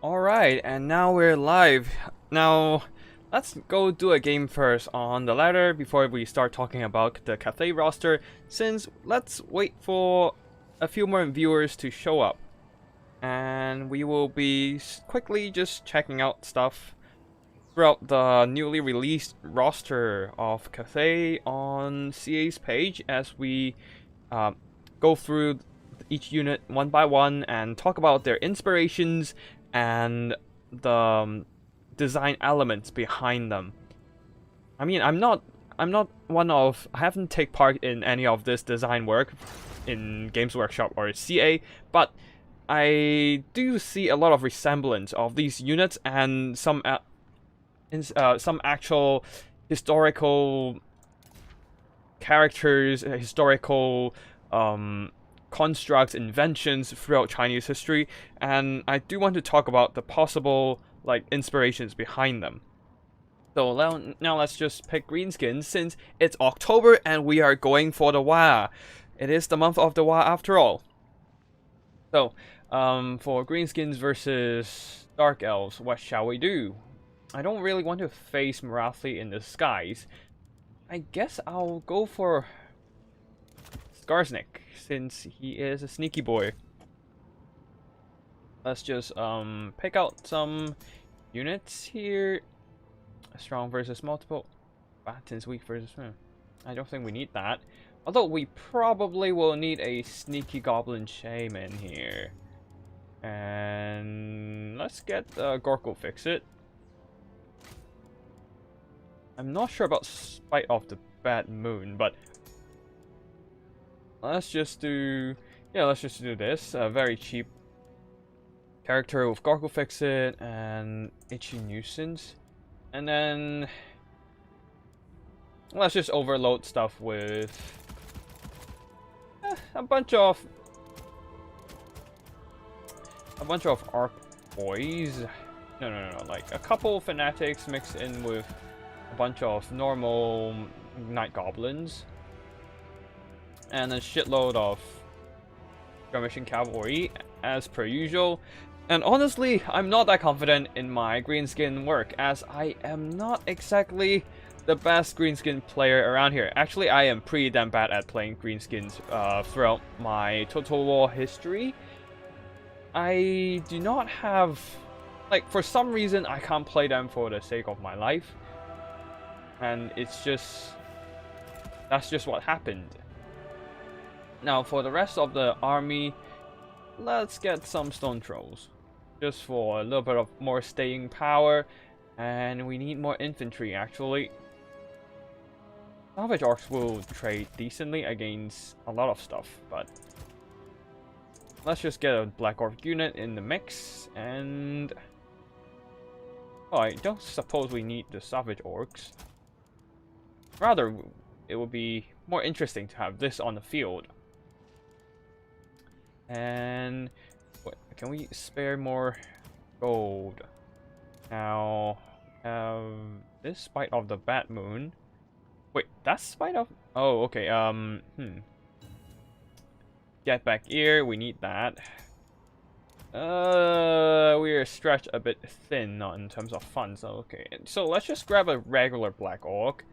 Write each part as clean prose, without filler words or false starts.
Alright, and now we're live. Now, let's go do a game first on the ladder before we start talking about the Cathay roster, since let's wait for a few more viewers to show up. And we will be quickly just checking out stuff throughout the newly released roster of Cathay on CA's page as we go through each unit one by one and talk about their inspirations and the design elements behind them. I mean, I'm not I haven't taken part in any of this design work in Games Workshop or CA, but I do see a lot of resemblance of these units and some actual historical characters, historical constructs, inventions throughout Chinese history, and I do want to talk about the possible inspirations behind them. So now let's just pick Greenskins since it's October and we are going for the WAAAGGH. It is the month of the WAAAGGH after all. So for Greenskins versus Dark Elves, what shall we do? I don't really want to face Marathi in the skies. I guess I'll go for Skarsnik, since he is a sneaky boy. Let's just pick out some units here. Strong versus multiple. Battens weak versus... I don't think we need that. Although we probably will need a sneaky goblin shaman here. And let's get Gorko fix it. I'm not sure about Spite of the Bad Moon, but let's just do this. A very cheap character with Gorko Fix It and Itchy Nuisance. And then let's just overload stuff with a bunch of Arc boys. No. Like a couple fanatics mixed in with a bunch of normal night goblins. And a shitload of skirmishing cavalry, as per usual. And honestly, I'm not that confident in my greenskin work, as I am not exactly the best greenskin player around here. Actually, I am pretty damn bad at playing greenskins throughout my Total War history. I do not have... for some reason, I can't play them for the sake of my life. And it's just... that's just what happened. Now, for the rest of the army, let's get some stone trolls. Just for a little bit of more staying power. And we need more infantry, actually. Salvage Orcs will trade decently against a lot of stuff, but... let's just get a Black Orc unit in the mix, and... oh, I don't suppose we need the Savage Orcs. Rather, it would be more interesting to have this on the field. And what, can we spare more gold? Now, this Spite of the Bad Moon. Wait, that's Spite of... oh, okay. Get back here. We need that. We're stretched a bit thin, not in terms of funds. Okay, so let's just grab a regular Black Orc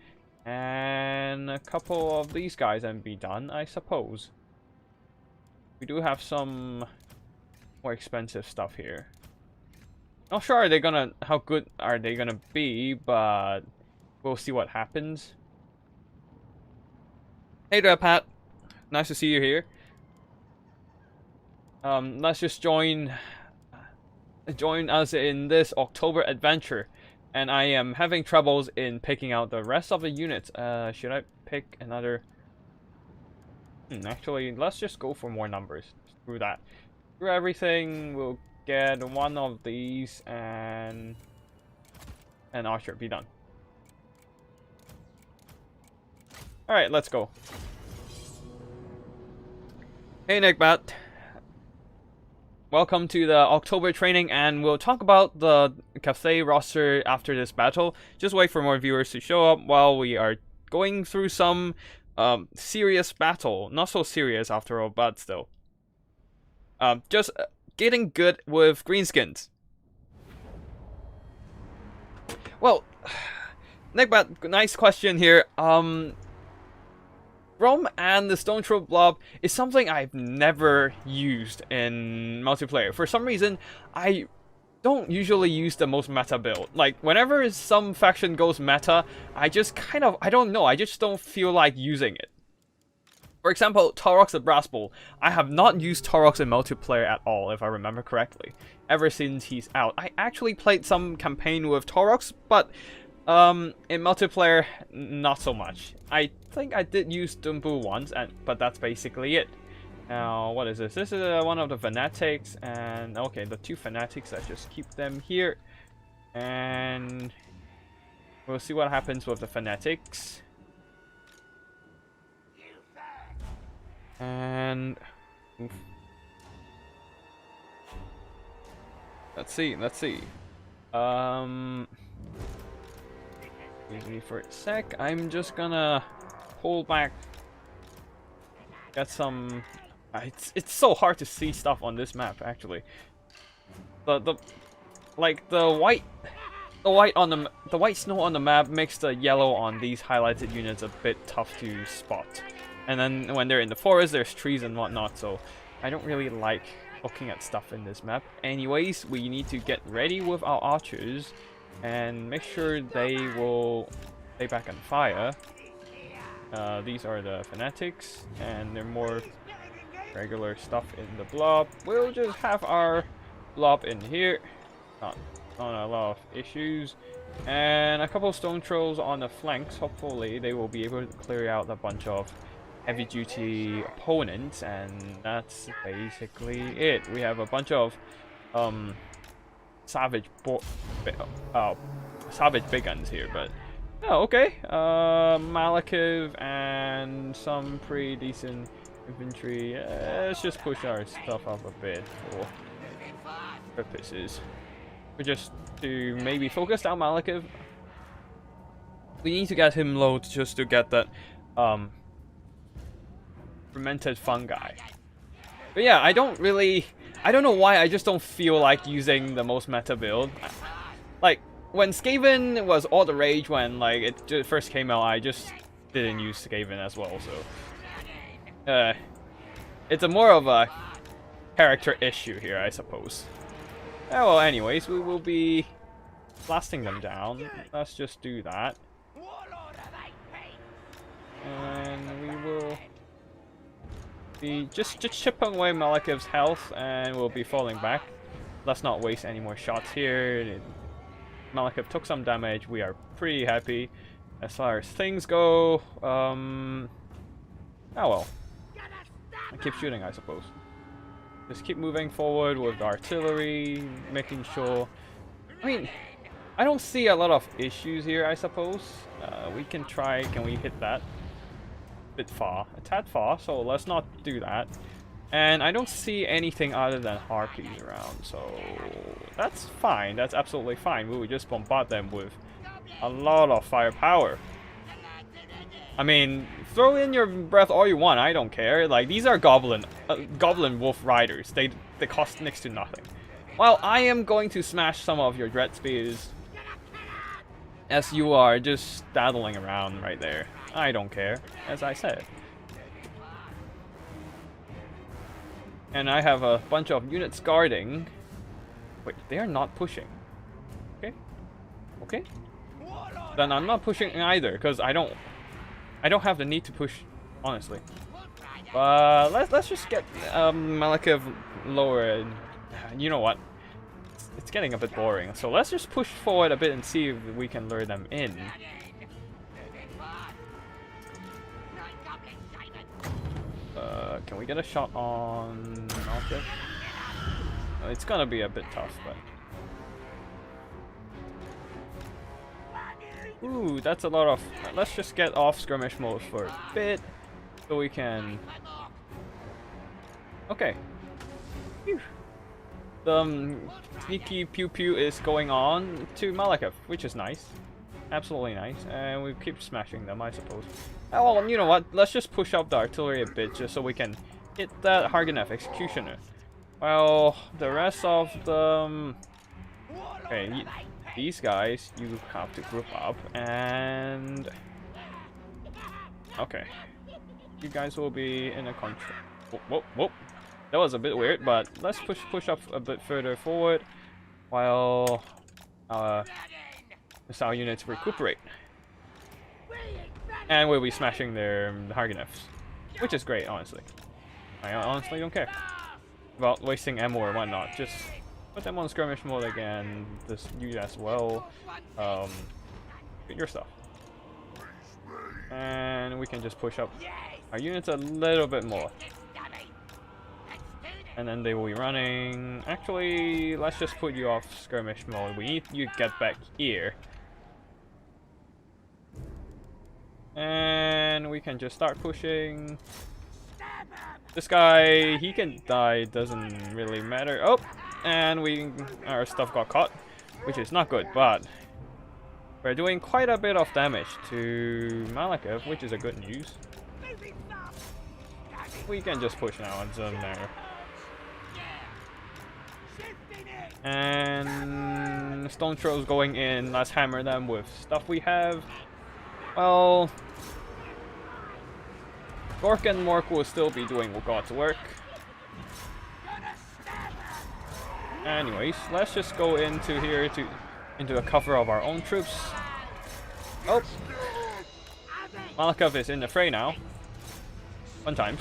and a couple of these guys and be done, I suppose. We do have some more expensive stuff here. Not sure how good are they gonna be, but we'll see what happens. Hey there, Pat. Nice to see you here. Let's just join us in this October adventure. And I am having troubles in picking out the rest of the units. Should I pick another? Actually, let's just go for more numbers. Screw that. Screw everything. We'll get one of these and Archer. Be done. Alright, let's go. Hey, Nick Bat. Welcome to the October training, and we'll talk about the Cathay roster after this battle. Just wait for more viewers to show up while we are going through some serious battle. Not so serious after all, but still. Just getting good with Greenskins. Well, Nick, but nice question here. Rom and the Stone Throw Blob is something I've never used in multiplayer. For some reason, I don't usually use the most meta build. Like, whenever some faction goes meta, I just kind of, I don't know, I just don't feel like using it. For example, Torrox the Brass Bull. I have not used Torrox in multiplayer at all, if I remember correctly, ever since he's out. I actually played some campaign with Torrox, but in multiplayer, not so much. I think I did use Dumbu once, but that's basically it. Now, what is this? This is one of the Fanatics, and okay, the 2 Fanatics, let's just keep them here. And we'll see what happens with the Fanatics. And oof. Let's see. Excuse me for a sec. I'm just gonna pull back. Get some. It's so hard to see stuff on this map actually. The white snow on the map makes the yellow on these highlighted units a bit tough to spot. And then when they're in the forest, there's trees and whatnot, so I don't really like looking at stuff in this map. Anyways, we need to get ready with our archers and make sure they will stay back on fire. These are the Fanatics, and they're more regular stuff in the blob. We'll just have our blob in here. Not a lot of issues. And a couple of stone trolls on the flanks. Hopefully they will be able to clear out a bunch of heavy duty opponents, and that's basically it. We have a bunch of savage big guns here, but oh, okay. Malekith and some pretty decent infantry. Let's just push our stuff up a bit for purposes. We just to maybe focus down Malekith. We need to get him low just to get that fermented fungi. But yeah, I don't know why, I just don't feel like using the most meta build. Like, when Skaven was all the rage when like it first came out, I just didn't use Skaven as well, so it's a more of a character issue here, I suppose. Oh, well, anyways, we will be blasting them down. Let's just do that. And we will be just chipping away Malekith's health, and we'll be falling back. Let's not waste any more shots here. Malekith took some damage. We are pretty happy as far as things go. Oh well. I keep shooting, I suppose. Just keep moving forward with the artillery, making sure. I mean, I don't see a lot of issues here, I suppose. We can try. Can we hit that? A tad far, so let's not do that. And I don't see anything other than harpies around, so that's fine. That's absolutely fine. We would just bombard them with a lot of firepower. I mean, throw in your breath all you want. I don't care. Like, these are goblin wolf riders. They cost next to nothing. Well, I am going to smash some of your dread spears as you are just daddling around right there. I don't care, as I said. And I have a bunch of units guarding. Wait, they are not pushing. Okay. Okay. Then I'm not pushing either, because I don't have the need to push, honestly. But let's just get Malekith lower, and you know what? It's getting a bit boring. So let's just push forward a bit and see if we can lure them in. Can we get a shot on object? It's gonna be a bit tough, but ooh, that's a lot of. Let's just get off skirmish mode for a bit, so we can. Okay. Phew. The sneaky pew pew is going on to Malekith, which is nice, absolutely nice, and we keep smashing them, I suppose. Oh, well, you know what? Let's just push up the artillery a bit, just so we can hit that Harganeth Executioner. Well, the rest of the okay, these guys, you have to group up and... Okay. You guys will be in a control. Whoop, whoop. That was a bit weird, but let's push up a bit further forward while missile units recuperate. And we'll be smashing their Harganefs, which is great, honestly. I honestly don't care about wasting ammo or whatnot. Just put them on skirmish mode again. Just you as well. Get your stuff. And we can just push up our units a little bit more. And then they will be running. Actually, let's just put you off skirmish mode. We need you to get back here. And we can just start pushing. This guy, he can die, doesn't really matter. Oh, and our stuff got caught, which is not good, but we're doing quite a bit of damage to GUD, which is a good news. We can just push now, it doesn't matter. And stone throws going in. Let's hammer them with stuff we have. Well, Gork and Mork will still be doing God's work. Anyways, let's just go into here into the cover of our own troops. Oh, Malakov is in the fray now. Fun times.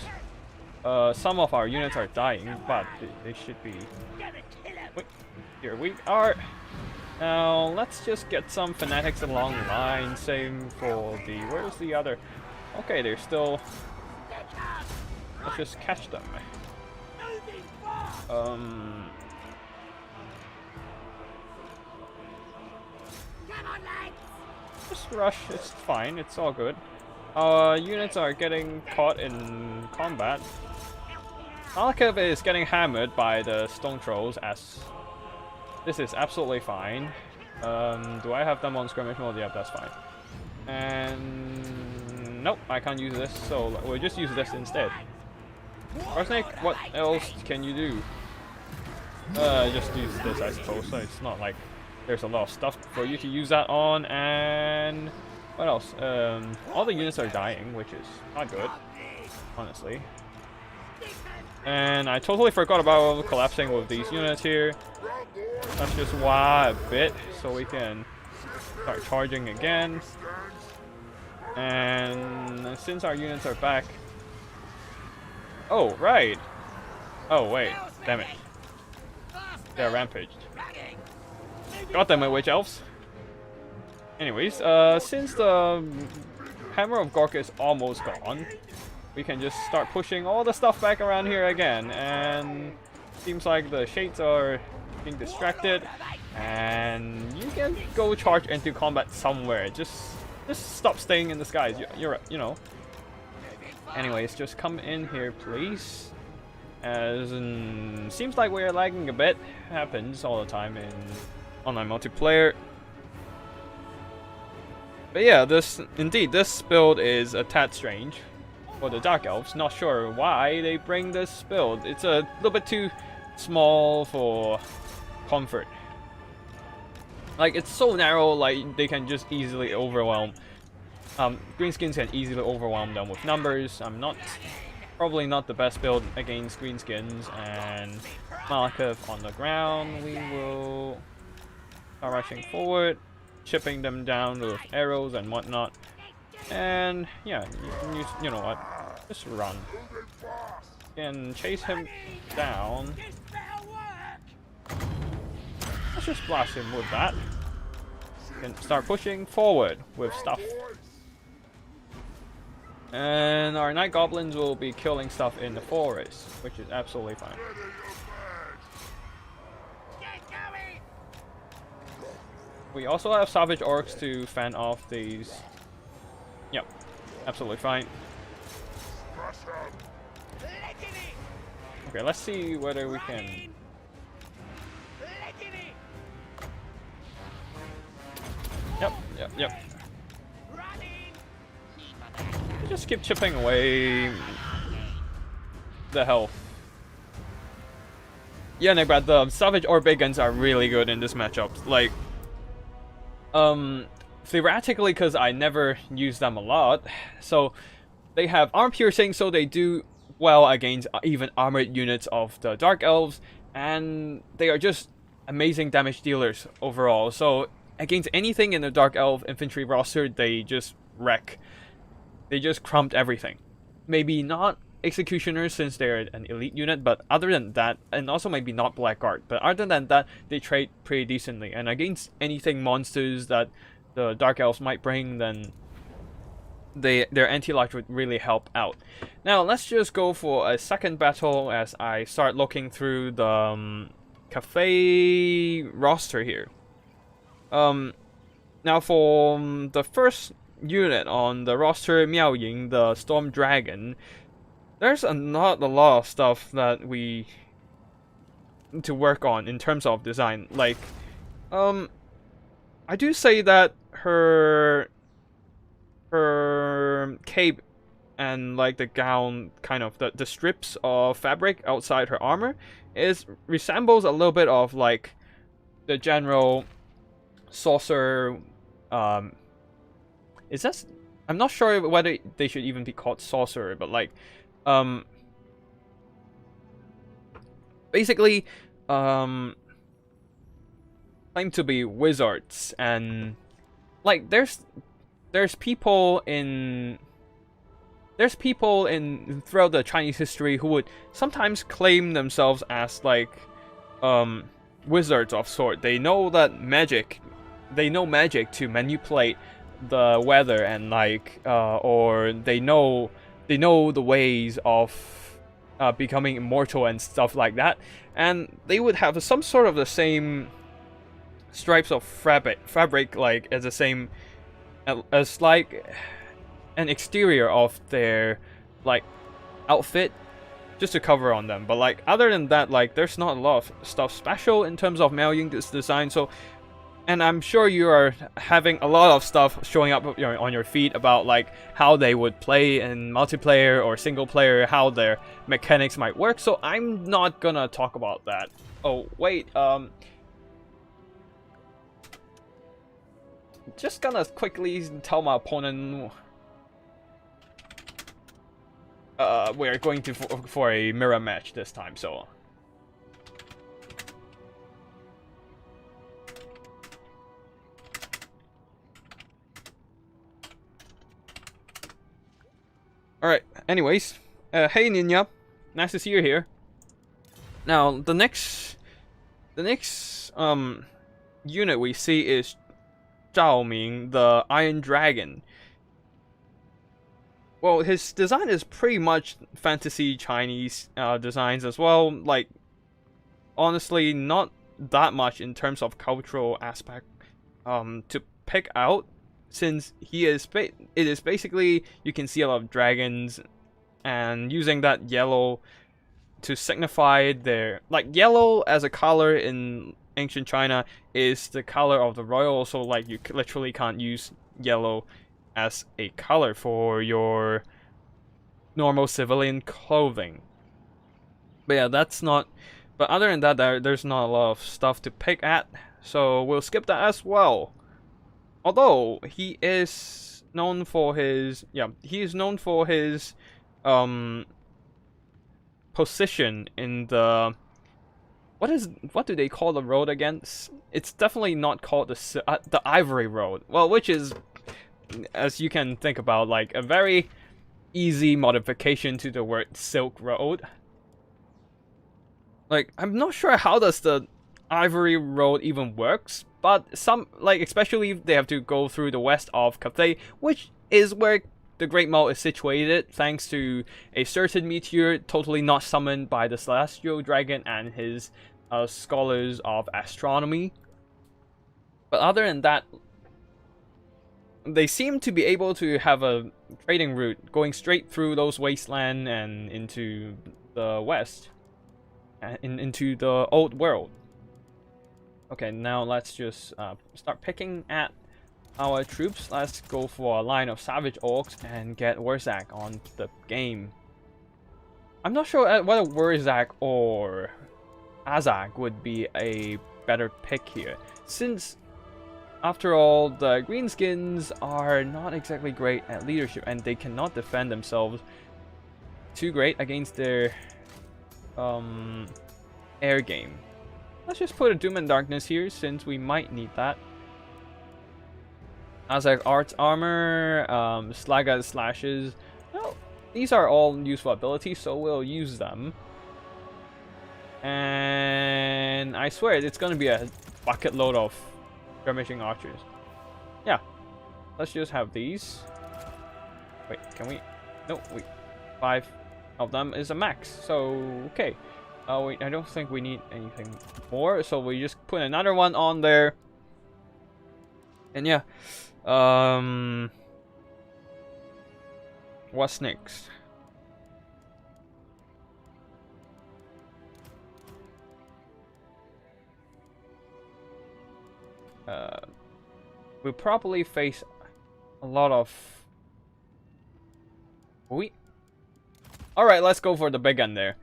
Some of our units are dying, but they should be. Wait, here we are. Now let's just get some fanatics along the line. Same for the. Where's the other? Okay, they're still. Let's just catch them. Just rush. It's fine. It's all good. Units are getting caught in combat. Malakov is getting hammered by the stone trolls as this is absolutely fine. Do I have them on skirmish mode? Yeah, that's fine. And nope, I can't use this, so we'll just use this instead. Arsenic, what else can you do? Just use this, I suppose. So it's not like there's a lot of stuff for you to use that on. And what else? All the units are dying, which is not good, honestly. And I totally forgot about collapsing with these units here. Let's just wah a bit so we can start charging again. And since our units are back... Oh, right! Oh, wait. Damn it. They're rampaged. God damn it, Witch Elves. Anyways, since the Hammer of Gork is almost gone, we can just start pushing all the stuff back around here again. And seems like the shades are being distracted. And you can go charge into combat somewhere. Just stop staying in the skies. You know. Anyways, just come in here, please. As seems like we're lagging a bit. Happens all the time in online multiplayer. But yeah, this build is a tad strange for the Dark Elves. Not sure why they bring this build. It's a little bit too small for comfort. Like, it's so narrow, like they can just easily overwhelm. Greenskins can easily overwhelm them with numbers. Probably not the best build against Greenskins. And Malakov on the ground. We will start rushing forward, chipping them down with arrows and whatnot. And yeah, you know what? Just run. And chase him down. Let's just blast him with that. And start pushing forward with stuff. And our night goblins will be killing stuff in the forest, which is absolutely fine. We also have savage orcs to fend off these. Yep, absolutely fine. Okay, let's see whether we can. Yep. Just keep chipping away the health. Yeah, Nick, but the Savage or Bacons are really good in this matchup. Like, Theoretically, because I never use them a lot, so they have arm piercing, so they do well against even armored units of the Dark Elves, and they are just amazing damage dealers overall. So against anything in the Dark Elf infantry roster, they just wreck. They just crumped everything. Maybe not Executioners since they're an elite unit, but other than that, and also maybe not Blackguard, but other than that, they trade pretty decently. And against anything monsters that the Dark Elves might bring, then their anti-life would really help out. Now let's just go for a second battle as I start looking through the Cathay roster here. Now for the first unit on the roster, Miao Ying, the Storm Dragon, there's not a lot of stuff that we need to work on in terms of design. Like, I do say that her cape and like the gown, kind of the strips of fabric outside her armor, resembles a little bit of like the general sorcerer. Is that? I'm not sure whether they should even be called sorcerer, but like, basically, claim to be wizards, and like there's people in throughout the Chinese history who would sometimes claim themselves as like wizards of sort. They know magic to manipulate the weather, and like or they know the ways of becoming immortal and stuff like that, and they would have some sort of the same stripes of fabric like as the same as like an exterior of their like outfit just to cover on them. But like other than that, like there's not a lot of stuff special in terms of Miao Ying's design. So, and I'm sure you are having a lot of stuff showing up on your feed about like how they would play in multiplayer or single player, how their mechanics might work. So I'm not gonna talk about that. Oh wait, just gonna quickly tell my opponent we're going to for a mirror match this time. So alright, anyways, hey Ninja, nice to see you here. Now the next unit we see is Zhao Ming, the Iron Dragon. Well, his design is pretty much fantasy Chinese designs as well. Like, honestly, not that much in terms of cultural aspect to pick out, since it is basically, you can see a lot of dragons, and using that yellow to signify their, like, yellow as a color in ancient China is the color of the royal, so like you literally can't use yellow as a color for your normal civilian clothing. But yeah, that's not, but other than that, there's not a lot of stuff to pick at, so we'll skip that as well. Although he is known for his position in the, what do they call the road again? It's definitely not called the Ivory Road. Well, which is, as you can think about, like a very easy modification to the word Silk Road. Like, I'm not sure how does the Ivory Road even works, but some, like, especially if they have to go through the west of Cathay, which is where the Great Mall is situated, thanks to a certain meteor totally not summoned by the Celestial Dragon and his scholars of astronomy. But other than that, they seem to be able to have a trading route going straight through those wasteland and into the west, into the old world. Okay, now let's just start picking at our troops. Let's go for a line of Savage Orcs and get WAAAGGH on the game. I'm not sure whether WAAAGGH or WAAAGGH would be a better pick here, since After all, the Greenskins are not exactly great at leadership, and they cannot defend themselves too great against their air game. Let's just put a Doom and Darkness here, since we might need that. As like Arts Armor, Slagga Slashes. Well, these are all useful abilities, so we'll use them. And I swear, it's going to be a bucket load of skirmishing archers. Yeah, let's just have these. Wait, can we? No, wait. 5 of them is a max, so okay. Wait, I don't think we need anything more, so we just put another one on there. And yeah, what's next? We'll probably face a lot of... Alright, let's go for the big gun there.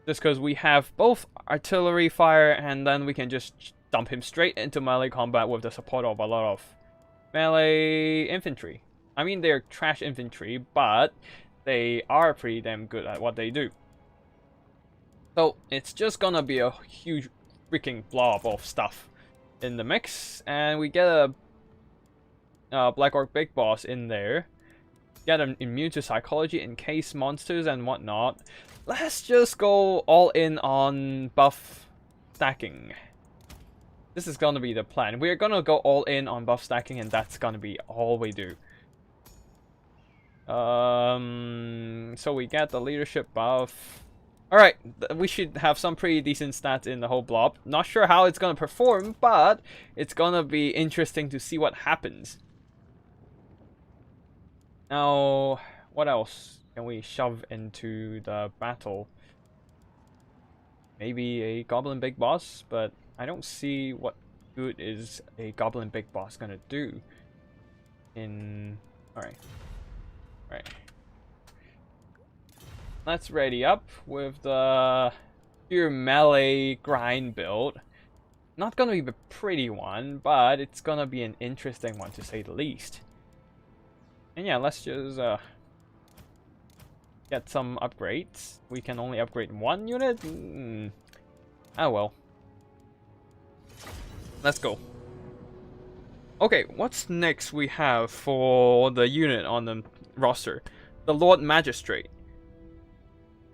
Just because we have both artillery fire, and then we can just dump him straight into melee combat with the support of a lot of melee infantry. I mean, they're trash infantry, but they are pretty damn good at what they do. So, it's just gonna be a huge freaking blob of stuff in the mix, and we get a Black Orc Big Boss in there. Get them immune to psychology, encase monsters and whatnot. Let's just go all in on buff stacking. This is gonna be the plan. We're gonna go all in on buff stacking, and that's gonna be all we do. So we get the leadership buff. Alright, we should have some pretty decent stats in the whole blob. Not sure how it's gonna perform, but it's gonna be interesting to see what happens. Now, what else can we shove into the battle? Maybe a Goblin Big Boss, but I don't see what good is a Goblin Big Boss gonna do in... Alright. Let's ready up with the pure melee grind build. Not gonna be the pretty one, but it's gonna be an interesting one to say the least. And yeah, let's just get some upgrades. We can only upgrade one unit? Oh well. Let's go. Okay, what's next we have for the unit on the roster? The Lord Magistrate.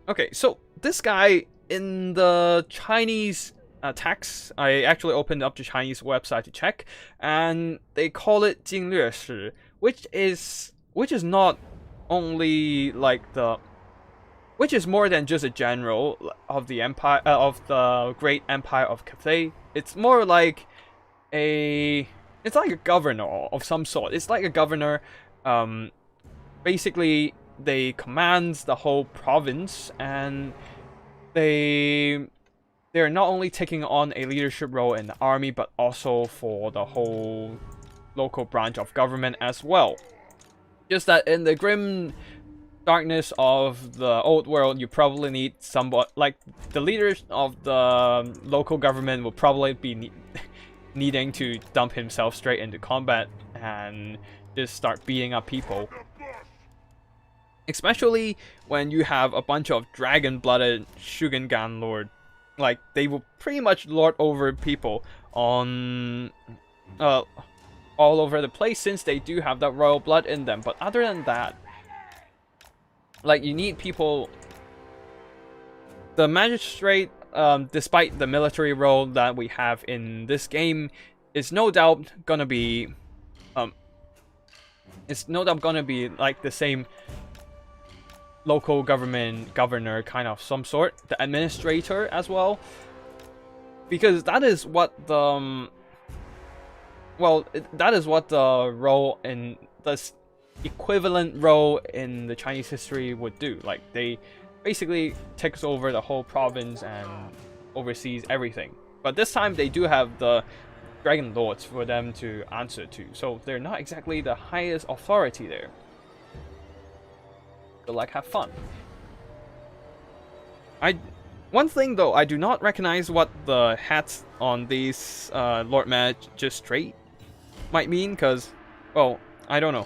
Okay, so this guy in the Chinese text, I actually opened up the Chinese website to check, and they call it 经略使, which is not only like the, which is more than just a general of the empire of the great empire of Cathay. It's more like it's like a governor of some sort. It's like a governor. Basically, they command the whole province, and they're not only taking on a leadership role in the army, but also for the whole local branch of government as well. Just that in the grim darkness of the old world, you probably need somewhat like the leaders of the local government will probably be needing to dump himself straight into combat and just start beating up people. Especially when you have a bunch of dragon-blooded Shugengan Lord. Like, they will pretty much lord over people on all over the place, since they do have that royal blood in them. But other than that, like, you need people. The Magistrate, despite the military role that we have in this game, is no doubt gonna be like the same local government governor kind of some sort, the administrator as well, because that is what the that is what the role in this equivalent role in the Chinese history would do. Like, they basically takes over the whole province and oversees everything. But this time they do have the Dragon Lords for them to answer to, so they're not exactly the highest authority there. So, like, have fun. One thing though, I do not recognize what the hats on these Lord Magistrate might mean, because, well, I don't know.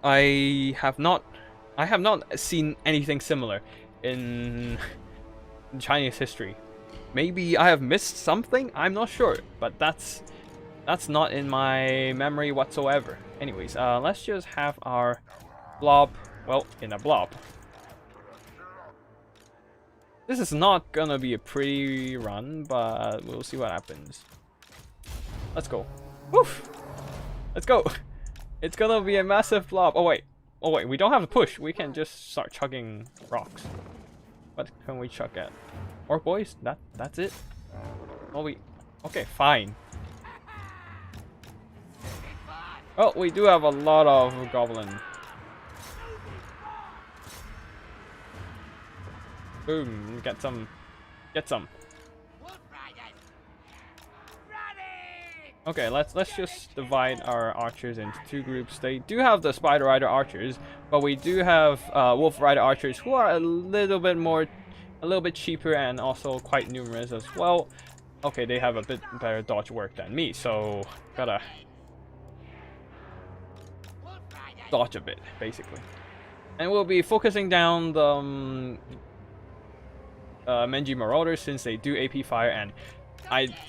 I have not seen anything similar in Chinese history. Maybe I have missed something, I'm not sure, but that's not in my memory whatsoever. Anyways, let's just have our blob, well, in a blob. This is not gonna be a pretty run, but we'll see what happens. Let's go. Woof! Let's go! It's gonna be a massive blob. Oh wait, we don't have to push. We can just start chugging rocks. What can we chuck at? Orc boys? That's it? Oh, okay, fine. Oh, we do have a lot of goblin. Boom, get some. Okay, let's just divide our archers into two groups. They do have the Spider Rider archers, but we do have Wolf Rider archers who are a little bit cheaper and also quite numerous as well. Okay, they have a bit better dodge work than me, so gotta dodge a bit, basically. And we'll be focusing down the Menji Marauders since they do AP fire, and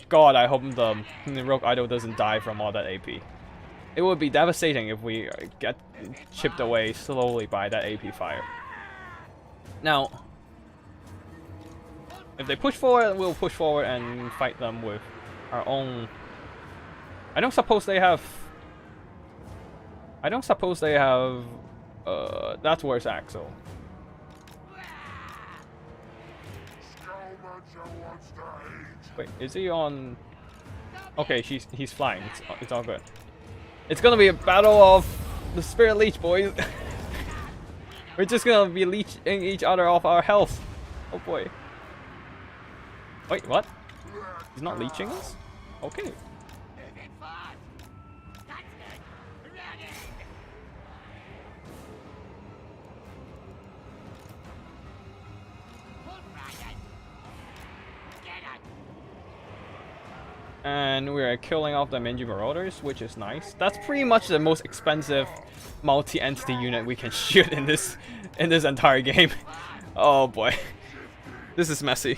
God, I hope the Rogue Idol doesn't die from all that AP. It would be devastating if we get chipped away slowly by that AP fire. Now, if they push forward, we'll push forward and fight them with our own. I don't suppose they have. That's worse Axel. Wait, is he on? Okay, he's flying. It's all good. It's gonna be a battle of the Spirit Leech, boys. We're just gonna be leeching each other off our health. Oh boy. Wait, what? He's not leeching us? Okay. And we're killing off the Menji Marauders, which is nice. That's pretty much the most expensive multi-entity unit we can shoot in this entire game. Oh boy. This is messy.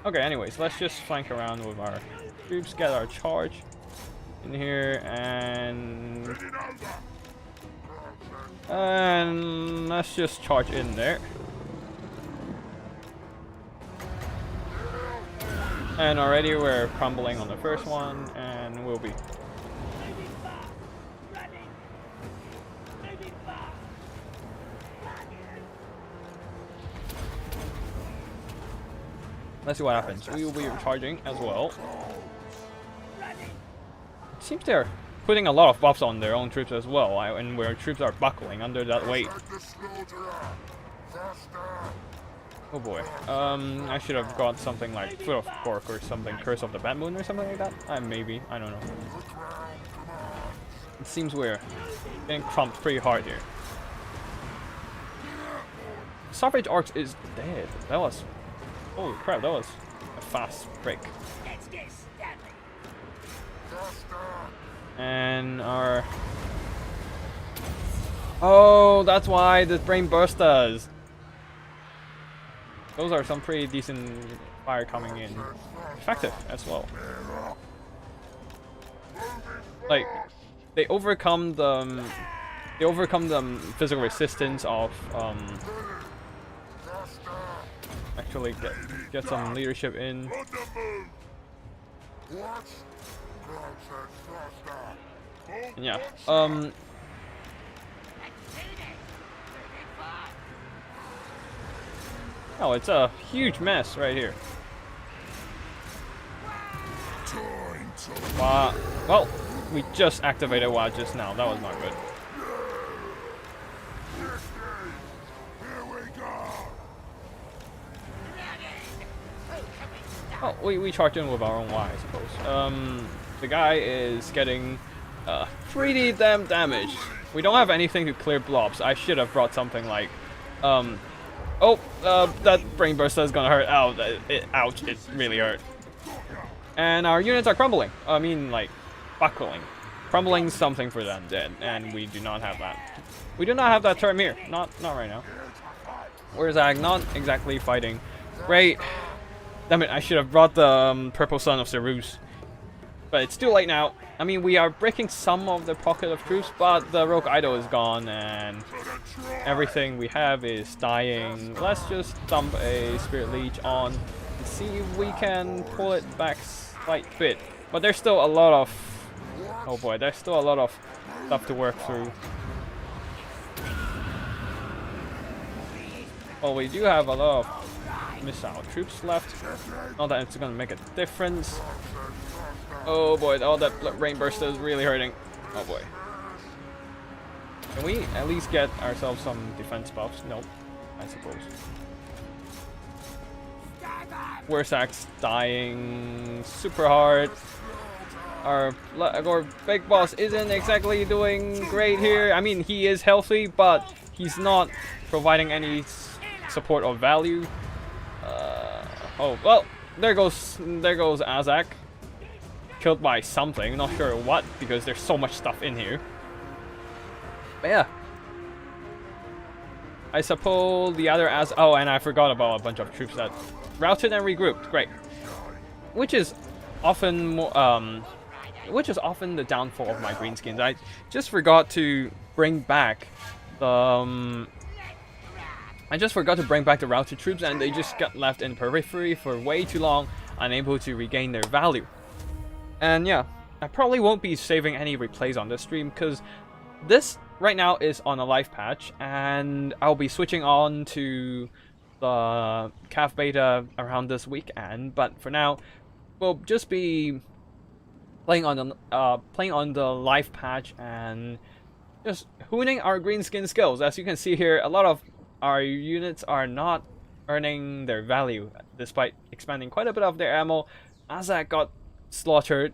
Okay, anyways, let's just flank around with our troops, get our charge in here, and let's just charge in there. And already we're crumbling on the first one, and we'll be. Let's see what happens. We will be charging as well. It seems they're putting a lot of buffs on their own troops as well, and where troops are buckling under that weight. Oh boy. I should have got something like Foot of Cork or something, Curse of the Bad Moon or something like that. Maybe. I don't know. It seems we're getting crumped pretty hard here. Savage Orcs is dead. That was... Holy crap, that was a fast break. And our... Oh, that's why the brain burst does. Those are some pretty decent fire coming in. Effective as well. Like, they overcome the physical resistance of actually get some leadership in. And yeah. Oh, it's a huge mess right here. Wow. Well, we just activated WAAAGGH just now. That was not good. Oh, we charged in with our own WAAAGGH, I suppose. The guy is getting pretty damn damaged. We don't have anything to clear blobs. I should have brought something like Oh, that brain burster is gonna hurt. Ow, ouch, it really hurt. And our units are crumbling. I mean, like, buckling. Crumbling something for them, dead, and we do not have that. We do not have that term here. Not right now. Where's Ag? Not exactly fighting. Great. Damn it, I should have brought the Purple Son of Cerus. But it's too late now. I mean, we are breaking some of the pocket of troops, but the Rogue Idol is gone, and everything we have is dying. Let's just dump a Spirit Leech on and see if we can pull it back slight bit. But there's still a lot of... Oh boy, there's still a lot of stuff to work through. Well, we do have a lot of missile troops left. Not that it's gonna make a difference. Oh boy, all that rain burster is really hurting. Oh boy. Can we at least get ourselves some defense buffs? Nope, I suppose. WAAAGGH dying super hard. Our big boss isn't exactly doing great here. I mean, he is healthy, but he's not providing any support or value. Oh well, there goes WAAAGGH. Killed by something, not sure what, because there's so much stuff in here. But yeah. I suppose the other oh, and I forgot about a bunch of troops that routed and regrouped. Great. Which is often the downfall of my Greenskins. I just forgot to bring back the routed troops, and they just got left in periphery for way too long, unable to regain their value. And yeah, I probably won't be saving any replays on this stream, because this right now is on a live patch, and I'll be switching on to the CAF beta around this weekend. But for now, we'll just be playing on the live patch and just hooning our Greenskin skills. As you can see here, a lot of our units are not earning their value, despite expanding quite a bit of their ammo. WAAAGGH got slaughtered,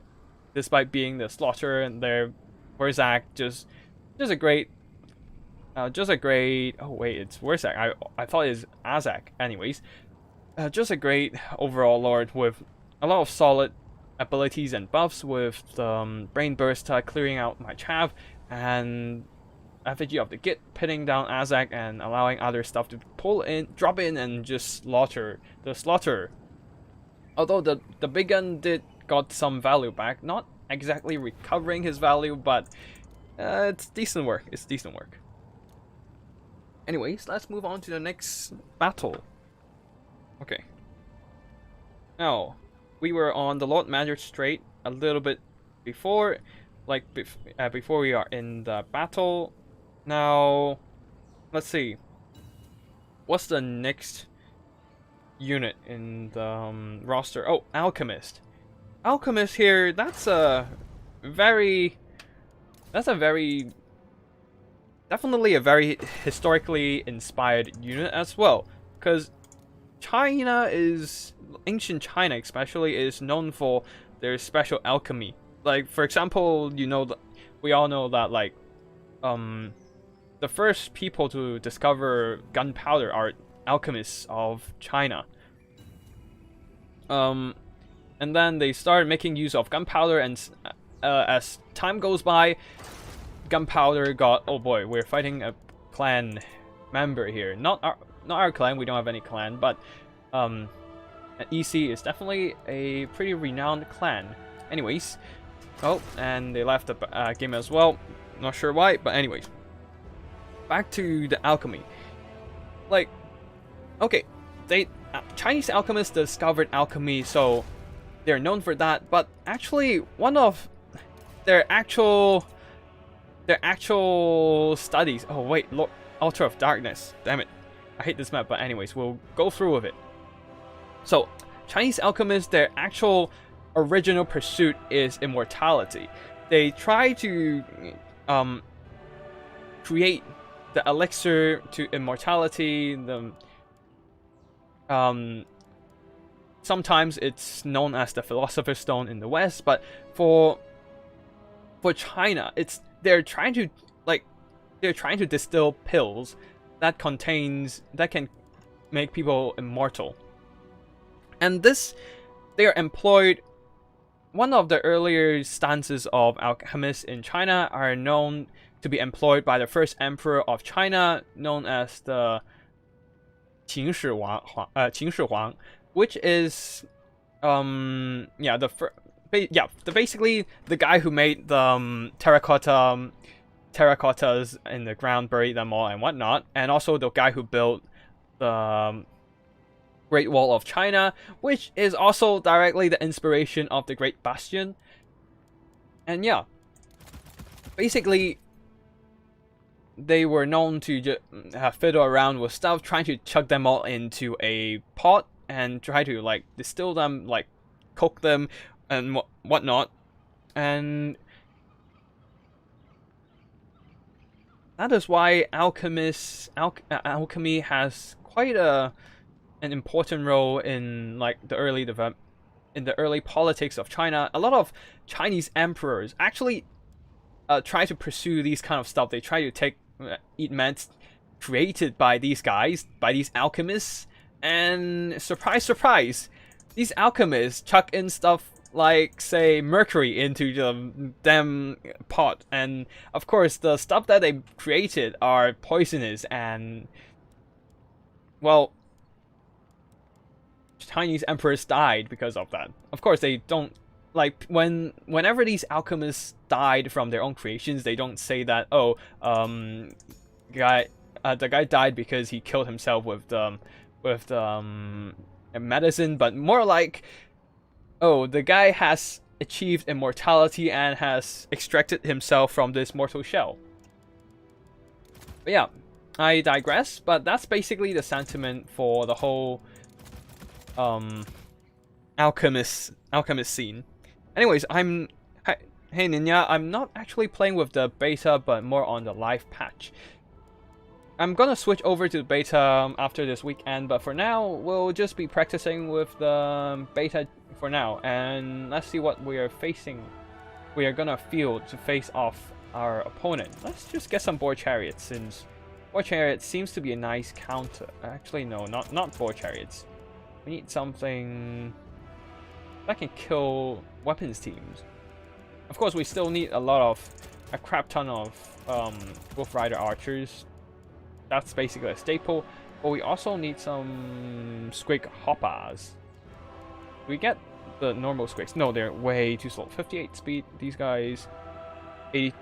despite being the slaughterer, and their WAAAGGH just a great. Oh wait, it's WAAAGGH. I thought it was WAAAGGH. Anyways, just a great overall lord with a lot of solid abilities and buffs, with the Brain Burst clearing out my chav, and effigy of the GIT pinning down WAAAGGH and allowing other stuff to drop in and just slaughter the slaughterer. Although the big gun got some value back, not exactly recovering his value, but it's decent work. It's decent work. Anyways, let's move on to the next battle. Okay. Now, we were on the Lord Magistrate a little bit before, before we are in the battle. Now, let's see. What's the next unit in the roster? Oh, Alchemist. Alchemist here, that's definitely a very historically inspired unit as well, because ancient China especially is known for their special alchemy. Like, for example, we all know that, like, the first people to discover gunpowder are alchemists of China. And then they started making use of gunpowder, and as time goes by, gunpowder got... Oh boy, we're fighting a clan member here. Not our clan, we don't have any clan, but EC is definitely a pretty renowned clan. Anyways, oh, and they left the game as well. Not sure why, but anyways. Back to the alchemy. Like, okay, Chinese alchemists discovered alchemy, so they're known for that. But actually, one of their actual studies. Oh wait, look, Altar of Darkness. Damn it, I hate this map. But anyways, we'll go through with it. So, Chinese alchemists, their actual original pursuit is immortality. They try to create the elixir to immortality. Sometimes it's known as the Philosopher's Stone in the West, but for China, they're trying to distill pills that can make people immortal. And this, they are employed. One of the earlier stances of alchemists in China are known to be employed by the first emperor of China, known as the Qin Shi Huang, which is basically the guy who made the terracottas in the ground, buried them all and whatnot, and also the guy who built the Great Wall of China, which is also directly the inspiration of the Great Bastion. And yeah, basically they were known to just fiddle around with stuff, trying to chuck them all into a pot and try to like distill them, like cook them and whatnot. And that is why alchemy has quite an important role in like the early politics of China. A lot of Chinese emperors actually try to pursue these kind of stuff. They try to eat ments created by these guys, by these alchemists, and surprise, surprise, these alchemists chuck in stuff like, say, mercury into the damn pot, and of course the stuff that they created are poisonous, and well, Chinese emperors died because of that. Of course, they don't like whenever these alchemists died from their own creations, they don't say that, oh, the guy died because he killed himself with medicine, but more like, oh, the guy has achieved immortality and has extracted himself from this mortal shell. But yeah, I digress, but that's basically the sentiment for the whole alchemist scene. Anyways, hey Ninja, I'm not actually playing with the beta, but more on the live patch. I'm gonna switch over to the beta after this weekend, but for now, we'll just be practicing with the beta for now, and let's see what we are facing. We are gonna field to face off our opponent. Let's just get some boar chariots, since boar chariots seems to be a nice counter. Actually, no, not boar chariots. We need something that can kill weapons teams. Of course, we still need a crap ton of Wolf Rider archers. That's basically a staple. But we also need some squig hoppers. We get the normal squigs. No, they're way too slow. 58 speed. These guys, 80.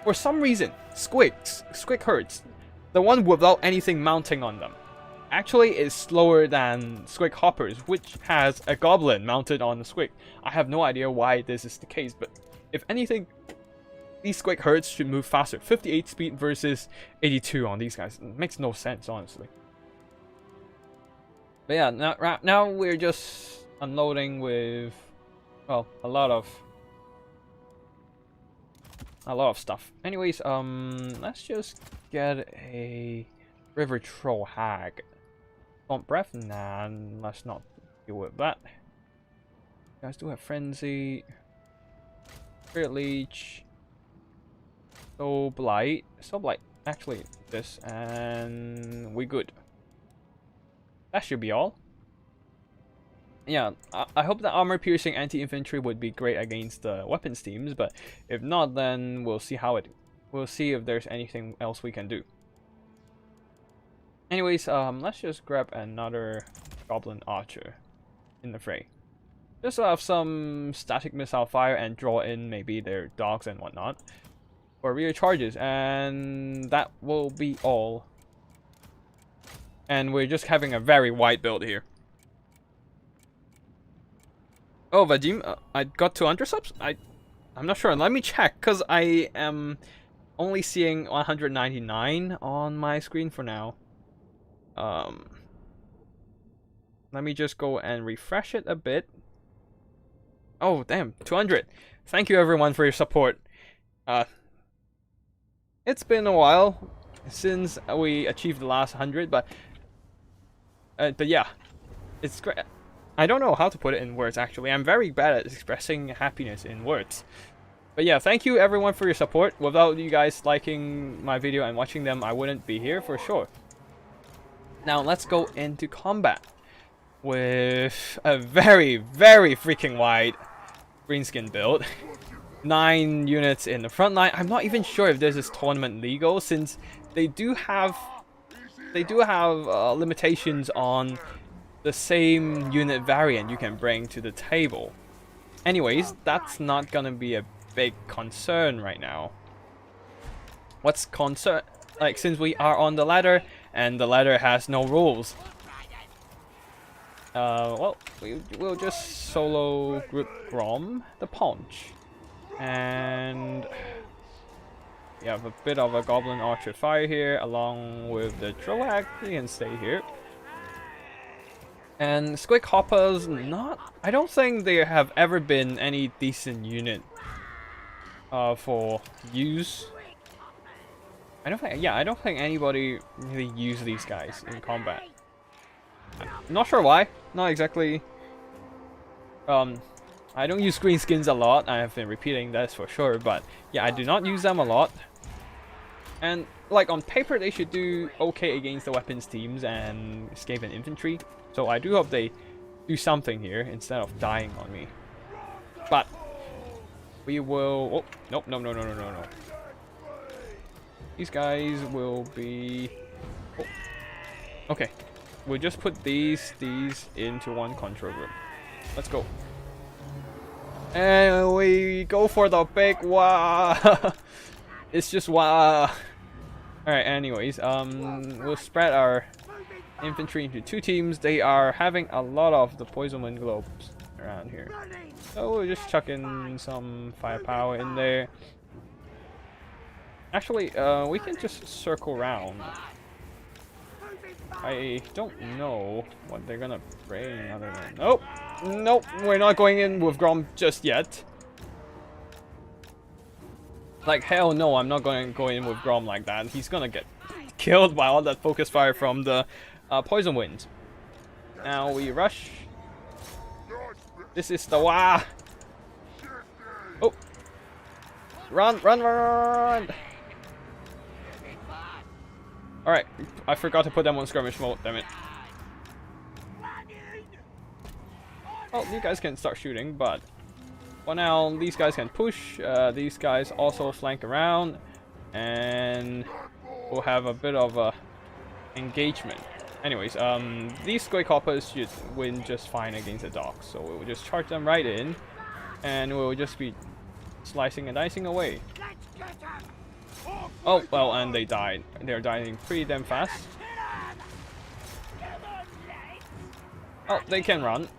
For some reason, squig herds, the one without anything mounting on them, actually is slower than squig hoppers, which has a goblin mounted on the squig. I have no idea why this is the case, but if anything, these squig herds should move faster. 58 speed versus 82 on these guys. It makes no sense, honestly. But yeah, now we're just unloading with, well, a lot of stuff. Anyways, let's just get a River Troll Hag. Swamp Breath? Nah, let's not deal with that. You guys do have Frenzy, Spirit Leech, Soul Blight, actually this, and we good. That should be all. Yeah, I hope the armor piercing anti-infantry would be great against the weapons teams, but if not, then we'll see we'll see if there's anything else we can do. Anyways, let's just grab another goblin archer in the fray. Just to have some static missile fire and draw in maybe their dogs and whatnot for rear charges, and that will be all. And we're just having a very wide build here. Oh, Vadim, I got 200 subs? I'm not sure. Let me check, because I am only seeing 199 on my screen for now. Let me just go and refresh it a bit. Oh, damn, 200. Thank you, everyone, for your support. It's been a while since we achieved the last 100, but yeah, it's great. I don't know how to put it in words, actually. I'm very bad at expressing happiness in words. But yeah, thank you everyone for your support. Without you guys liking my video and watching them, I wouldn't be here for sure. Now let's go into combat with a very, very freaking wide greenskin build. 9 units in the front line. I'm not even sure if this is tournament legal, since they do have limitations on the same unit variant you can bring to the table. Anyways, that's not gonna be a big concern right now. What's concern? Like, since we are on the ladder and the ladder has no rules. Well, we'll just solo group Grom the Paunch. And we have a bit of a Goblin Archer Fire here, along with the Troag. He can stay here. And Squig Hoppers, I don't think there have ever been any decent unit for use. I don't think anybody really used these guys in combat. I'm not sure why. Not exactly. I don't use greenskins a lot. I have been repeating that for sure, but yeah, I do not use them a lot. And like on paper, they should do okay against the weapons teams and escape and infantry. So I do hope they do something here instead of dying on me. But we will. Oh, nope, no. These guys will be. Oh. Okay, we'll just put these into one control group. Let's go. And we go for the big wah. It's just wah. Alright, anyways, we'll spread our infantry into 2 teams. They are having a lot of the poison wind globes around here. So we'll just chuck in some firepower in there. Actually, we can just circle around. I don't know what they're gonna bring other than... Nope, we're not going in with Grom just yet. Like, hell no, I'm not going to go in with Grom like that. He's gonna get killed by all that focus fire from the poison wind. Now we rush. This is the wah. Oh, run! All right, I forgot to put them on skirmish mode. Damn it. Well, you guys can start shooting, but for now, these guys can push. These guys also flank around, and we'll have a bit of a engagement. Anyways, these Squig Hoppers should win just fine against the dogs, so we'll just charge them right in, and we'll just be slicing and dicing away. Oh, well, and they died. They're dying pretty damn fast. Oh, they can run.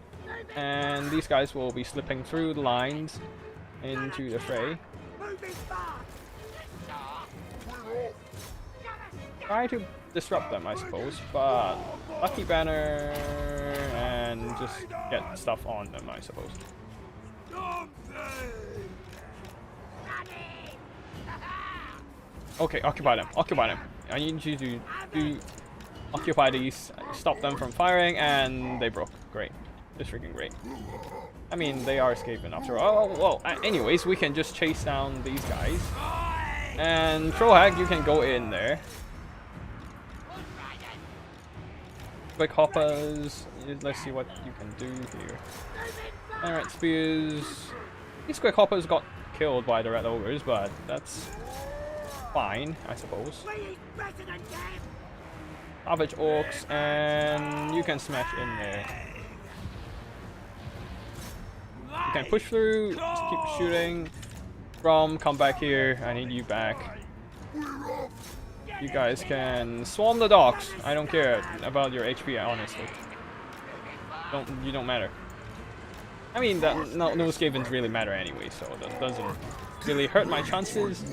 And these guys will be slipping through the lines into the fray. Try to disrupt them, I suppose, but lucky banner and just get stuff on them, I suppose. Okay, occupy them. I need you to occupy these, stop them from firing, and they broke. Great. Just freaking great. I mean, they are escaping after all. Oh, well, anyways, we can just chase down these guys. And Troag, you can go in there. Quick hoppers. Let's see what you can do here. Alright, spears. These quick hoppers got killed by the red ogres, but that's fine, I suppose. Savage orcs, and you can smash in there. You can push through, just keep shooting. Grom, come back here. I need you back. You guys can swarm the dogs. I don't care about your HP, honestly. You don't matter. I mean, no scavens really matter anyway, so that doesn't really hurt my chances.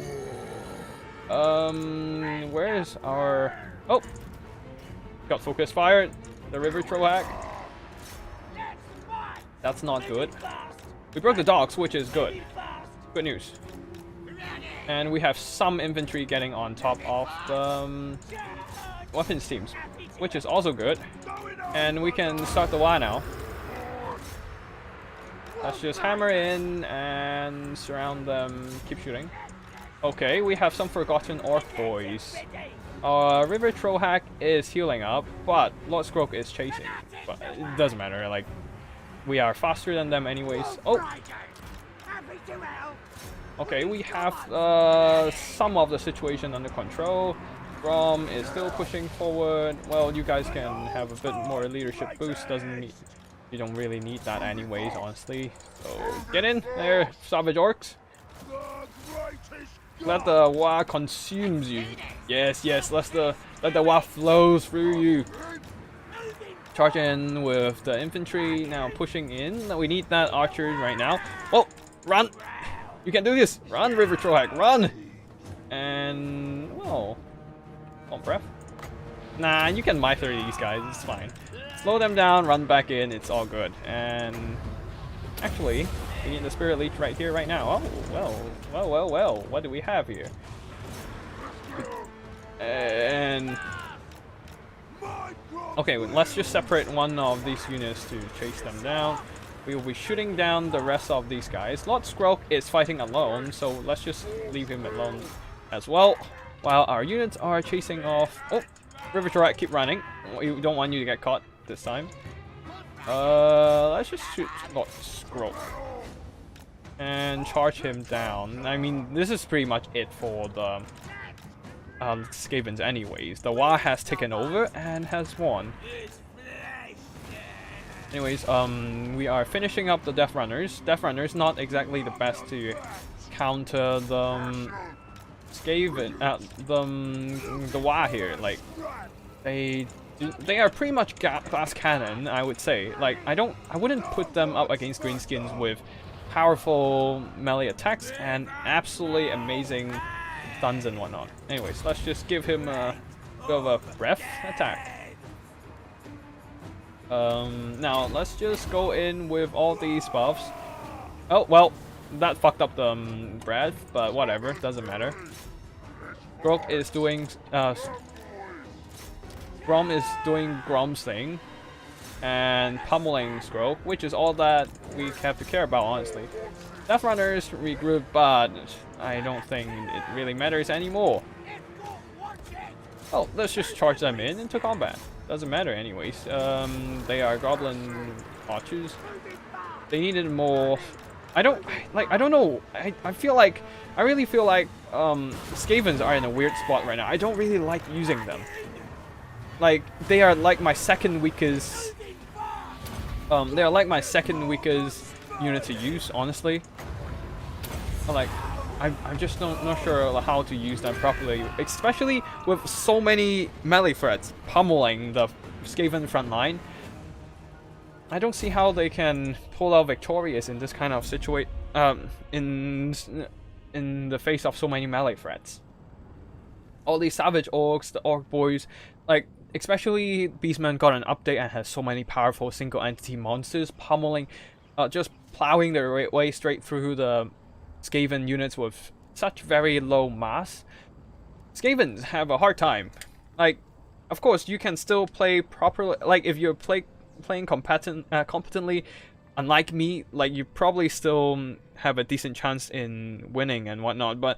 Where is our... Oh! Got focus fired. The river Troag. That's not good. We broke the dogs, which is good. Good news. And we have some infantry getting on top of the weapons teams, which is also good. And we can start the war now. Let's just hammer in and surround them. Keep shooting. Okay, we have some forgotten orc boys. River Trollhack is healing up, but Lord Scroak is chasing. But it doesn't matter, like, we are faster than them anyways. Oh! Okay, we have some of the situation under control. Grom is still pushing forward. Well, you guys can have a bit more leadership boost. You don't really need that anyways, honestly. So get in there, savage orcs. Let the WAAAGGH consumes you. Yes, yes. Let the WAAAGGH flows through you. Charge in with the infantry now, pushing in. We need that archer right now. Oh, run! You can do this. Run, River Trollhack, run! And well, on breath. Nah, you can mither these guys. It's fine. Slow them down. Run back in. It's all good. And actually, we need the Spirit Leech right here, right now. Oh, well. What do we have here? And okay, let's just separate one of these units to chase them down. We will be shooting down the rest of these guys. Lord Scroak is fighting alone, so let's just leave him alone as well, while our units are chasing off. Oh, River Trollhack, keep running. We don't want you to get caught this time. Let's just shoot Lord Scroak and charge him down. I mean, this is pretty much it for the Skavens anyways. The WAAAGGH has taken over and has won. Anyways, we are finishing up the Death Runners. Death Runners not exactly the best to counter the Skaven, the WAAAGGH here. Like, they are pretty much glass cannon, I would say. Like, I wouldn't put them up against Greenskins with powerful melee attacks and absolutely amazing stuns and whatnot. Anyways, let's just give him a bit of a breath attack. Now let's just go in with all these buffs. Oh well, that fucked up the breath, but whatever, doesn't matter. Scroak is doing Grom is doing Grom's thing and pummeling Scroak, which is all that we have to care about, honestly. Death Runners regroup, but I don't think it really matters anymore. Oh, let's just charge them into combat. Doesn't matter anyways. They are goblin archers. They needed more. I don't know. I really feel like Skavens are in a weird spot right now. I don't really like using them. Like, they are like my second weakest. They are like my second weakest unit to use, honestly. Like, I'm just not sure how to use them properly, especially with so many melee threats pummeling the Skaven front line. I don't see how they can pull out victorious in this kind of situation, in the face of so many melee threats. All these savage orcs, the orc boys, like, especially Beastman got an update and has so many powerful single entity monsters pummeling, just plowing their way straight through the Skaven units with such very low mass. Skavens have a hard time. Like, of course, you can still play properly. Like, if you're playing competently, unlike me, like, you probably still have a decent chance in winning and whatnot. But,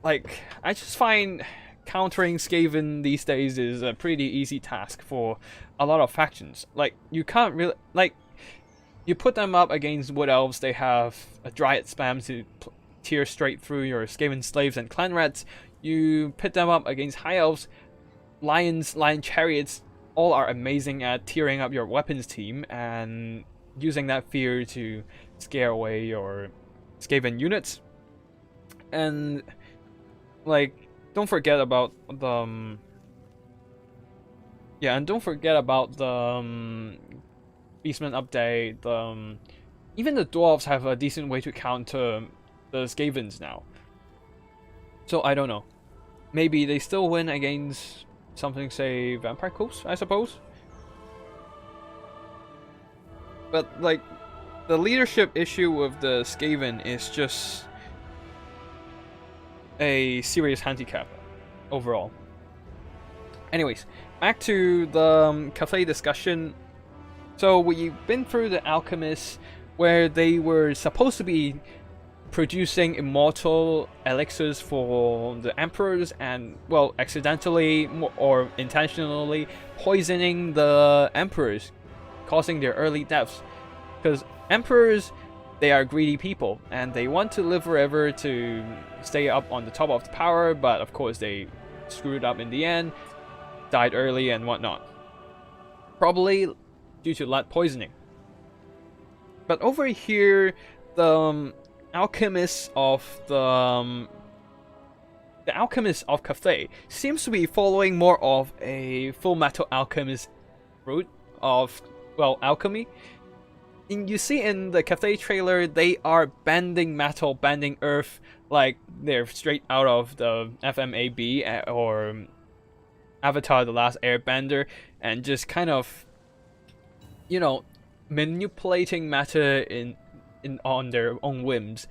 like, I just find countering Skaven these days is a pretty easy task for a lot of factions. Like, you can't really, like, you put them up against Wood Elves, they have a Dryad spam to tear straight through your Skaven slaves and clan rats. You pit them up against High Elves, Lion Chariots, all are amazing at tearing up your weapons team and using that fear to scare away your Skaven units. And, like, don't forget about the Beastman update. Even the dwarves have a decent way to counter the Skavens now. So I don't know. Maybe they still win against something, say, Vampire Coast, I suppose. But, like, the leadership issue with the Skaven is just a serious handicap overall. Anyways, back to the Cathay discussion. So we've been through the Alchemist, where they were supposed to be producing immortal elixirs for the emperors and, well, accidentally or intentionally poisoning the emperors, causing their early deaths. Because emperors, they are greedy people and they want to live forever to stay up on the top of the power, but of course they screwed up in the end, died early and whatnot. Probably due to lead poisoning. But over here, the Alchemist of Cathay seems to be following more of a Full Metal Alchemist route of, well, alchemy. And you see in the Cathay trailer, they are bending metal, bending earth, like they're straight out of the FMAB or Avatar: The Last Airbender, and just kind of, you know, manipulating matter on their own whims.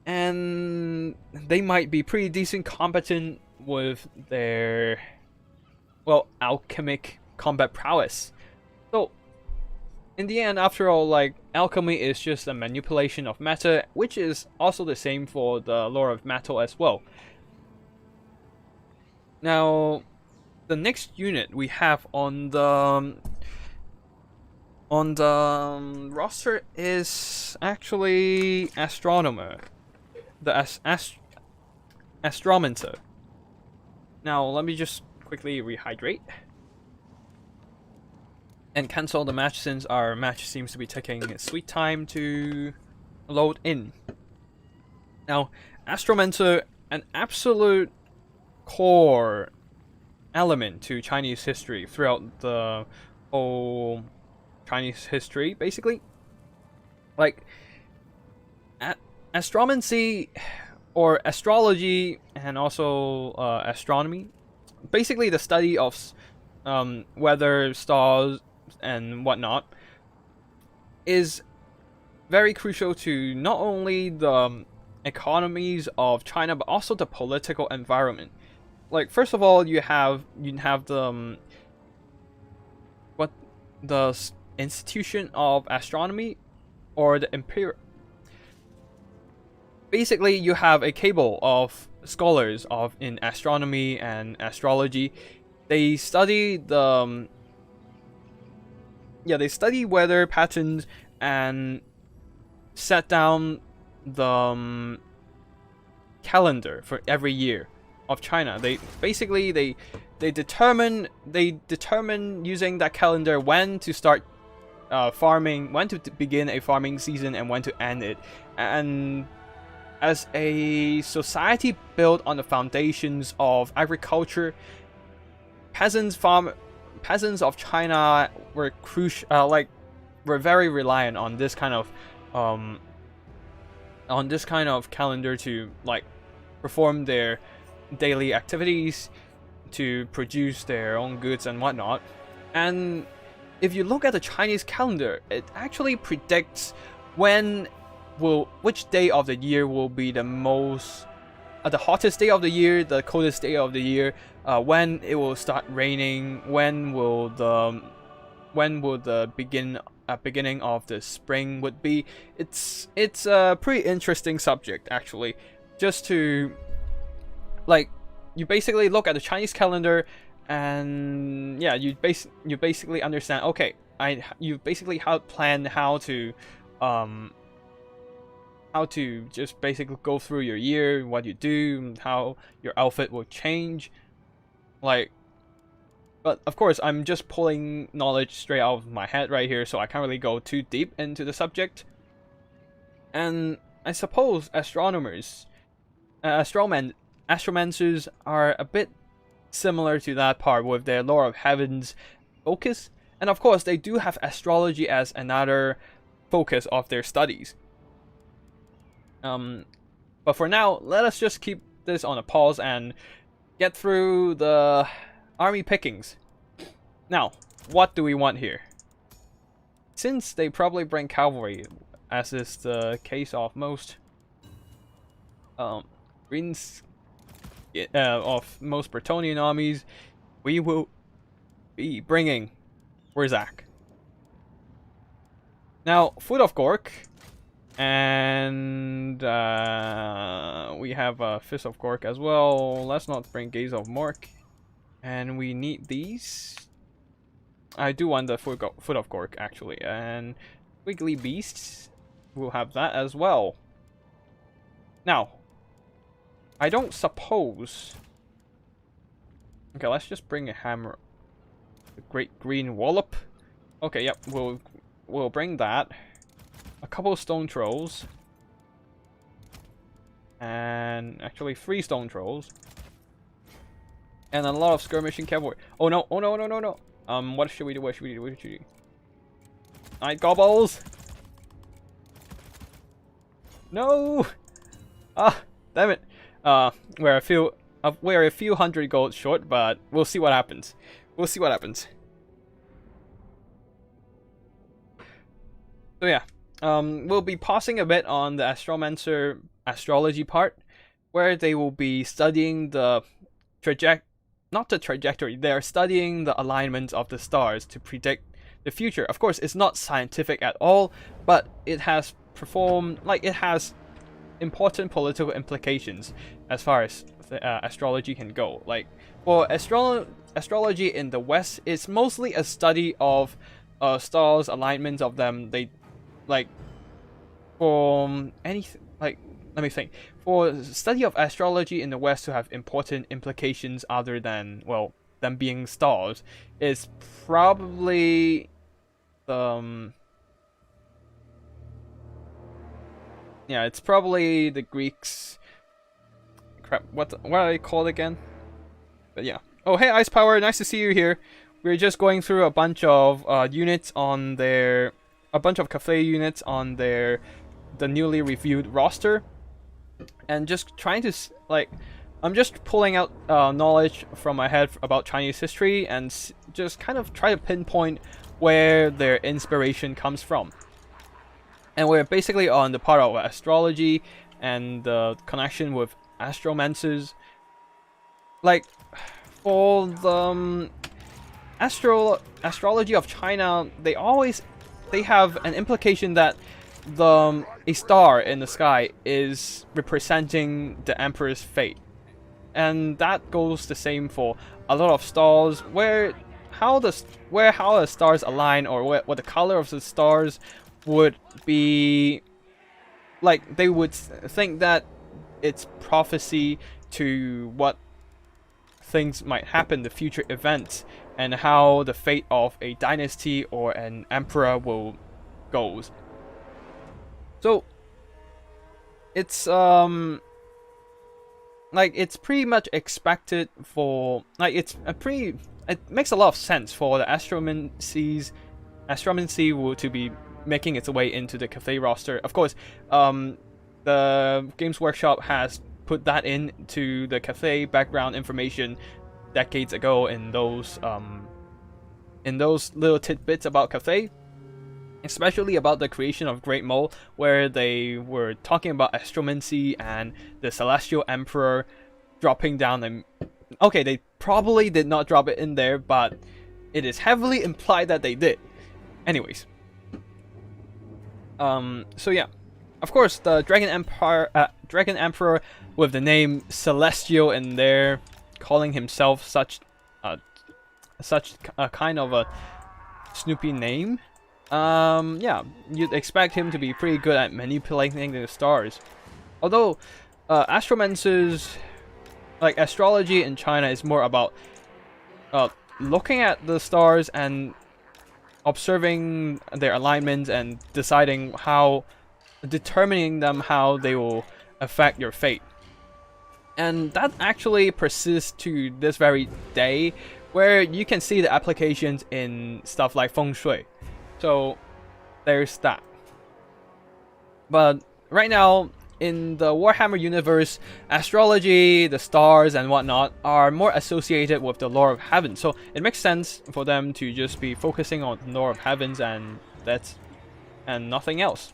And they might be pretty decent competent with their, well, alchemic combat prowess. So in the end, after all, like, alchemy is just a manipulation of matter, which is also the same for the lore of metal as well. Now, the next unit we have on the roster is actually Astronomer, the Astromancer. Now, let me just quickly rehydrate and cancel the match since our match seems to be taking its sweet time to load in. Now, Astromancer, an absolute core element to Chinese history throughout the whole Chinese history, basically. Like, astromancy or astrology and also astronomy, basically the study of weather, stars and whatnot, is very crucial to not only the economies of China but also the political environment. Like, first of all, you have the the Institution of Astronomy, or the Imperial. Basically, you have a cabal of scholars in astronomy and astrology. They study they study weather patterns and set down the calendar for every year of China. They determine using that calendar when to start farming, when to begin a farming season and when to end it. And as a society built on the foundations of agriculture, peasants of China were crucial, were very reliant on this kind of calendar to, like, perform their daily activities, to produce their own goods and whatnot. And if you look at the Chinese calendar, it actually predicts which day of the year will be the most the hottest day of the year, the coldest day of the year, when it will start raining, when will the beginning of the spring would be. It's a pretty interesting subject, actually. Just to, like, you basically look at the Chinese calendar, and yeah, you basically understand. Okay, you basically plan how to just basically go through your year, what you do, how your outfit will change, like. But of course, I'm just pulling knowledge straight out of my head right here, so I can't really go too deep into the subject. And I suppose astronomers, astromancers are a bit similar to that part with their lore of heavens focus, and of course they do have astrology as another focus of their studies. But for now, let us just keep this on a pause and get through the army pickings. Now, what do we want here? Since they probably bring cavalry, as is the case of most of most Bretonnian armies, we will be bringing WAAAGGH. Now, Foot of Gork And we have a Fist of Gork as well. Let's not bring Gaze of Mork. And we need these. I do want the Foot of Gork actually. And Wiggly Beasts. We'll have that as well. Now, I don't suppose... Okay, let's just bring a hammer. The Great Green Wallop. Okay, yep, we'll bring that. A couple stone trolls. And actually 3 stone trolls. And a lot of skirmishing cavalry. Oh no, oh no, no, no, no. What should we do? What should we do? What should we do? Night gobbles! No! Ah, damn it. We're a few hundred gold short, but we'll see what happens. We'll see what happens. So yeah, we'll be pausing a bit on the Astromancer astrology part, where they will be studying the not the trajectory, they're studying the alignment of the stars to predict the future. Of course, it's not scientific at all, but it has it has important political implications as far as astrology can go. Like, for astrology in the West, it's mostly a study of stars, alignments of them. They, like, for anything, like, let me think. For study of astrology in the West to have important implications other than, well, them being stars, is probably yeah, it's probably the Greeks. Crap, what are they called again? But yeah. Oh, hey, Ice Power, nice to see you here. We're just going through a bunch of units on their, a bunch of Cathay units on the newly reviewed roster, and just trying to like, I'm just pulling out knowledge from my head about Chinese history and just kind of try to pinpoint where their inspiration comes from. And we're basically on the part of astrology and the connection with astromancers. Like, for the astrology of China, they have an implication that a star in the sky is representing the emperor's fate, and that goes the same for a lot of stars, how the stars align, or what the color of the stars would be. Like, they would think that it's prophecy to what things might happen, the future events, and how the fate of a dynasty or an emperor will goes. So it's like, it's pretty much expected for, like, it makes a lot of sense for the astromancy to be making its way into the Cathay roster. Of course, the Games Workshop has put that into the Cathay background information decades ago in those little tidbits about Cathay, especially about the creation of Great Mole, where they were talking about astromancy and the Celestial Emperor dropping down. And okay, they probably did not drop it in there, but it is heavily implied that they did. Anyways. So yeah, of course, the Dragon Emperor with the name Celestial in there, calling himself such a kind of a snoopy name. Yeah, you'd expect him to be pretty good at manipulating the stars. Although, astromancers, like, astrology in China is more about looking at the stars and observing their alignments and determining how they will affect your fate. And that actually persists to this very day, where you can see the applications in stuff like feng shui. So there's that. But right now, in the Warhammer universe, astrology, the stars and whatnot are more associated with the lore of heaven. So it makes sense for them to just be focusing on the lore of heavens and nothing else.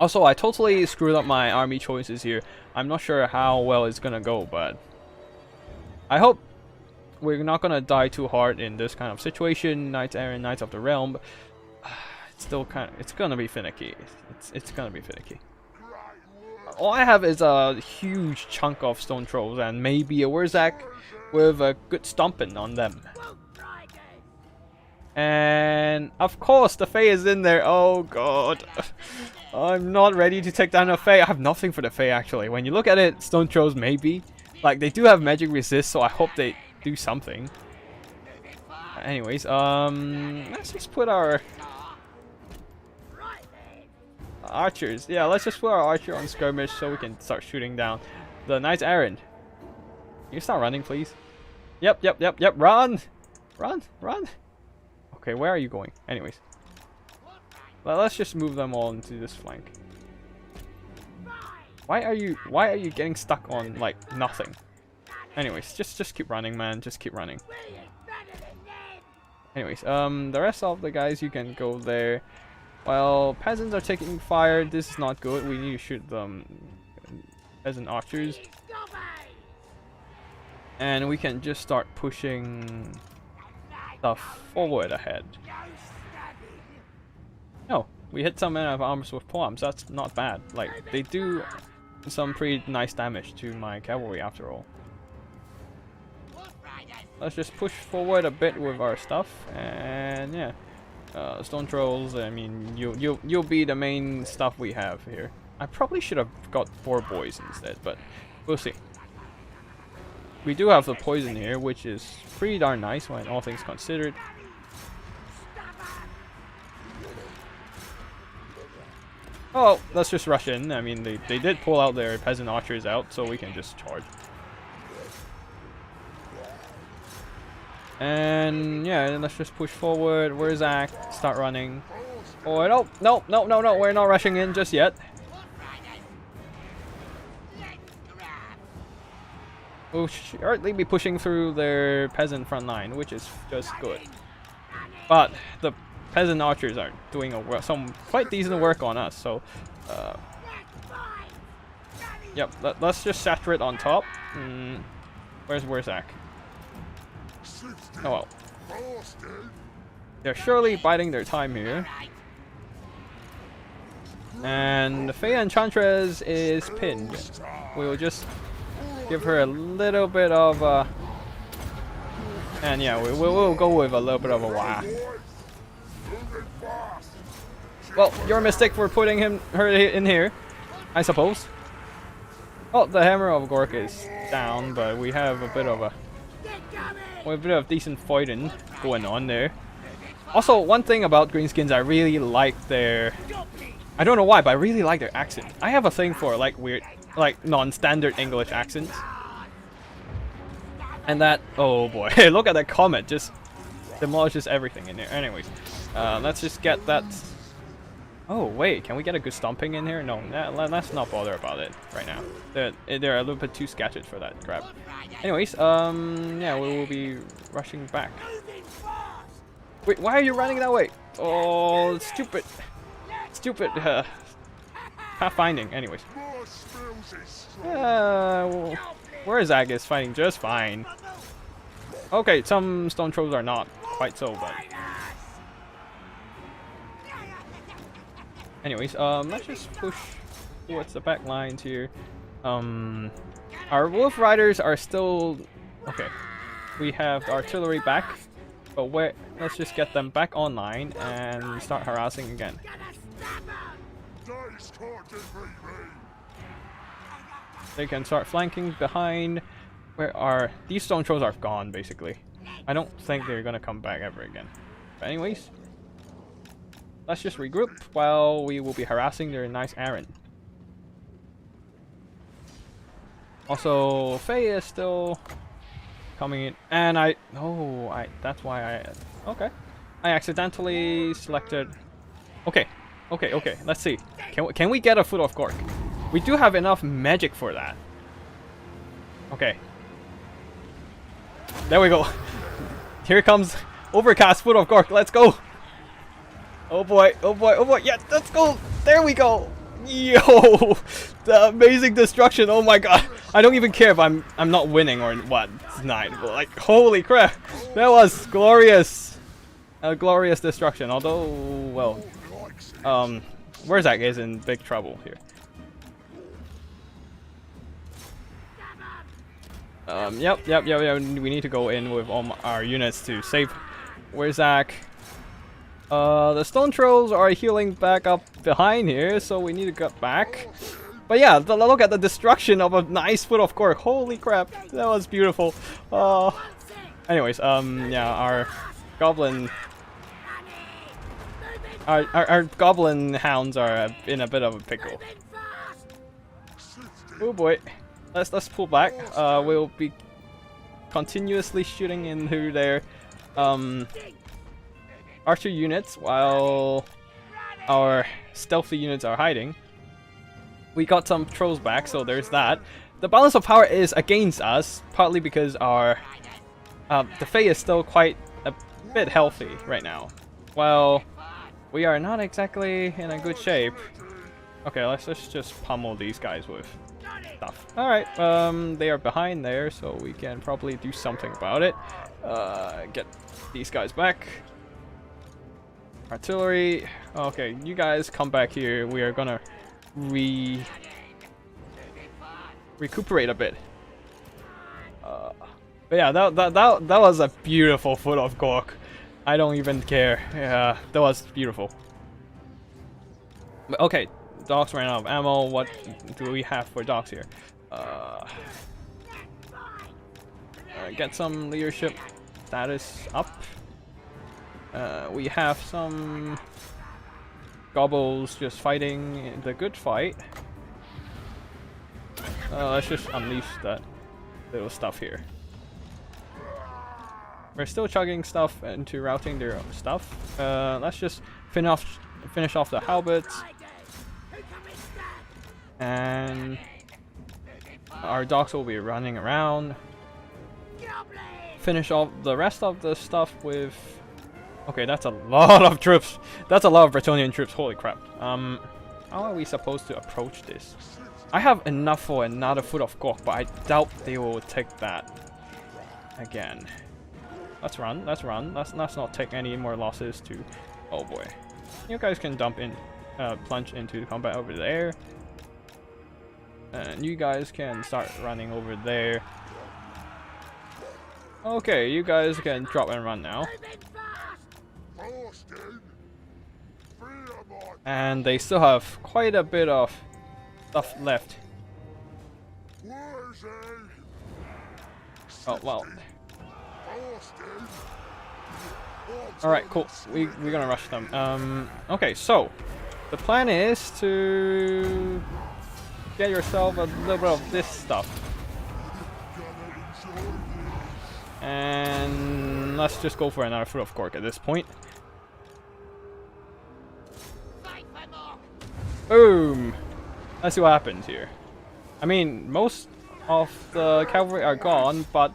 Also, I totally screwed up my army choices here. I'm not sure how well it's gonna go, but I hope we're not gonna die too hard in this kind of situation. Knights Errant, Knights of the Realm. still kind of, it's gonna be finicky. It's gonna be finicky. All I have is a huge chunk of stone trolls and maybe a WAAAGGH with a good stomping on them. And of course the Fae is in there. Oh god. I'm not ready to take down a Fae. I have nothing for the Fae actually. When you look at it, stone trolls maybe. Like they do have magic resist, so I hope they do something. Anyways, let's just put our archers. Yeah, let's just put our archer on skirmish so we can start shooting down the knight's errand. Can you start running, please? Yep. Run! Run! Okay, where are you going? Anyways. Well, let's just move them all into this flank. Why are you getting stuck on like nothing? Anyways, just keep running, man. Just keep running. Anyways, the rest of the guys, you can go there. While peasants are taking fire, this is not good. We need to shoot them peasant archers. And we can just start pushing stuff forward ahead. No, we hit some men of arms with palms. That's not bad. Like, they do some pretty nice damage to my cavalry after all. Let's just push forward a bit with our stuff, and yeah, stone trolls. I mean, you'll be the main stuff we have here. I probably should have got 4 boys instead, but we'll see. We do have the poison here, which is pretty darn nice when all things considered. Oh, let's just rush in. I mean, they did pull out their peasant archers out, so we can just charge. And yeah, let's just push forward. Where's WAAAGGH? Start running. Oh, no, we're not rushing in just yet. We'll shortly be pushing through their peasant front line, which is just good. But the peasant archers are doing some quite decent work on us, so yep, let's just saturate on top. Where's WAAAGGH? Oh well. They're surely biding their time here. And the Fae Enchantress is pinned. We will just give her a little bit of and yeah, we'll go with a little bit of a wah. Well, your mistake for putting her in here, I suppose. Oh, the Hammer of Gork is down, but we have a bit of decent fighting going on there. Also, one thing about Greenskins, I really like their, I don't know why, but I really like their accent. I have a thing for like weird, like non-standard English accents. And that, oh boy, look at that comet, just demolishes everything in there. Anyways, let's just get that. Oh wait, can we get a good stomping in here? No, let's not bother about it right now. They're a little bit too scattered for that crap. Anyways, yeah, we will be rushing back. Wait, why are you running that way? Oh, stupid pathfinding. Anyways, well, WAAAGGH is fighting just fine. Okay, some stone trolls are not quite so, but anyways, let's just push towards the back lines here. Our wolf riders are still okay. We have artillery back, but let's just get them back online and start harassing again. They can start flanking behind. Where are these stone trolls? Are gone basically. I don't think they're gonna come back ever again. But anyways, let's just regroup while we will be harassing their nice errand. Also, Faye is still coming in, and that's why okay. I accidentally selected. Okay. Let's see. Can we get a Foot of Gork? We do have enough magic for that. Okay. There we go. Here comes Overcast Foot of Gork. Let's go. Oh boy. Yeah, let's go. There we go. Yo, the amazing destruction. Oh my god. I don't even care if I'm not winning or what tonight. But like, holy crap. That was glorious. A glorious destruction. Although, well, WAAAGGH is in big trouble here. Yep. We need to go in with all our units to save WAAAGGH. The stone trolls are healing back up behind here, so we need to get back. But yeah, look at the destruction of a nice foot of cork. Holy crap, that was beautiful. Anyways, yeah, our goblin, our goblin hounds are in a bit of a pickle. Oh boy, let's pull back. We'll be continuously shooting into their archer units while our stealthy units are hiding. We got some trolls back, so there's that. The balance of power is against us, partly because our the Fae is still quite a bit healthy right now. Well, we are not exactly in a good shape. Okay, let's just pummel these guys with stuff. Alright, they are behind there, so we can probably do something about it. Get these guys back. Artillery. Okay, you guys come back here. We are gonna recuperate a bit. But yeah, that was a beautiful foot of cork. I don't even care. Yeah, that was beautiful. But okay, dogs ran out of ammo. What do we have for dogs here? Get some leadership status up. We have some gobbles just fighting the good fight. Let's just unleash that little stuff here. We're still chugging stuff into routing their stuff. Let's just finish off the halberds. And our dogs will be running around. Finish off the rest of the stuff with... Okay, that's a lot of troops. That's a lot of Bretonnian troops. Holy crap. How are we supposed to approach this? I have enough for another foot of cork, but I doubt they will take that again. Let's run. Let's not take any more losses to... Oh boy. You guys can dump in, plunge into the combat over there. And you guys can start running over there. Okay, you guys can drop and run now. And they still have quite a bit of stuff left. Oh, well. Alright, cool. We're gonna rush them. Okay, so the plan is to get yourself a little bit of this stuff. And let's just go for another foot of cork at this point. Boom! Let's see what happens here. I mean, most of the cavalry are gone, but...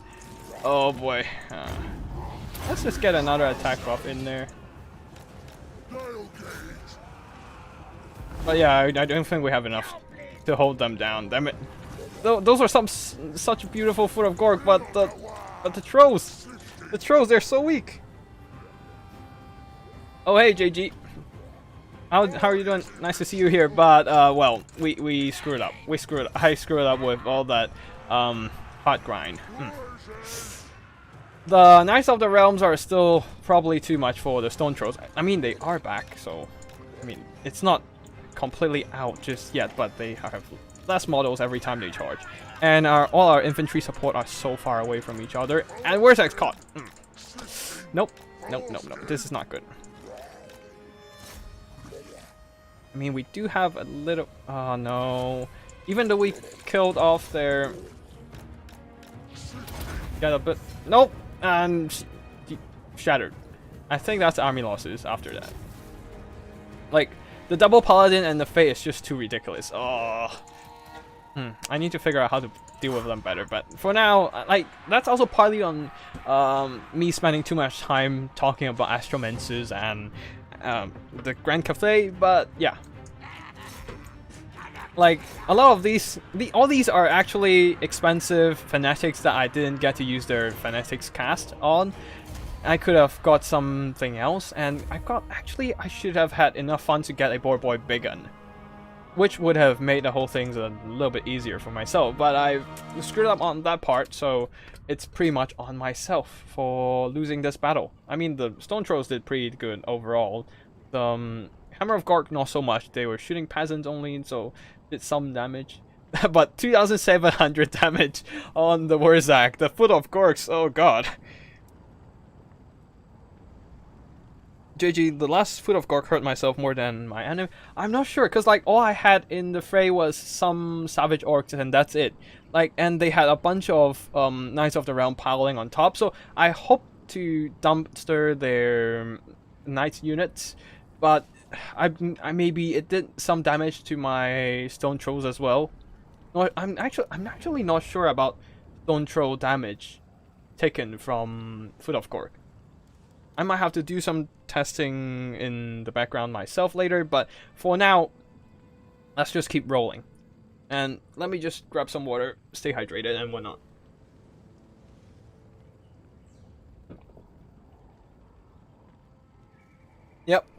Oh boy. Let's just get another attack buff in there. But yeah, I don't think we have enough to hold them down. Damn it. Those are such beautiful foot of cork, but the trolls! The trolls, they're so weak! Oh hey, JG. How are you doing? Nice to see you here, but well, we screwed up. I screwed up with all that hot grind. The Knights of the Realms are still probably too much for the Stone Trolls. I mean, they are back, so I mean, it's not completely out just yet, but they have less models every time they charge. And all our infantry support are so far away from each other. And where's X caught? Nope. This is not good. I mean, we do have a little... Oh, no. Even though we killed off their... Got a bit... Nope! And... Shattered. I think that's army losses after that. Like, the double paladin and the Fae is just too ridiculous. Oh... I need to figure out how to deal with them better, but for now, like, that's also partly on me spending too much time talking about Astromances and the Grand Cathay, but yeah. Like, a lot of these, all these are actually expensive fanatics that I didn't get to use their fanatics cast on. I could have got something else, and actually I should have had enough fun to get a boy big gun, which would have made the whole thing a little bit easier for myself, but I screwed up on that part, so it's pretty much on myself for losing this battle. I mean, the Stone Trolls did pretty good overall. The Hammer of Gork not so much, they were shooting Peasants only, so did some damage. But 2,700 damage on the WAAAGGH, the Foot of Gorks, oh god. JG, the last Foot of Gork hurt myself more than my enemy. I'm not sure, because like all I had in the fray was some Savage Orcs and that's it. Like, and they had a bunch of Knights of the Realm piling on top, so I hope to dumpster their Knights units, but I maybe it did some damage to my Stone Trolls as well. No, I'm actually not sure about Stone Troll damage taken from Foot of Gork. I might have to do some testing in the background myself later, but for now, let's just keep rolling. And let me just grab some water, stay hydrated and whatnot.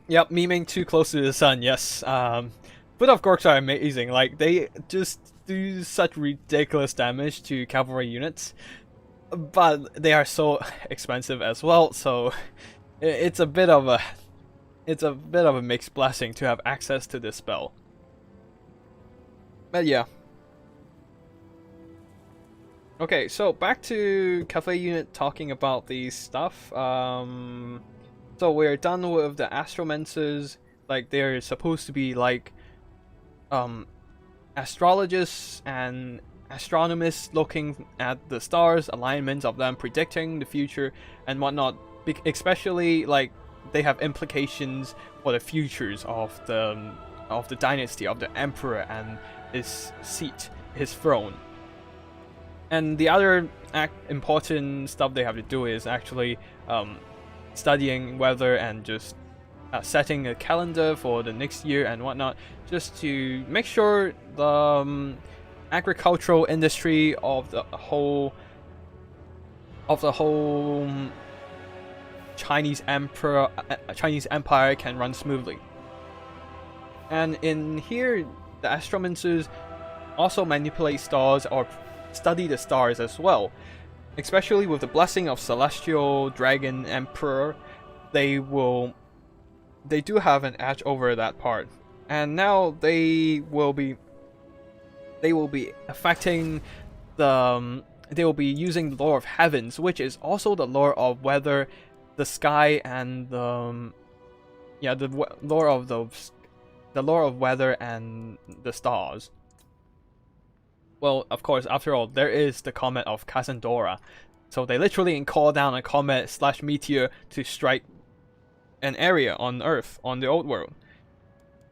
Yep, memeing too close to the sun, yes. Foot of Gorks are amazing, like, they just do such ridiculous damage to cavalry units. But they are so expensive as well, so it's a bit of a mixed blessing to have access to this spell. But yeah. Okay, so back to Cathay unit talking about these stuff. So we're done with the astromancers. Like, they're supposed to be like astrologists and astronomers looking at the stars, alignments of them, predicting the future and whatnot. Especially, like, they have implications for the futures of the dynasty, of the emperor and his seat, his throne. And the other important stuff they have to do is actually studying weather and just setting a calendar for the next year and whatnot, just to make sure the agricultural industry of the whole Chinese empire can run smoothly. And in here, the astromancers also manipulate stars or study the stars as well. Especially with the blessing of Celestial Dragon Emperor, they do have an edge over that part. And now they will be affecting the they will be using the lore of heavens, which is also the lore of weather, the sky, and the lore of weather and the stars. Well, of course, after all, there is the comet of Cassandra, so they literally call down a comet / meteor to strike an area on Earth, on the old world.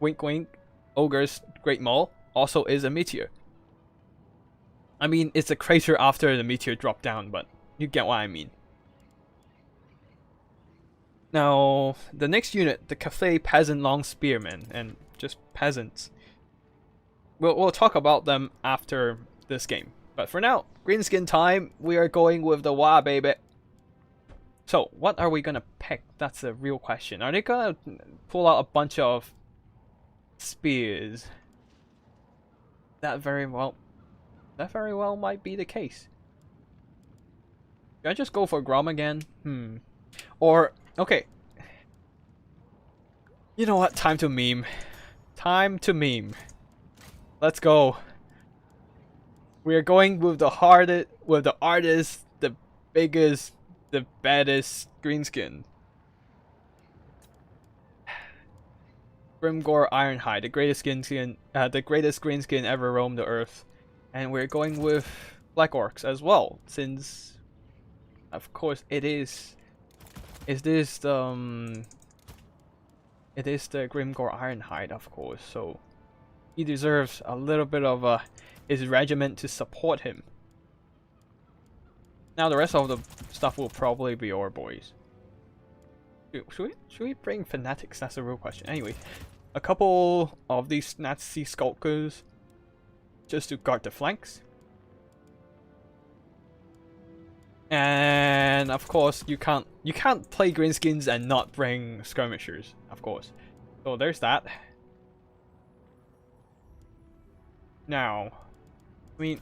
Wink wink, Ogre's Great Maul also is a meteor. I mean, it's a crater after the meteor dropped down, but you get what I mean. Now, the next unit, the Cathay Peasant Long Spearmen, and just peasants. We'll talk about them after this game. But for now, Greenskin time, we are going with the WAAAGGH, baby. So, what are we gonna pick? That's the real question. Are they gonna pull out a bunch of spears? That very well might be the case. Should I just go for Grom again? Or, okay. You know what? Time to meme. Time to meme. Let's go. We are going with the artist, the biggest, the baddest Greenskin. Grimgor Ironhide, the greatest greenskin ever roamed the earth. And we're going with Black Orcs as well, since of course it is the Grimgor Ironhide, of course, so he deserves a little bit of his regiment to support him. Now the rest of the stuff will probably be our boys. Should we bring fanatics? That's the real question. Anyway, a couple of these Nazi skulkers just to guard the flanks. And of course, you can't play Greenskins and not bring skirmishers, of course. So there's that. Now, I mean,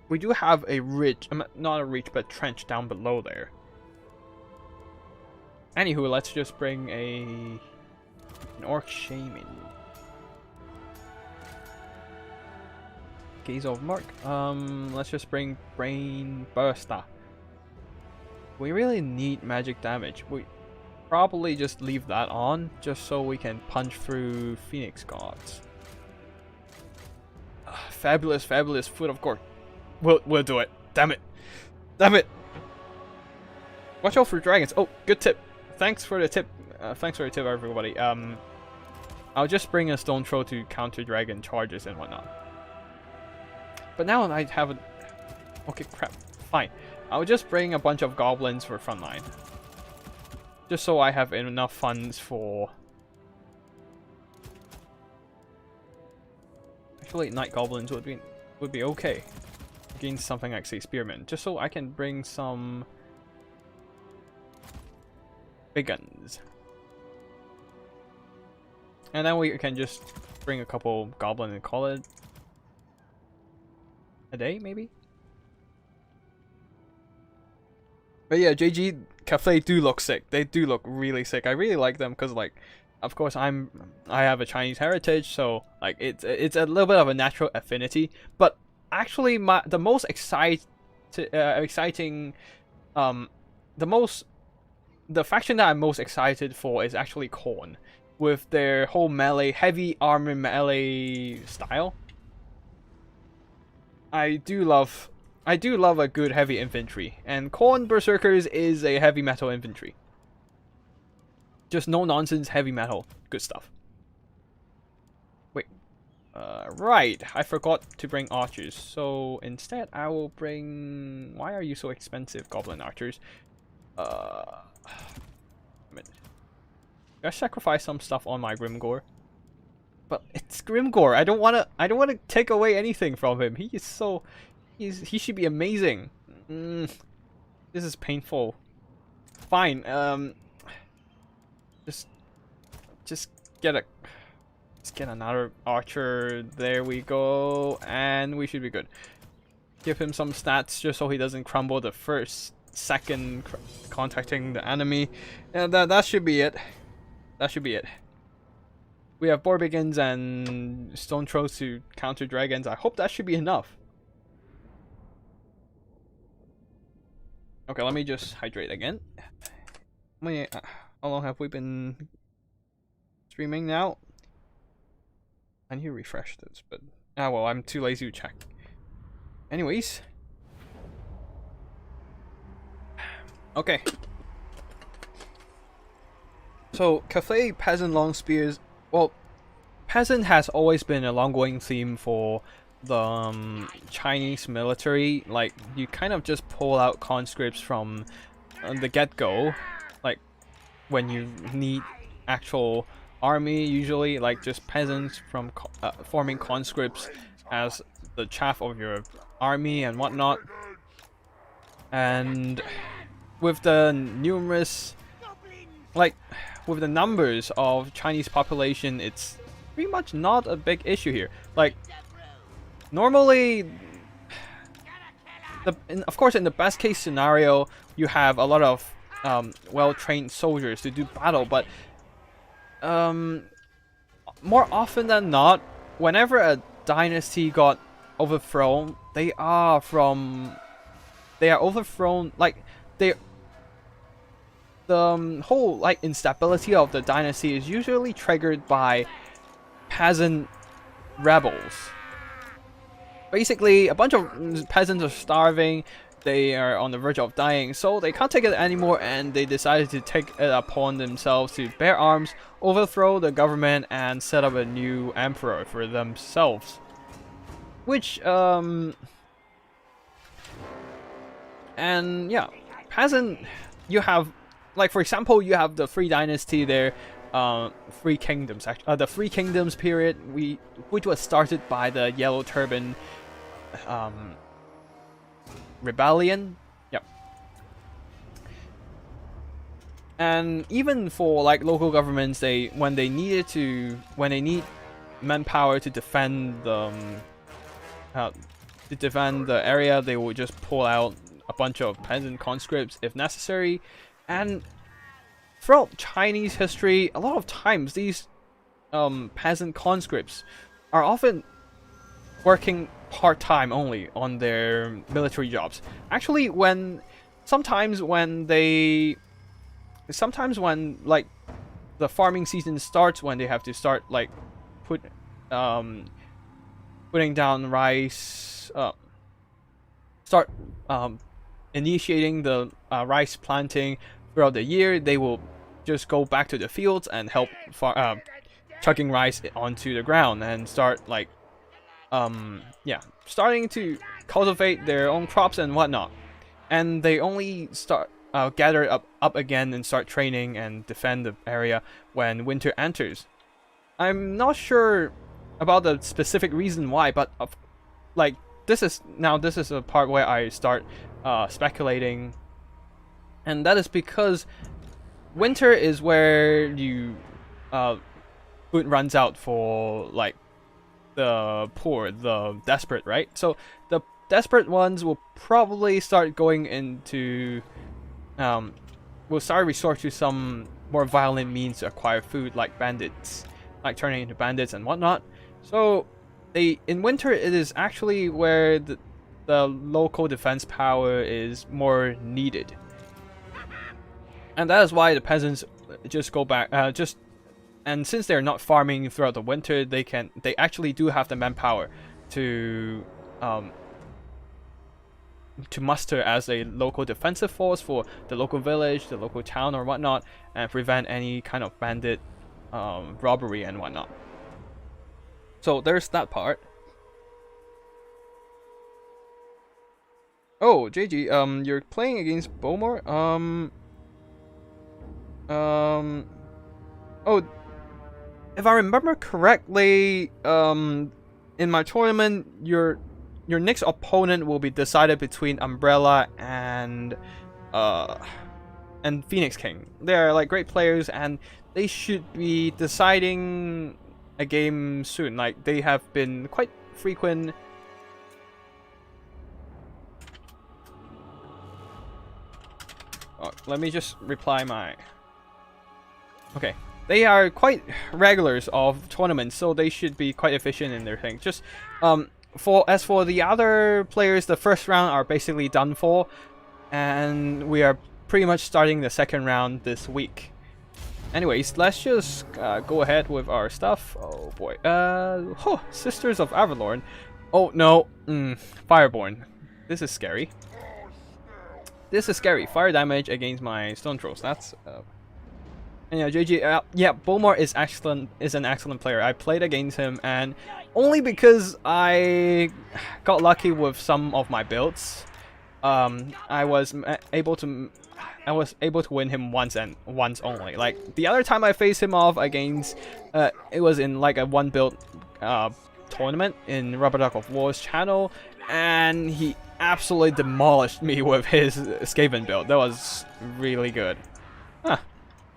we do have a ridge, not a ridge, but trench down below there. Anywho, let's just bring an Orc Shaman. Gaze of Mark. Let's just bring Brain Burster. We really need magic damage. We probably just leave that on, just so we can punch through Phoenix Gods. Fabulous, fabulous foot of course. We'll do it. Damn it. Damn it. Watch out for dragons. Oh, good tip. Thanks for the tip. Thanks for the tip, everybody. I'll just bring a stone throw to counter dragon charges and whatnot. But now I haven't. Okay, crap. Fine. I'll just bring a bunch of goblins for frontline. Just so I have enough funds for. Actually, night goblins would be okay against something like, say, spearmen. Just so I can bring some big guns. And then we can just bring a couple goblin and call it a day, maybe? But yeah, JG Cathay do look sick. They do look really sick. I really like them because, like, of course I have a Chinese heritage, so like it's a little bit of a natural affinity. But actually, the most exciting the faction that I'm most excited for is actually Khorne, with their whole melee, heavy armor melee style. I do love a good heavy infantry, and Khorne Berserkers is a heavy metal infantry. Just no nonsense heavy metal, good stuff. Wait, right, I forgot to bring archers, so instead I will bring. Why are you so expensive, goblin archers? I sacrifice some stuff on my Grimgore. But it's Grimgore. I don't wanna take away anything from him. He is so he should be amazing. This is painful. Fine. Just get another archer. There we go, and we should be good. Give him some stats just so he doesn't crumble the second contacting the enemy. And that should be it. That should be it. We have Borbigans and Stone Throws to counter dragons. I hope that should be enough. Okay, let me just hydrate again. How long have we been streaming now? I need to refresh this, but well, I'm too lazy to check. Anyways. Okay. So, Cathay Peasant Long Spears. Well, Peasant has always been a long-going theme for the Chinese military. Like, you kind of just pull out conscripts from the get-go. Like, when you need actual army, usually, like, just peasants from forming conscripts as the chaff of your army and whatnot. And with the numerous, like, with the numbers of Chinese population, it's pretty much not a big issue here. Like, normally, of course, in the best case scenario, you have a lot of well-trained soldiers to do battle, but more often than not, whenever a dynasty got overthrown, they are overthrown, like, the whole, like, instability of the dynasty is usually triggered by peasant rebels. Basically, a bunch of peasants are starving, they are on the verge of dying, so they can't take it anymore, and they decided to take it upon themselves to bear arms, overthrow the government, and set up a new emperor for themselves. Which, and yeah, peasant, you have, like, for example, you have the Three Dynasty there, Three Kingdoms, actually, the Three Kingdoms period, which was started by the Yellow Turban rebellion. Yep. And even for like local governments, when they need manpower to defend the area, they will just pull out a bunch of peasant conscripts if necessary. And throughout Chinese history, a lot of times these peasant conscripts are often working part-time only on their military jobs. Actually, sometimes when like the farming season starts, when they have to start like putting down rice, start initiating the rice planting throughout the year, they will just go back to the fields and help chucking rice onto the ground and start like starting to cultivate their own crops and whatnot. And they only start gather up again and start training and defend the area when winter enters. I'm not sure about the specific reason why, but like this is a part where I start speculating, and that is because winter is where you food runs out for like the poor, the desperate, right? So the desperate ones will probably start going into will start resort to some more violent means to acquire food, like bandits, like turning into bandits and whatnot. So in winter, it is actually where the local defense power is more needed, and that is why the peasants just go back. And since they're not farming throughout the winter, they actually do have the manpower to muster as a local defensive force for the local village, the local town or whatnot, and prevent any kind of bandit robbery and whatnot. So there's that part. Oh, JG, you're playing against Bowman? Oh, if I remember correctly, in my tournament, your next opponent will be decided between Umbrella and Phoenix King. They're like great players, and they should be deciding a game soon. Like they have been quite frequent. Oh, let me just reply my. Okay. They are quite regulars of tournaments, so they should be quite efficient in their thing. Just as for the other players, the first round are basically done for, and we are pretty much starting the second round this week. Anyways, let's just go ahead with our stuff. Oh boy, Sisters of Avalorn. Oh no, Fireborn. This is scary. This is scary. Fire damage against my stone trolls. That's and yeah, JG, yeah, Bowman is an excellent player. I played against him, and only because I got lucky with some of my builds, I was able to win him once and once only. Like the other time I faced him off against, it was in like a one build tournament in Rubber Duck of War's channel, and he absolutely demolished me with his Skaven build. That was really good. Huh.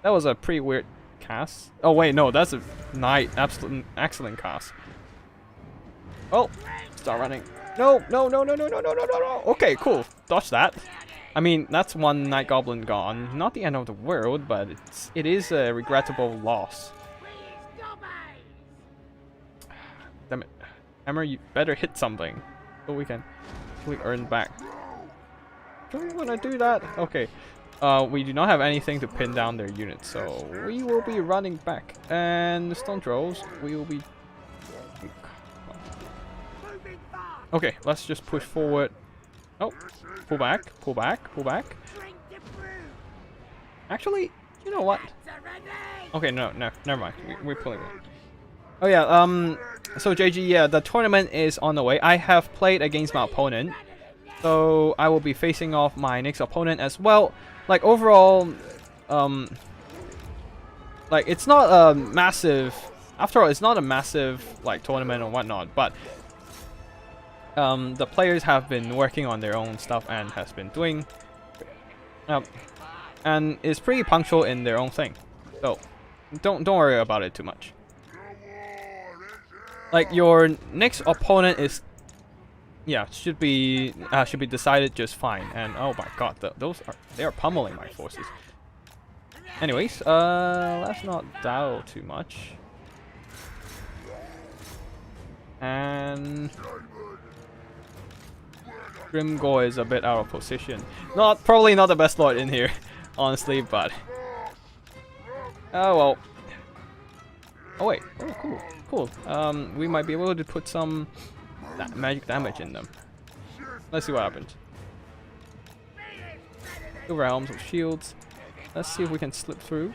That was a pretty weird cast. Oh wait, no, that's a absolute excellent cast. Oh, start running. No. Okay, cool. Dodge that. I mean, that's one Night Goblin gone. Not the end of the world, but it is a regrettable loss. Damn it. Hammer, you better hit something so we can actually earn back. Do we want to do that? Okay. We do not have anything to pin down their units, so we will be running back. And the stone trolls, we will be... Okay, let's just push forward. Oh, pull back. Actually, you know what? Okay, no, never mind. We're pulling it. Oh yeah, so JG, yeah, the tournament is on the way. I have played against my opponent, so I will be facing off my next opponent as well. Like overall, like it's not a massive. After all, it's not a massive like tournament or whatnot. But the players have been working on their own stuff and has been doing, and is pretty punctual in their own thing. So don't worry about it too much. Like your next opponent is, should be decided just fine. And oh my god, they are pummeling my forces. Anyways, let's not dawdle too much. And Grimgore is a bit out of position. Probably not the best lord in here, honestly, but oh well. Oh wait, oh cool. We might be able to put some magic damage in them. Let's see what happens. Two realms of shields. Let's see if we can slip through.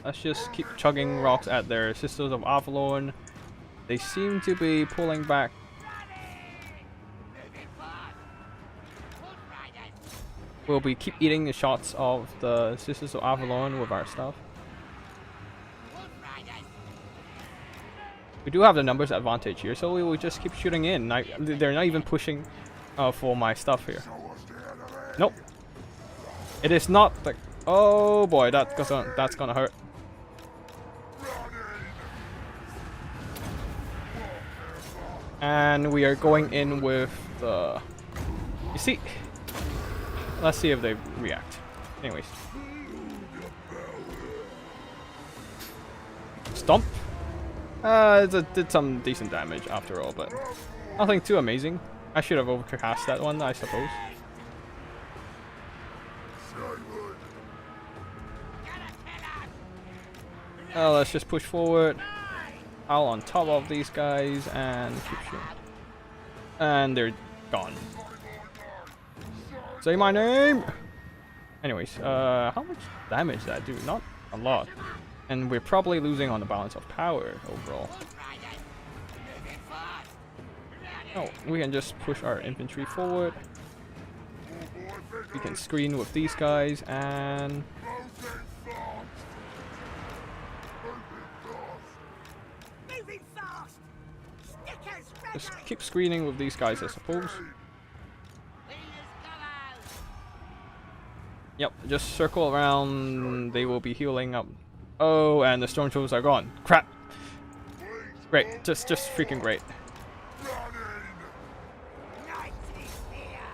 Let's just keep chugging rocks at their Sisters of Avalon. They seem to be pulling back. We'll be keep eating the shots of the Sisters of Avalon with our stuff. We do have the numbers advantage here, so we will just keep shooting in. They're not even pushing for my stuff here. Nope. It is not like, oh boy, that's gonna hurt. And we are going in with the, you see, let's see if they react. Anyways, stomp. It did some decent damage after all, but nothing too amazing. I should have overcast that one, I suppose. Let's just push forward. I'll on top of these guys and keep shooting. And they're gone. Say my name! Anyways, how much damage did that do? Not a lot. And we're probably losing on the balance of power overall. Oh, we can just push our infantry forward. We can screen with these guys and just keep screening with these guys, I suppose. Yep, just circle around. They will be healing up. Oh, and the stormtroopers are gone. Crap. Great, just freaking great.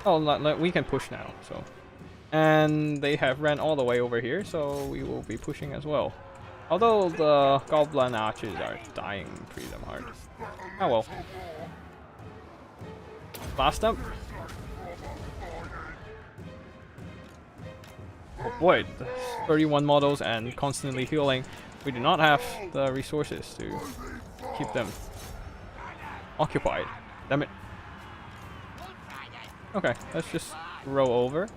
Oh, we can push now. So, and they have ran all the way over here, so we will be pushing as well. Although the goblin archers are dying pretty damn hard. Oh well. Blast them. Oh boy, 31 models and constantly healing. We do not have the resources to keep them occupied. Damn it. Okay, let's just row over.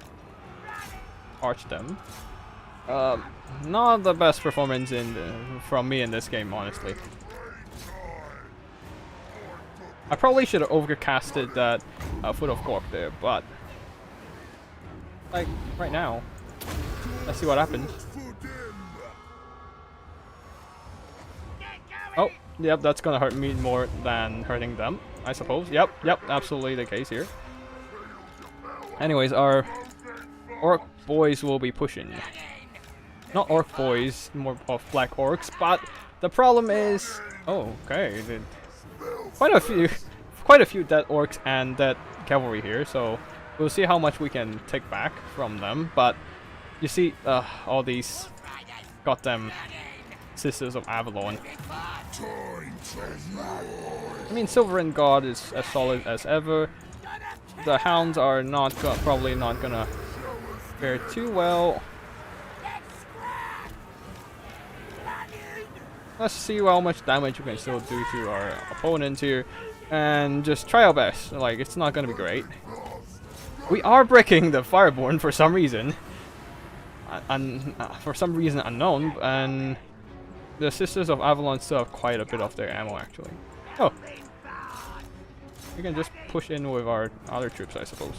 Arch them. Not the best performance from me in this game, honestly. I probably should have overcasted that Foot of Gork there, but like right now, let's see what happens. Oh, yep, that's gonna hurt me more than hurting them, I suppose. Yep, absolutely the case here. Anyways, our orc boys will be pushing. Not orc boys, more of black orcs, but the problem is, oh, okay, quite a few dead orcs and dead cavalry here, so we'll see how much we can take back from them. But you see, all these goddamn Sisters of Avalon. I mean, Silverin God is as solid as ever. The hounds are probably not gonna fare too well. Let's see how much damage we can still do to our opponents here, and just try our best. Like, it's not gonna be great. We are breaking the Fireborn for some reason, for some reason unknown, and the Sisters of Avalon still have quite a bit of their ammo actually. Oh, we can just push in with our other troops, I suppose.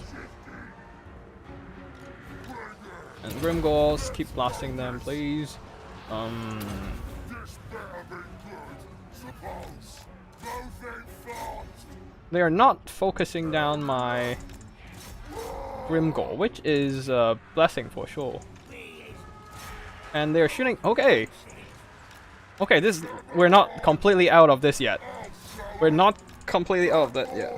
And Grimgors, keep blasting them, please. They are not focusing down my Grimgore, which is a blessing for sure. And they're shooting. Okay. Okay, we're not completely out of this yet. We're not completely out of that yet.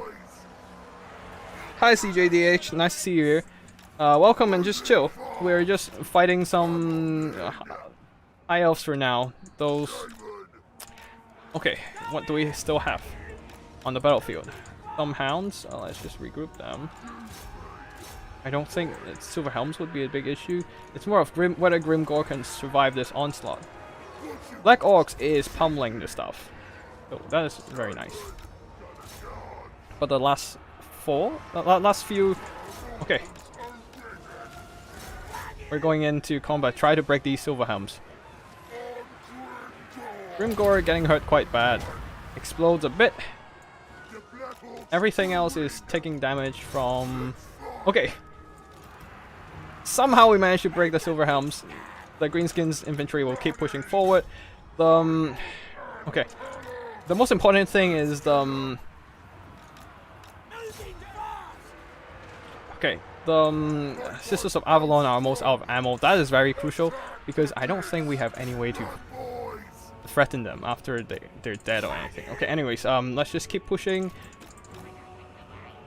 Hi CJDH, nice to see you here. Welcome and just chill. We're just fighting some high elves for now. Those. Okay, what do we still have on the battlefield? Some hounds. Let's just regroup them. I don't think that silver helms would be a big issue. It's more of whether Grimgore can survive this onslaught. Black Orcs is pummeling this stuff. So that is very nice. But the last last few... Okay. We're going into combat. Try to break these silver helms. Grimgore getting hurt quite bad. Explodes a bit. Everything else is taking damage from... Okay. Somehow we managed to break the silver helms. The Greenskins infantry will keep pushing forward. Okay. The most important thing is the... Okay. The Sisters of Avalon are almost out of ammo. That is very crucial because I don't think we have any way to threaten them after they're dead or anything. Okay, anyways, let's just keep pushing.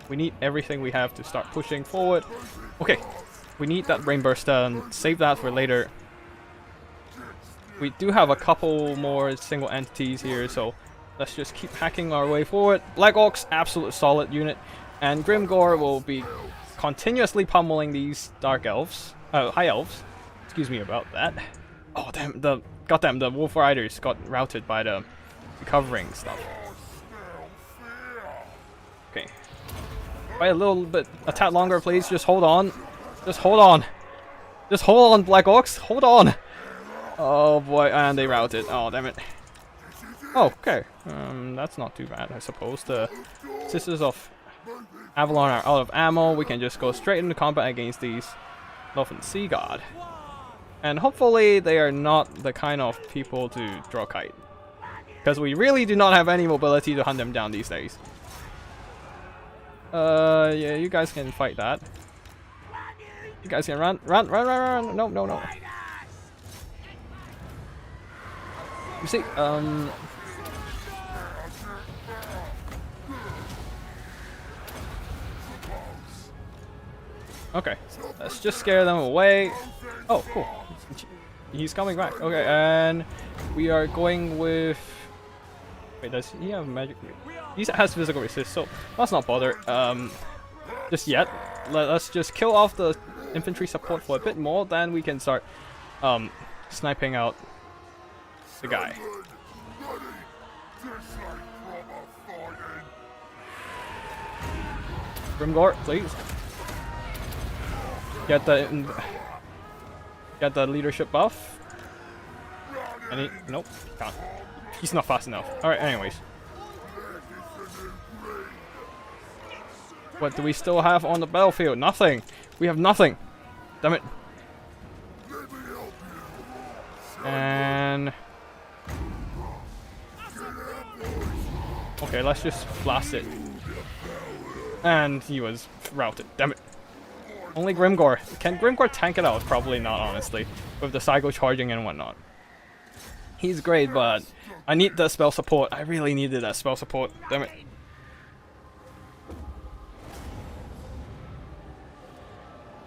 We need everything we have to start pushing forward. Okay, we need that Brain Burster and save that for later. We do have a couple more single entities here, so let's just keep hacking our way forward. Black Orcs, absolute solid unit, and Grimgore will be continuously pummeling these Dark Elves, High Elves. Excuse me about that. Oh damn, goddamn, the Wolf Riders got routed by the recovering stuff. Okay. Wait a little bit, a tad longer please, just hold on. Just hold on. Just hold on, Black Orcs, hold on. Oh boy, and they routed. Oh damn it. Oh, okay. That's not too bad, I suppose. The Sisters of Avalon are out of ammo. We can just go straight into combat against these Northern Sea God. And hopefully they are not the kind of people to draw kite. Because we really do not have any mobility to hunt them down these days. Yeah, you guys can fight that. You guys can run. No, no, no. You see, okay, let's just scare them away. Oh, cool. He's coming back. Okay, and we are going with... Wait, does he have magic? He has physical resist, so let's not bother just yet. Let's just kill off the infantry support for a bit more, then we can start sniping out the guy. Grimgore, please. Get the leadership buff. Nope, can't. He's not fast enough. Alright, anyways. What do we still have on the battlefield? Nothing. We have nothing. Damn it. And... okay, let's just blast it. And he was routed. Damn it. Only Grimgore. Can Grimgore tank it out? Probably not, honestly. With the Psycho charging and whatnot. He's great, but I need the spell support. I really needed that spell support. Damn it.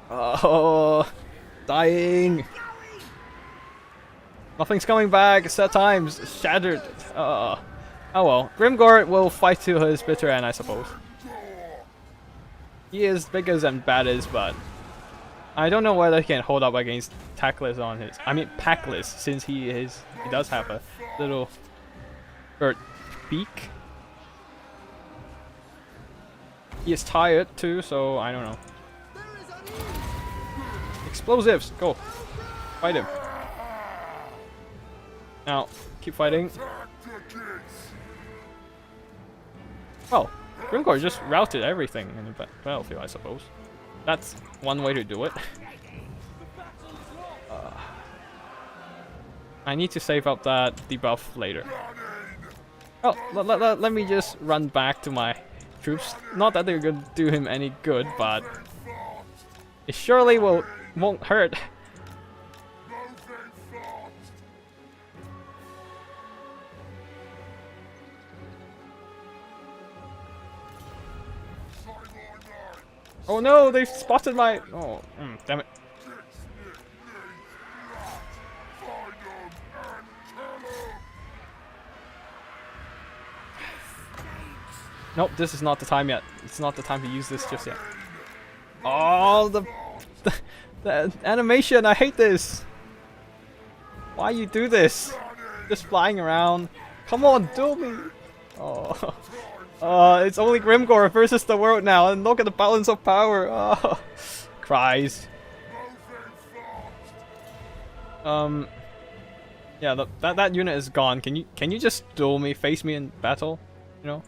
Oh, dying. Nothing's coming back. Set times shattered. Oh well. Grimgore will fight to his bitter end, I suppose. He is big as and bad as, but I don't know whether he can hold up against Tackless on his... I mean Packless, since he does have a little bird beak. He is tired too, so I don't know. Explosives, go. Fight him. Now, keep fighting. Oh, Grimgore just routed everything in the battlefield, I suppose. That's one way to do it. I need to save up that debuff later. Oh, let me just run back to my troops. Not that they're gonna do him any good, but it surely won't hurt. Oh no, they've spotted my... Oh, damn it. Nope, this is not the time yet. It's not the time to use this just yet. Oh, the animation, I hate this. Why you do this? Just flying around. Come on, duel me. Oh. It's only Grimgore versus the world now, and look at the balance of power. Oh, cries. Yeah, that unit is gone. Can you just duel me, face me in battle? You know.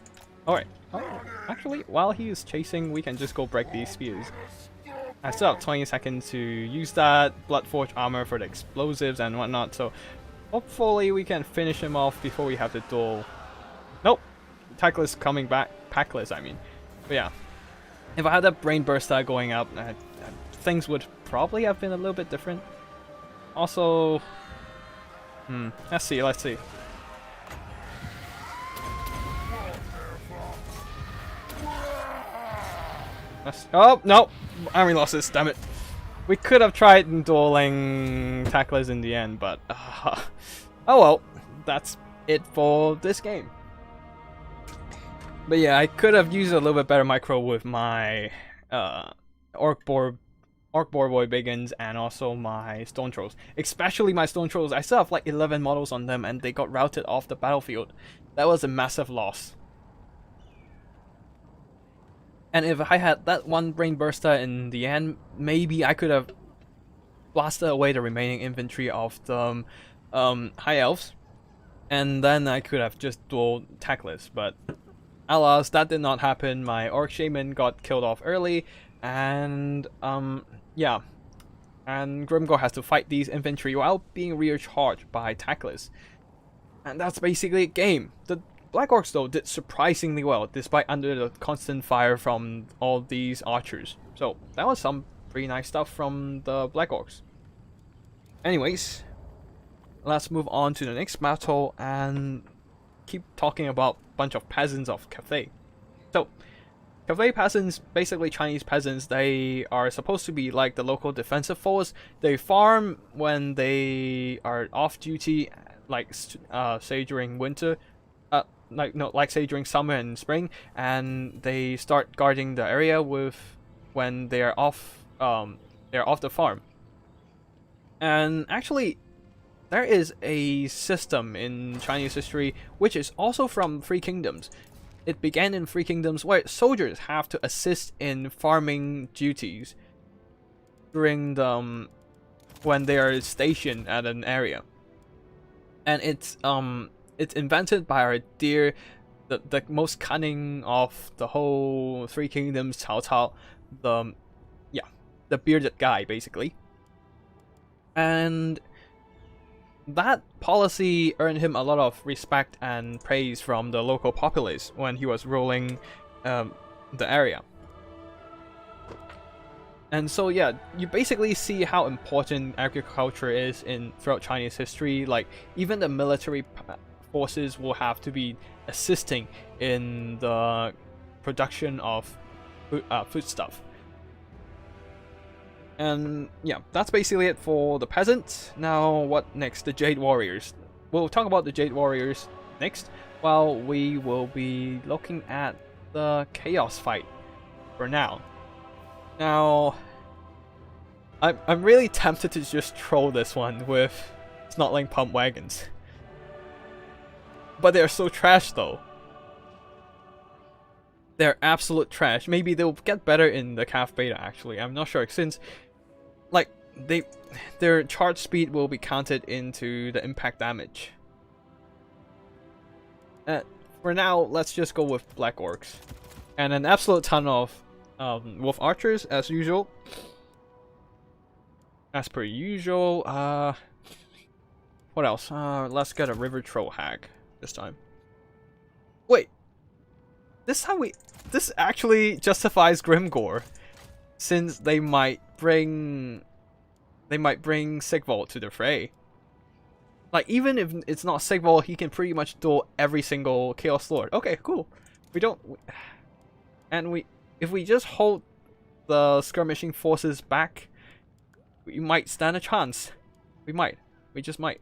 All right. Oh, actually, while he is chasing, we can just go break these spears. I still have 20 seconds to use that Bloodforge armor for the explosives and whatnot. So hopefully we can finish him off before we have the duel. Nope. Tackless coming back, Packless I mean. But yeah, if I had that Brain Burster going up, things would probably have been a little bit different. Also, let's see. Oh no, army losses, damn it. We could have tried dueling Tackless in the end, but oh well, that's it for this game. But yeah, I could have used a little bit better micro with my Orc Boar Boy Biggins and also my Stone Trolls. Especially my Stone Trolls, I still have like 11 models on them and they got routed off the battlefield. That was a massive loss. And if I had that one Brain Burster in the end, maybe I could have blasted away the remaining infantry of the High Elves. And then I could have just dueled Tackless, but alas, that did not happen. My Orc Shaman got killed off early, and yeah. And Grimgore has to fight these infantry while being recharged by Tackless. And that's basically a game. The Black Orcs though did surprisingly well, despite under the constant fire from all these archers. So that was some pretty nice stuff from the Black Orcs. Anyways, let's move on to the next battle and keep talking about a bunch of peasants of Cathay. So, Cathay peasants, basically Chinese peasants, they are supposed to be like the local defensive force. They farm when they are off duty, like say during winter, like say during summer and spring, and they start guarding the area with when they are off the farm. And actually, there is a system in Chinese history which is also from Three Kingdoms. It began in Three Kingdoms where soldiers have to assist in farming duties during the when they are stationed at an area. And it's invented by our dear, the most cunning of the whole Three Kingdoms, Cao Cao, the bearded guy basically. And that policy earned him a lot of respect and praise from the local populace when he was ruling the area. And so yeah, you basically see how important agriculture is throughout Chinese history. Like even the military forces will have to be assisting in the production of foodstuff. And yeah, that's basically it for the peasant. Now what next? The Jade Warriors. We'll talk about the Jade Warriors next, while we will be looking at the Chaos fight for now. Now, I'm really tempted to just troll this one with Snotling Pump Wagons. But they're so trash though. They're absolute trash. Maybe they'll get better in the calf beta actually, I'm not sure, since like their charge speed will be counted into the impact damage. For now, let's just go with Black Orcs. And an absolute ton of Wolf Archers as usual. As per usual, what else? Let's get a River Troll Hag this time. Wait, this actually justifies Grimgore, since they might bring Sigvald to the fray. Like, even if it's not Sigvald, he can pretty much duel every single Chaos Lord. Okay, cool. If we just hold the skirmishing forces back, we might stand a chance. We just might.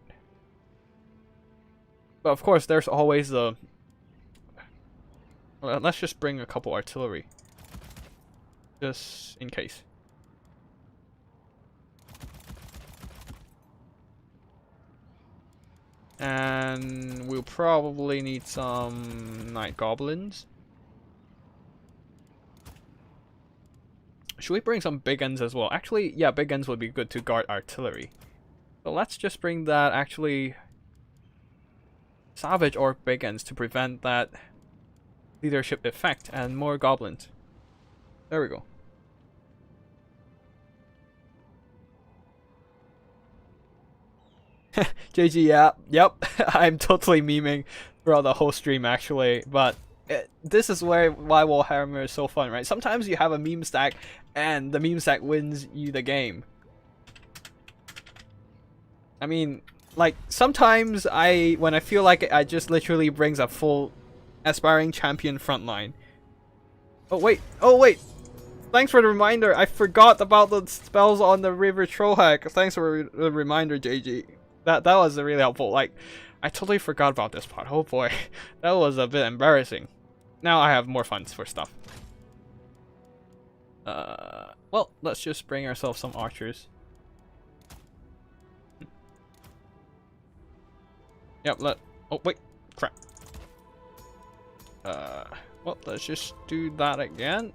But of course, there's always the... let's just bring a couple artillery. Just in case. And we'll probably need some night goblins. Should we bring some big guns as well? Actually, yeah, big guns would be good to guard artillery. So let's just bring that, actually, salvage or big guns to prevent that leadership effect, and more goblins. There we go. JG, yeah, yep, I'm totally memeing throughout the whole stream actually, but this is why Warhammer is so fun, right? Sometimes you have a meme stack and the meme stack wins you the game. I mean, like, sometimes when I feel like it, I just literally brings a full aspiring champion frontline. Oh wait, thanks for the reminder. I forgot about the spells on the River Trollhack. Thanks for the reminder, JG. That was really helpful. Like, I totally forgot about this part. Oh boy, that was a bit embarrassing. Now I have more funds for stuff. Well, let's just bring ourselves some archers. Yep, oh wait, crap. Well, let's just do that again.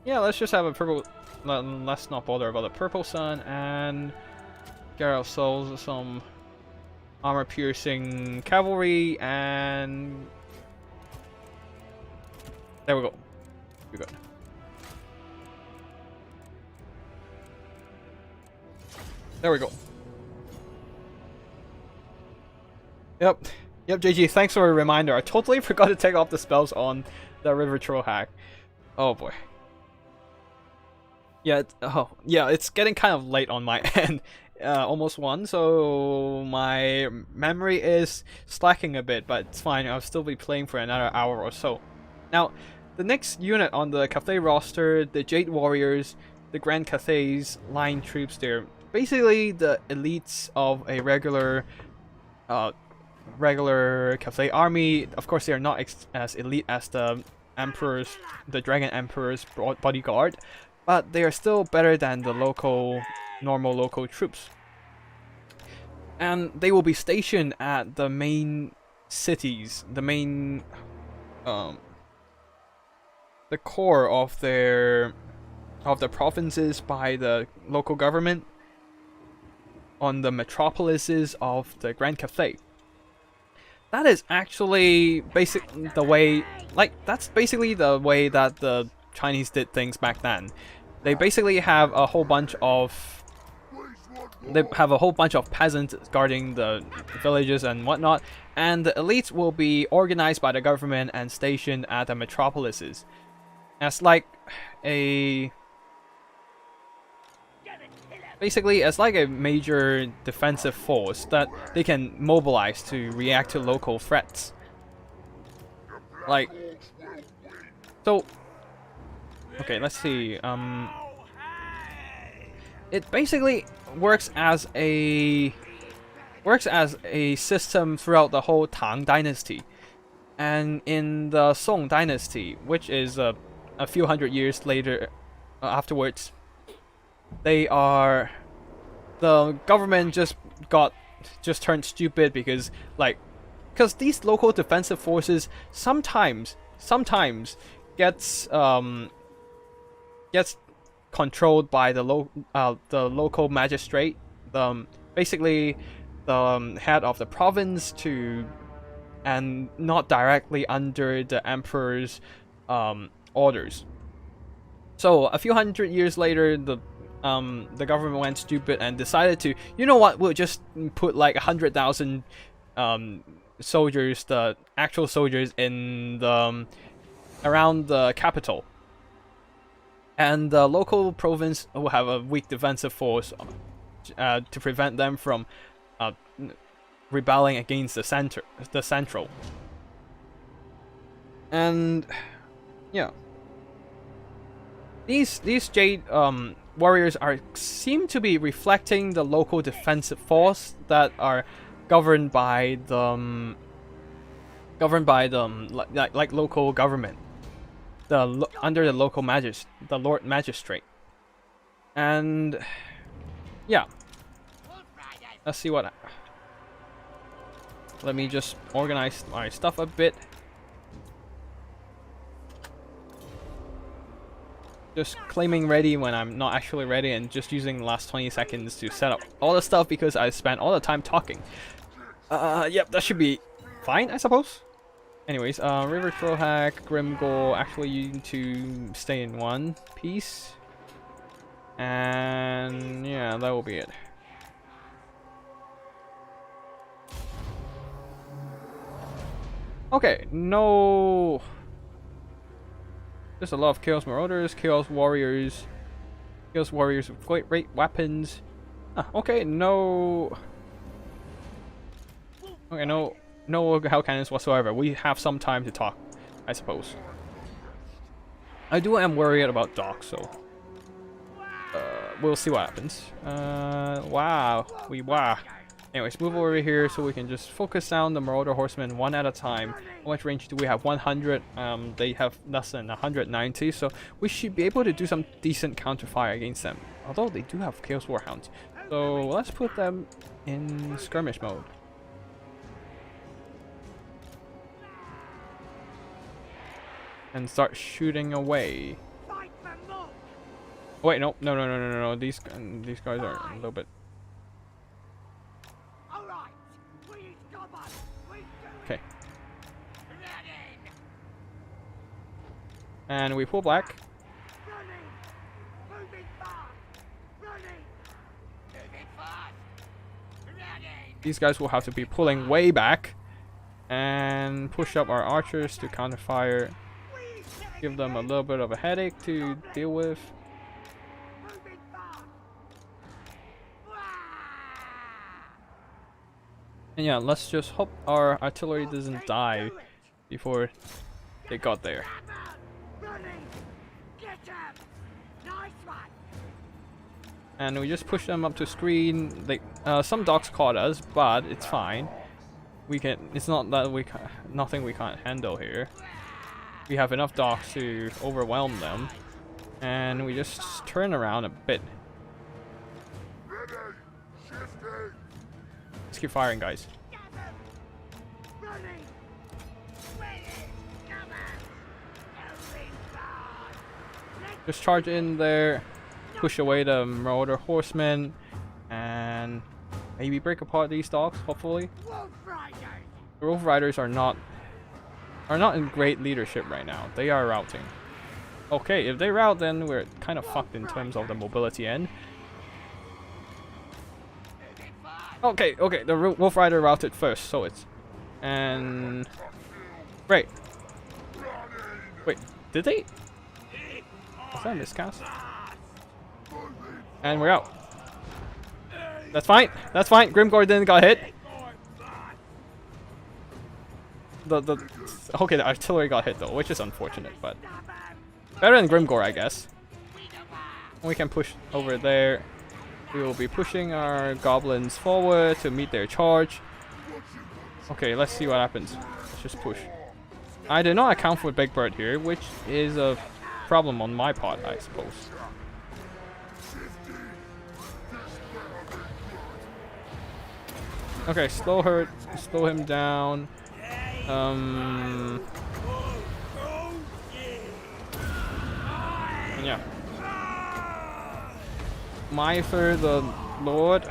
Yeah, let's just have a purple... Let's not bother about the purple sun, and get ourselves some armor-piercing cavalry, and... there we go. We're good. There we go. Yep, JG, thanks for a reminder. I totally forgot to take off the spells on the River Trollhack. Oh boy. Yeah, it's getting kind of late on my end. Almost 1, so my memory is slacking a bit, but it's fine. I'll still be playing for another hour or so. Now, the next unit on the Cathay roster, the Jade Warriors, the Grand Cathay's line troops, they're basically the elites of a regular Cathay army. Of course, they are not as elite as the Emperor's, the Dragon Emperor's bodyguard, but they are still better than the normal local troops. And they will be stationed at the main cities, the main, the core of the provinces by the local government, on the metropolises of the Grand Cathay. That is actually that's basically the way that the Chinese did things back then. They basically have a whole bunch of peasants guarding the villages and whatnot, and the elites will be organized by the government and stationed at the metropolises as like a major defensive force that they can mobilize to react to local threats. Like, so, okay, let's see. It basically works as a system throughout the whole Tang Dynasty, and in the Song Dynasty, which is a few hundred years later afterwards. The government just turned stupid because these local defensive forces sometimes gets controlled by the local magistrate, basically the head of the province, and not directly under the emperor's orders. So a few hundred years later, the government went stupid and decided to, you know what, we'll just put like 100,000 soldiers, the actual soldiers in the around the capital. And the local province will have a weak defensive force to prevent them from rebelling against the central. And yeah, these Jade Warriors seem to be reflecting the local defensive force that are governed by the like local government. Under the local the Lord Magistrate. And yeah, let's see what. Let me just organize my stuff a bit. Just claiming ready when I'm not actually ready, and just using the last 20 seconds to set up all the stuff because I spent all the time talking. Yep, that should be fine, I suppose. Anyways, River Trollhack, Grimgore, actually you need to stay in one piece. And yeah, that will be it. Okay, no... There's a lot of Chaos Marauders, Chaos Warriors with great weapons. Okay, no... Okay, no hell cannons whatsoever. We have some time to talk, I suppose. I am worried about Doc, so we'll see what happens. Wow. Anyways, move over here so we can just focus down the Marauder Horsemen one at a time. How much range do we have? 100. They have less than 190, so we should be able to do some decent counterfire against them. Although they do have Chaos Warhounds, so let's put them in skirmish mode. And start shooting away. Oh, wait, no. These guys are a little bit. Okay. And we pull back. These guys will have to be pulling way back and push up our archers to counterfire. Give them a little bit of a headache to deal with. And yeah, let's just hope our artillery doesn't die before they got there. And we just push them up to screen. They some dogs caught us, but it's fine. We can. It's not that nothing we can't handle here. We have enough dogs to overwhelm them, and we just turn around a bit. Let's keep firing, guys. Just charge in there, push away the Marauder Horsemen, and maybe break apart these dogs, hopefully. The Wolf Riders are not in great leadership right now. They are routing. Okay, if they rout, then we're kind of fucked in terms of the mobility end. Okay, the Wolf Rider routed first, so it's... And... Great. Wait, did they? Was that a miscast? And we're out. That's fine. Grimgore didn't got hit. Okay, the artillery got hit though, which is unfortunate, but better than Grimgore, I guess. We can push over there. We will be pushing our goblins forward to meet their charge. Okay, let's see what happens. Let's just push. I did not account for Big Bird here, which is a problem on my part, I suppose. Okay, slow him down. Yeah. Mither the Lord.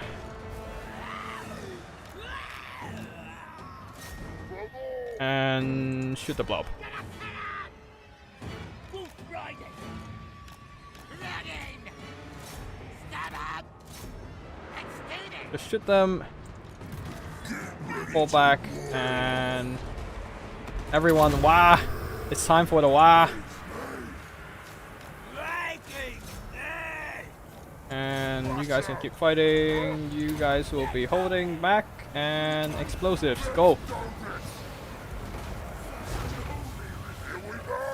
And shoot the blob. Just shoot them. Pull back and everyone, wah! It's time for the wah! And you guys can keep fighting. You guys will be holding back and explosives. Go!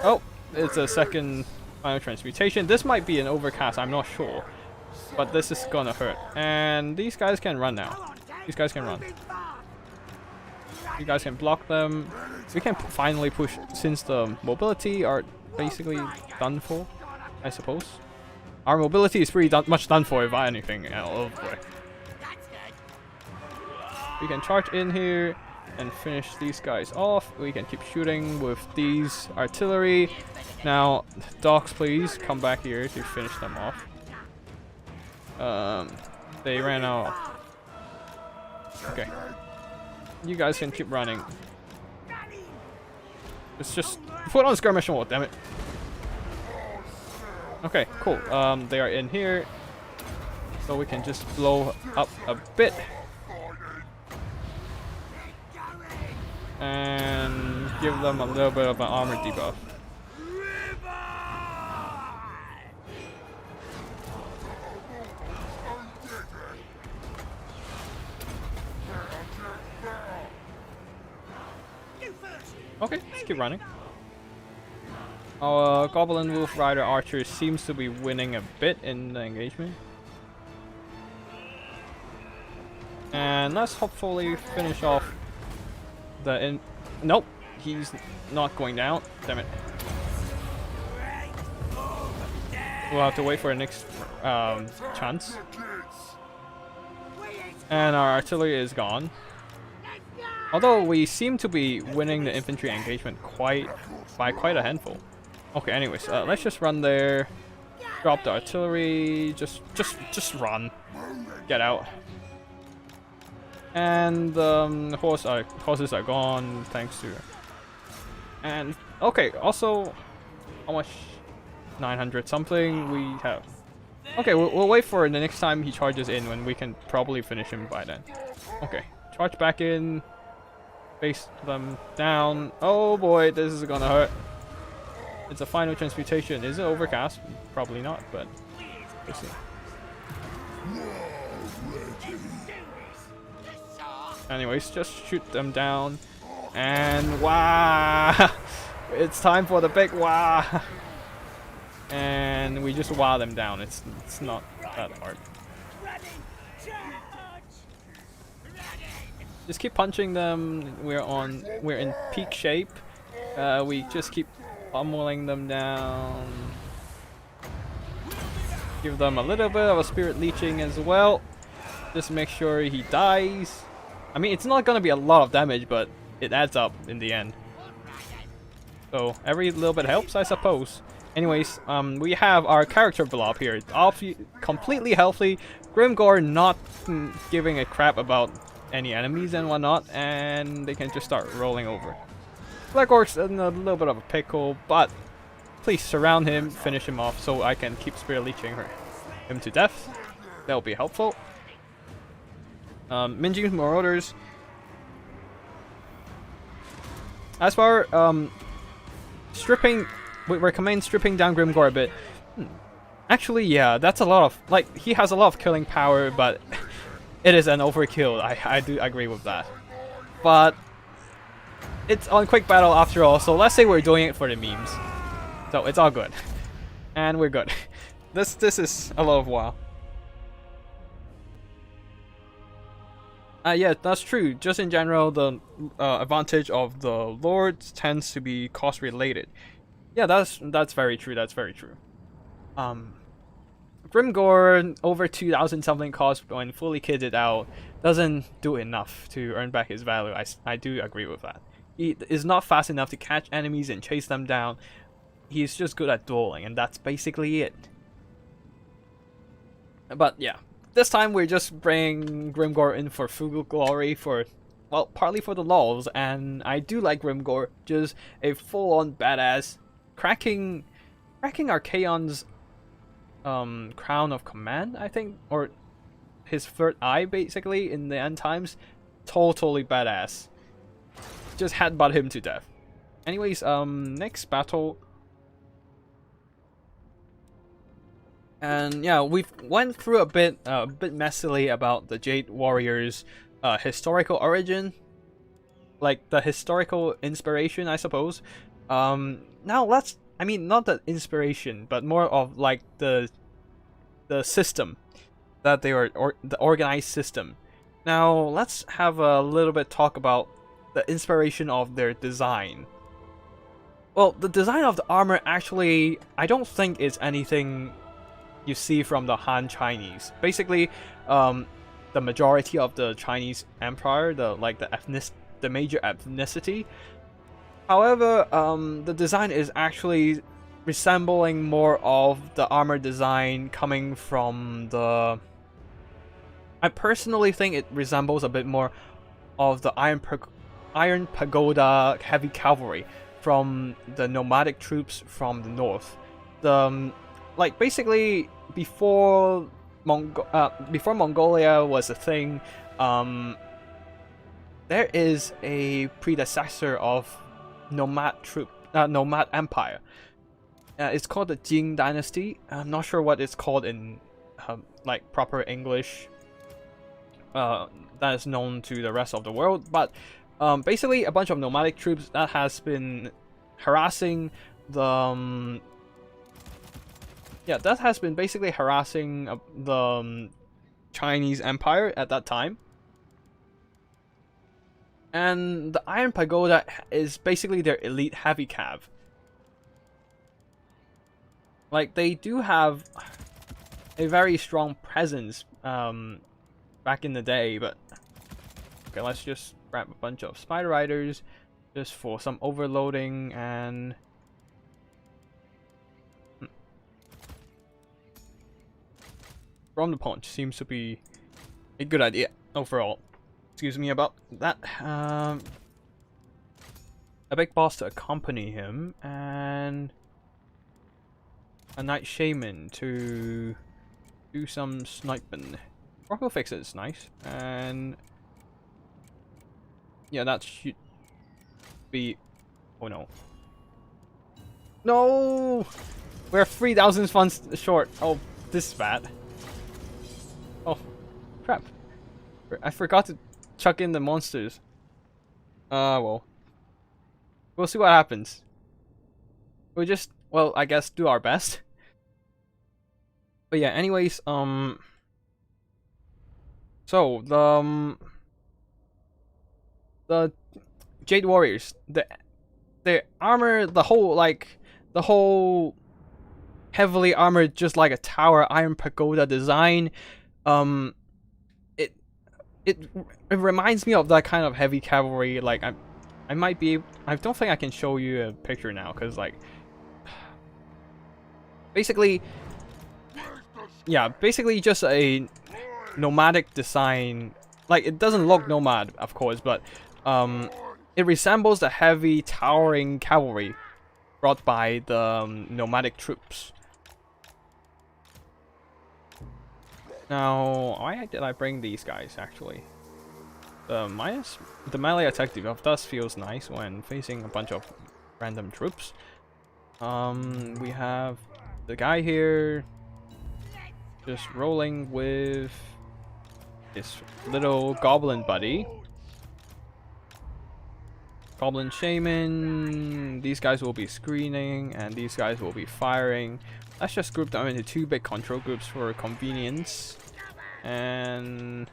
Oh, it's a second final transmutation. This might be an overcast, I'm not sure. But this is gonna hurt. And these guys can run now. These guys can run. You guys can block them. We can finally push since the mobility are basically done for, I suppose. Our mobility is pretty much done for, if anything. Oh boy. We can charge in here and finish these guys off. We can keep shooting with these artillery. Now, dogs, please come back here to finish them off. They ran out. Okay. You guys can keep running. It's just put on skirmish mode, damn it. Okay, cool. They are in here, so we can just blow up a bit and give them a little bit of an armor debuff. Okay, let's keep running. Our Goblin Wolf Rider Archer seems to be winning a bit in the engagement. And let's hopefully finish off the nope, he's not going down. Damn it. We'll have to wait for the next chance. And our artillery is gone. Although we seem to be winning the infantry engagement by quite a handful. Okay, anyways, let's just run there. Drop the artillery. Just run. Get out. And horses are gone thanks to. And okay, also, how much? 900 something we have. Okay, we'll wait for the next time he charges in when we can probably finish him by then. Okay, charge back in. Face them down. Oh boy, this is gonna hurt. It's a final transmutation. Is it overcast? Probably not, but we'll see. Anyways, just shoot them down. And wah! It's time for the big wah! And we just wah them down. It's not that hard. Just keep punching them. We're in peak shape. We just keep pummeling them down. Give them a little bit of a spirit leeching as well. Just make sure he dies. I mean, it's not gonna be a lot of damage, but it adds up in the end. So every little bit helps, I suppose. Anyways, we have our character blob here. Completely healthy. Grimgore not giving a crap about any enemies and whatnot, and they can just start rolling over. Black Orcs in a little bit of a pickle, but please surround him, finish him off, so I can keep spirit leeching him to death. That will be helpful. Minjing's Marauders. As for stripping, we recommend stripping down Grimgore a bit. Actually, yeah, that's a lot of, like, he has a lot of killing power, but it is an overkill. I do agree with that. But it's on quick battle after all, so let's say we're doing it for the memes. So it's all good. And we're good. This is a lot of WoW. Yeah, that's true. Just in general, the advantage of the lords tends to be cost related. Yeah, that's very true. That's very true. Grimgore over 2,000 something cost when fully kitted out doesn't do enough to earn back his value. I do agree with that. He is not fast enough to catch enemies and chase them down. He's just good at dueling, and that's basically it. But yeah, this time we're just bringing Grimgore in for frugal glory, for, well, partly for the lulz, and I do like Grimgore, just a full-on badass, cracking Archaon's crown of command, I think, or his third eye basically in the end times. totally badass. Just headbutt him to death. Anyways, next battle. And yeah, we've went through a bit messily about the Jade Warriors' historical origin, like the historical inspiration, I suppose. Now let's, I mean, not the inspiration, but more of like the system that they were, or the organized system. Now let's have a little bit talk about the inspiration of their design. Well, the design of the armor actually, I don't think is anything you see from the Han Chinese. Basically, the majority of the Chinese Empire, the major ethnicity. However, the design is actually resembling more of the armor design coming from the... I personally think it resembles a bit more of the Iron Pagoda heavy cavalry from the nomadic troops from the north. The like basically before Mongolia was a thing, there is a predecessor of nomad empire. It's called the Jin Dynasty. I'm not sure what it's called in like proper English that is known to the rest of the world, but basically a bunch of nomadic troops that has been harassing the that has been basically harassing the Chinese Empire at that time. And the Iron Pagoda is basically their elite heavy cav. Like, they do have a very strong presence back in the day, but okay, let's just grab a bunch of Spider Riders just for some overloading. And from the punch seems to be a good idea overall. Excuse me about that. A big boss to accompany him, and a night shaman to do some sniping. Crossbow fixes, nice. And yeah, that should be... oh no. No! We're 3,000 funds short. Oh, this is bad. Oh, crap. I forgot to chuck in the monsters. Well. We'll see what happens. We'll just, well, I guess do our best. But yeah, anyways, so the Jade Warriors, the armor, the whole heavily armored, just like a tower Iron Pagoda design, it reminds me of that kind of heavy cavalry. Like I might be, I don't think I can show you a picture now, because like basically, yeah, basically just a nomadic design. Like, it doesn't look nomad, of course, but it resembles the heavy towering cavalry brought by the nomadic troops. Now, why did I bring these guys actually? The melee attack debuff does feels nice when facing a bunch of random troops. We have the guy here just rolling with his little goblin buddy. Goblin shaman. These guys will be screening and these guys will be firing. Let's just group them into two big control groups for convenience. And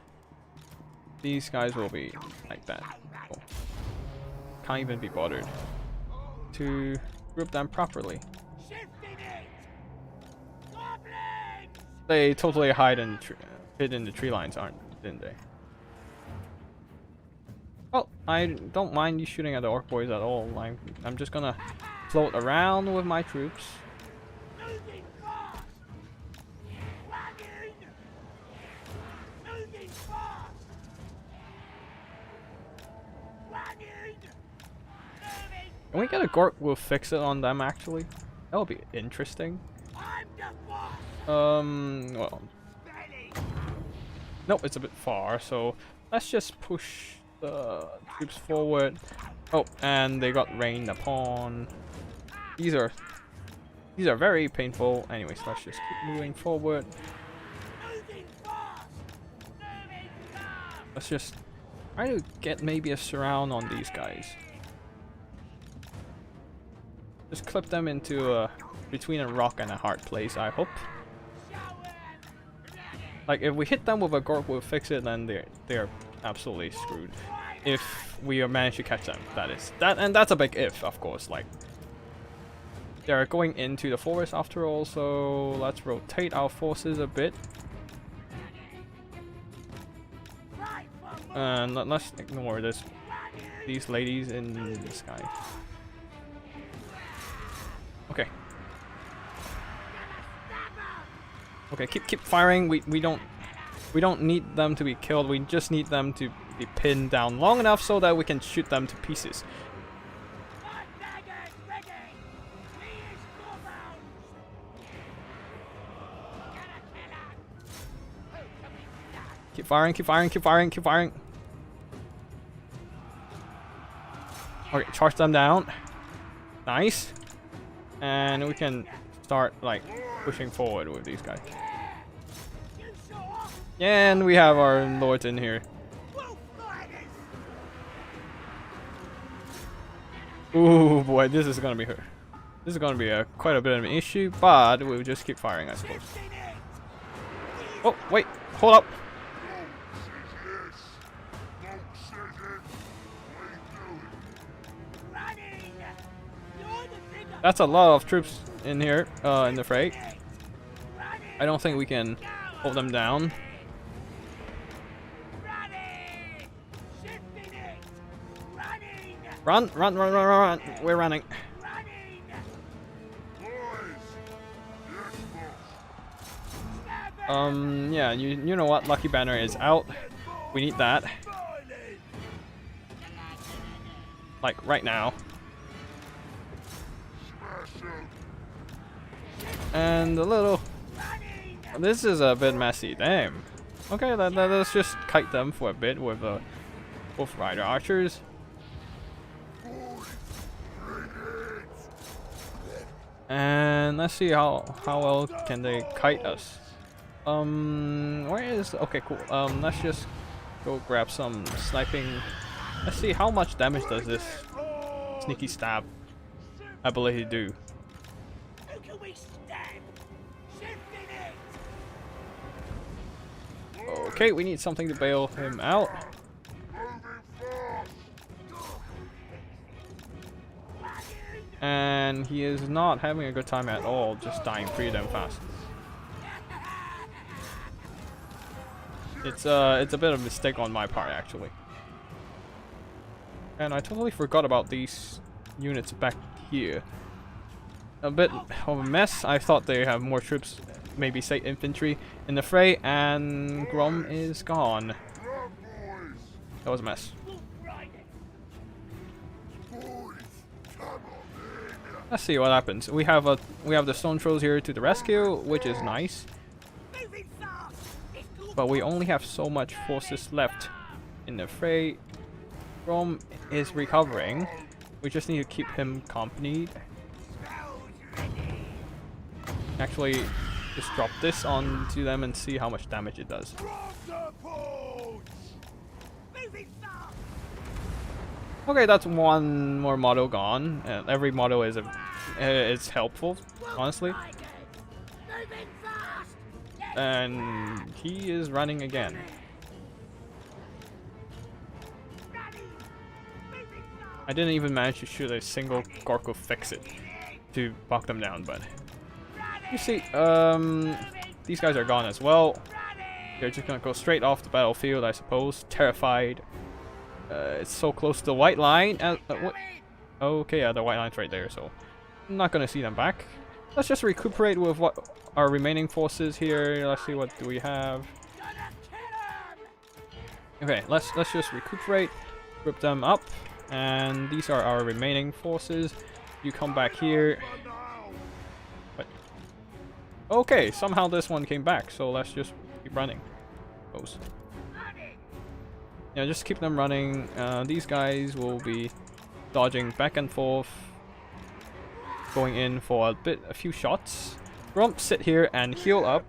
these guys will be like that. Cool. Can't even be bothered to group them properly. They totally hid in the tree lines, didn't they? Well, I don't mind you shooting at the orc boys at all. I'm just gonna float around with my troops. Can we get a Gork with fix it on them actually? That would be interesting. Well, nope, it's a bit far, so let's just push troops forward. Oh, and they got rained upon. These are very painful. Anyways, let's just keep moving forward. Let's just try to get maybe a surround on these guys. Just clip them into between a rock and a hard place, I hope. Like, if we hit them with a Gork, we'll fix it, then they're absolutely screwed. If we manage to catch them, that is. And that's a big if, of course. Like, they're going into the forest after all, so let's rotate our forces a bit. And let's ignore these ladies in the sky. Okay. Okay, keep firing. We don't need them to be killed. We just need them to be pinned down long enough so that we can shoot them to pieces. Keep firing, keep firing, keep firing, keep firing. Okay, charge them down. Nice. And we can start like pushing forward with these guys. And we have our lords in here. Ooh boy, this is gonna be her. This is gonna be quite a bit of an issue, but we'll just keep firing, I suppose. Oh wait, hold up. That's a lot of troops in here, in the fray. I don't think we can hold them down. Run, run, run, run, run, run. We're running. Yeah, you know what? Lucky Banner is out. We need that. Like, right now. And a little... This is a bit messy, damn. Okay, let's just kite them for a bit with Wolf Rider archers. And let's see how well can they kite us. Where is... Okay, cool. Let's just go grab some sniping. Let's see how much damage does this sneaky stab ability do. Okay, we need something to bail him out. And he is not having a good time at all, just dying pretty damn fast. It's a bit of a mistake on my part, actually. And I totally forgot about these units back here. A bit of a mess. I thought they have more troops, maybe say infantry, in the fray, and Grom is gone. That was a mess. Let's see what happens. We have the stone trolls here to the rescue, which is nice. But we only have so much forces left in the fray. Grom is recovering. We just need to keep him accompanied. Actually, just drop this onto them and see how much damage it does. Okay, that's one more model gone. Every model is helpful, honestly. And he is running again. I didn't even manage to shoot a single Gorko fix it to knock them down, but you see, these guys are gone as well. They're just gonna go straight off the battlefield, I suppose, terrified. It's so close to the white line. What? Okay, yeah, the white line's right there, so I'm not gonna see them back. Let's just recuperate with what our remaining forces here. Let's see, what do we have? Okay, let's just recuperate, group them up, and these are our remaining forces. You come back here. What? Okay, somehow this one came back, so let's just keep running. Yeah, just keep them running. These guys will be dodging back and forth, going in for a few shots. Grump, sit here and heal up.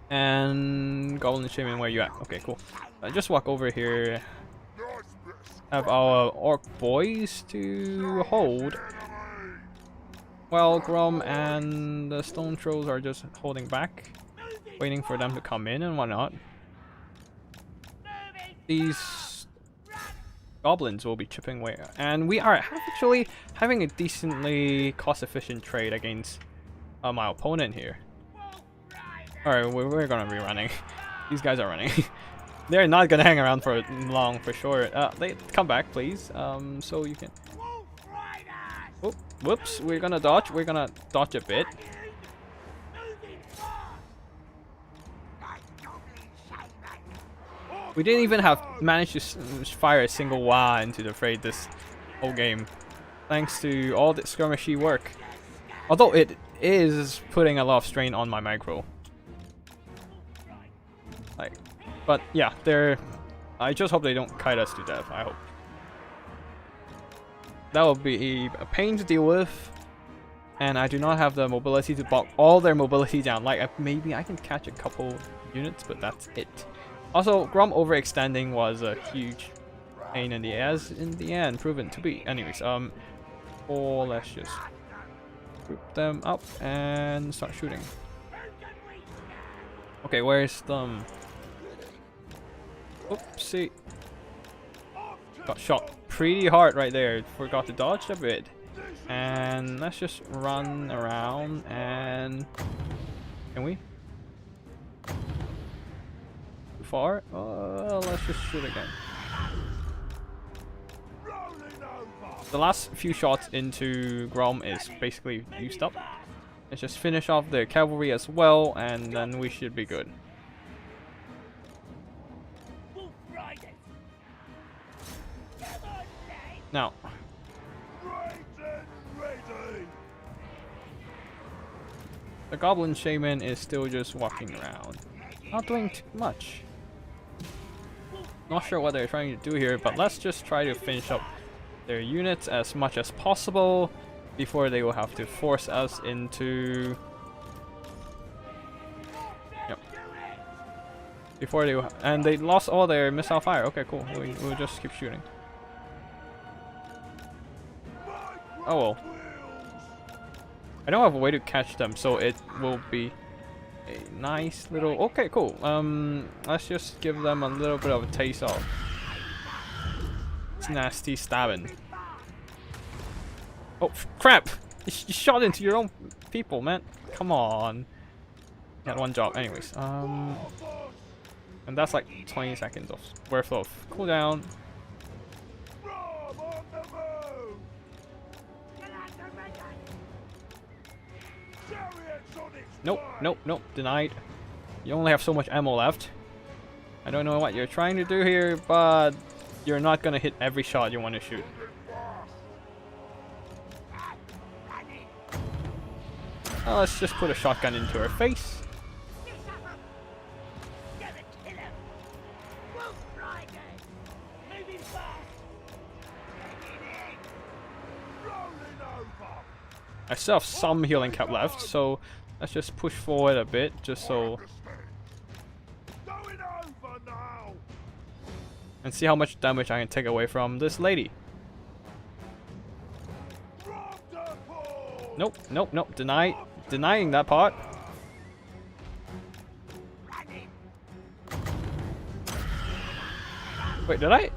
And Goblin Shaman, where you at? Okay, cool. Just walk over here. Have our orc boys to hold. Well, Grom and the Stone Trolls are just holding back, waiting for them to come in and whatnot. These goblins will be chipping away, and we are actually having a decently cost-efficient trade against my opponent here. Alright, we're gonna be running. These guys are running. They're not gonna hang around for long, for sure. They come back, please. So you can. Oh, whoops! We're gonna dodge. We're gonna dodge a bit. We didn't even have managed to fire a single WAAAGGH into the fray this whole game, thanks to all the skirmishy work. Although it is putting a lot of strain on my macro. Like, but yeah, I just hope they don't kite us to death. I hope. That will be a pain to deal with, and I do not have the mobility to block all their mobility down. Like, maybe I can catch a couple units, but that's it. Also, Grom overextending was a huge pain in the ass in the end, proven to be. Anyways, or let's just group them up and start shooting. Okay, where's them? Oopsie. Got shot pretty hard right there. Forgot to dodge a bit. And let's just run around and... Can we? Too far? Let's just shoot again. The last few shots into Grom is basically used up. Let's just finish off the cavalry as well, and then we should be good. Now, the Goblin Shaman is still just walking around, not doing too much. Not sure what they're trying to do here, but let's just try to finish up their units as much as possible before they will have to force us into... Yep. Before they... And they lost all their missile fire. Okay, cool. We'll just keep shooting. Oh well. I don't have a way to catch them, so it will be a nice little... Okay, cool. Let's just give them a little bit of a taste of it's nasty stabbing. Oh crap! You shot into your own people, man. Come on. You had one job, anyways. And that's like 20 seconds worth of cooldown. Nope, nope, nope, denied. You only have so much ammo left. I don't know what you're trying to do here, but you're not gonna hit every shot you want to shoot. Let's just put a shotgun into her face. I still have some healing cap left, so let's just push forward a bit, just so... And see how much damage I can take away from this lady. Nope, nope, nope, denying that part. Wait, did I?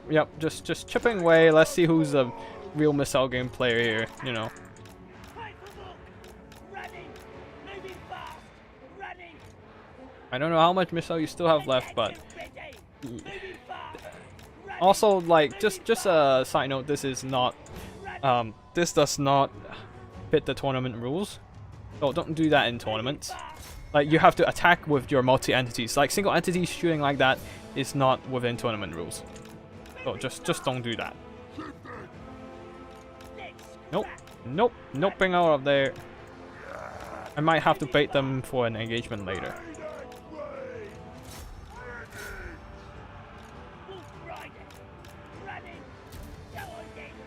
Yep, just chipping away. Let's see who's the real missile game player here, you know. I don't know how much missile you still have left, but also, like, just a side note, this is not this does not fit the tournament rules. So don't do that in tournaments. Like, you have to attack with your multi-entities. Like, single entities shooting like that is not within tournament rules. So just don't do that. Nope, nope, noping out of there. I might have to bait them for an engagement later.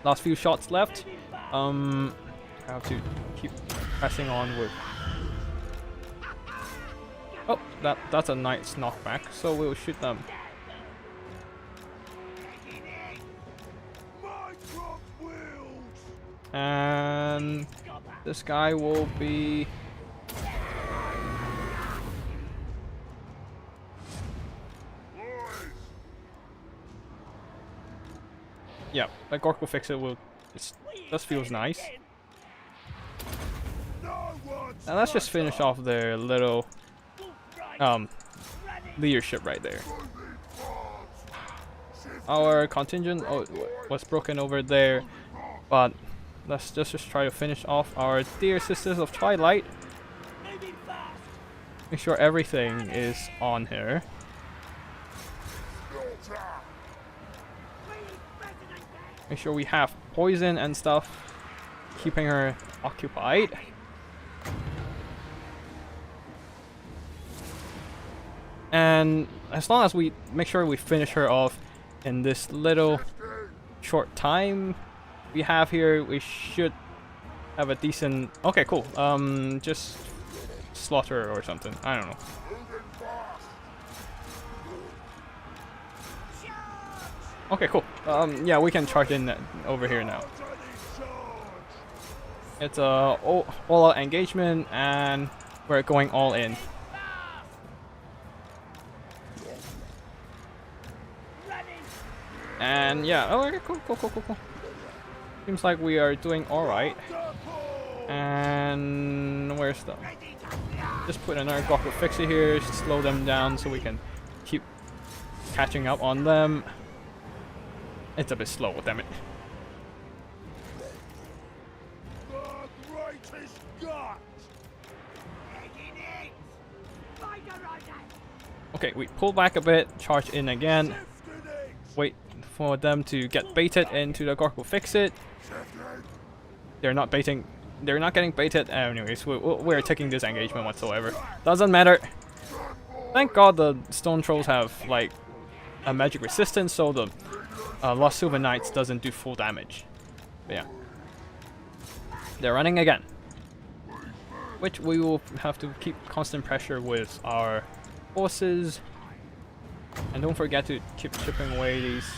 Last few shots left. I have to keep pressing on with. Oh, that's a nice knockback. So we'll shoot them. And this guy will be. Yeah, that Gork will fix it. This feels nice. And let's just finish off their little leadership right there. Our contingent was broken over there, but let's just try to finish off our dear sisters of Twilight. Make sure everything is on here. Make sure we have poison and stuff, keeping her occupied. And as long as we make sure we finish her off in this little short time we have here, we should have a decent. Okay, cool. Just slaughter her or something. I don't know. Okay, cool. Yeah, we can charge in over here now. It's a all-out engagement, and we're going all in. And yeah, oh, okay, cool. Seems like we are doing all right. And where's the? Just put another Gawker Fixie here, slow them down so we can keep catching up on them. It's a bit slow, damn it. Okay, we pull back a bit, charge in again. Wait for them to get baited into the Gork will fix it. They're not baiting. They're not getting baited. Anyways, we're taking this engagement whatsoever. Doesn't matter. Thank God the stone trolls have like a magic resistance, so the Lost Silver Knights doesn't do full damage. But yeah, they're running again, which we will have to keep constant pressure with our forces. And don't forget to keep chipping away these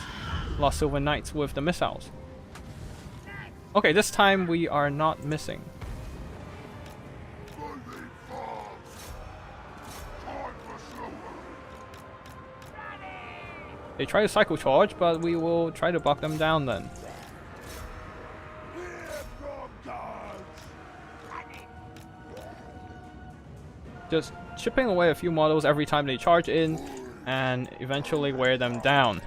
Lost Silver Knights with the missiles. Okay, this time we are not missing. They try to cycle charge, but we will try to block them down then. Just chipping away a few models every time they charge in, and eventually wear them down.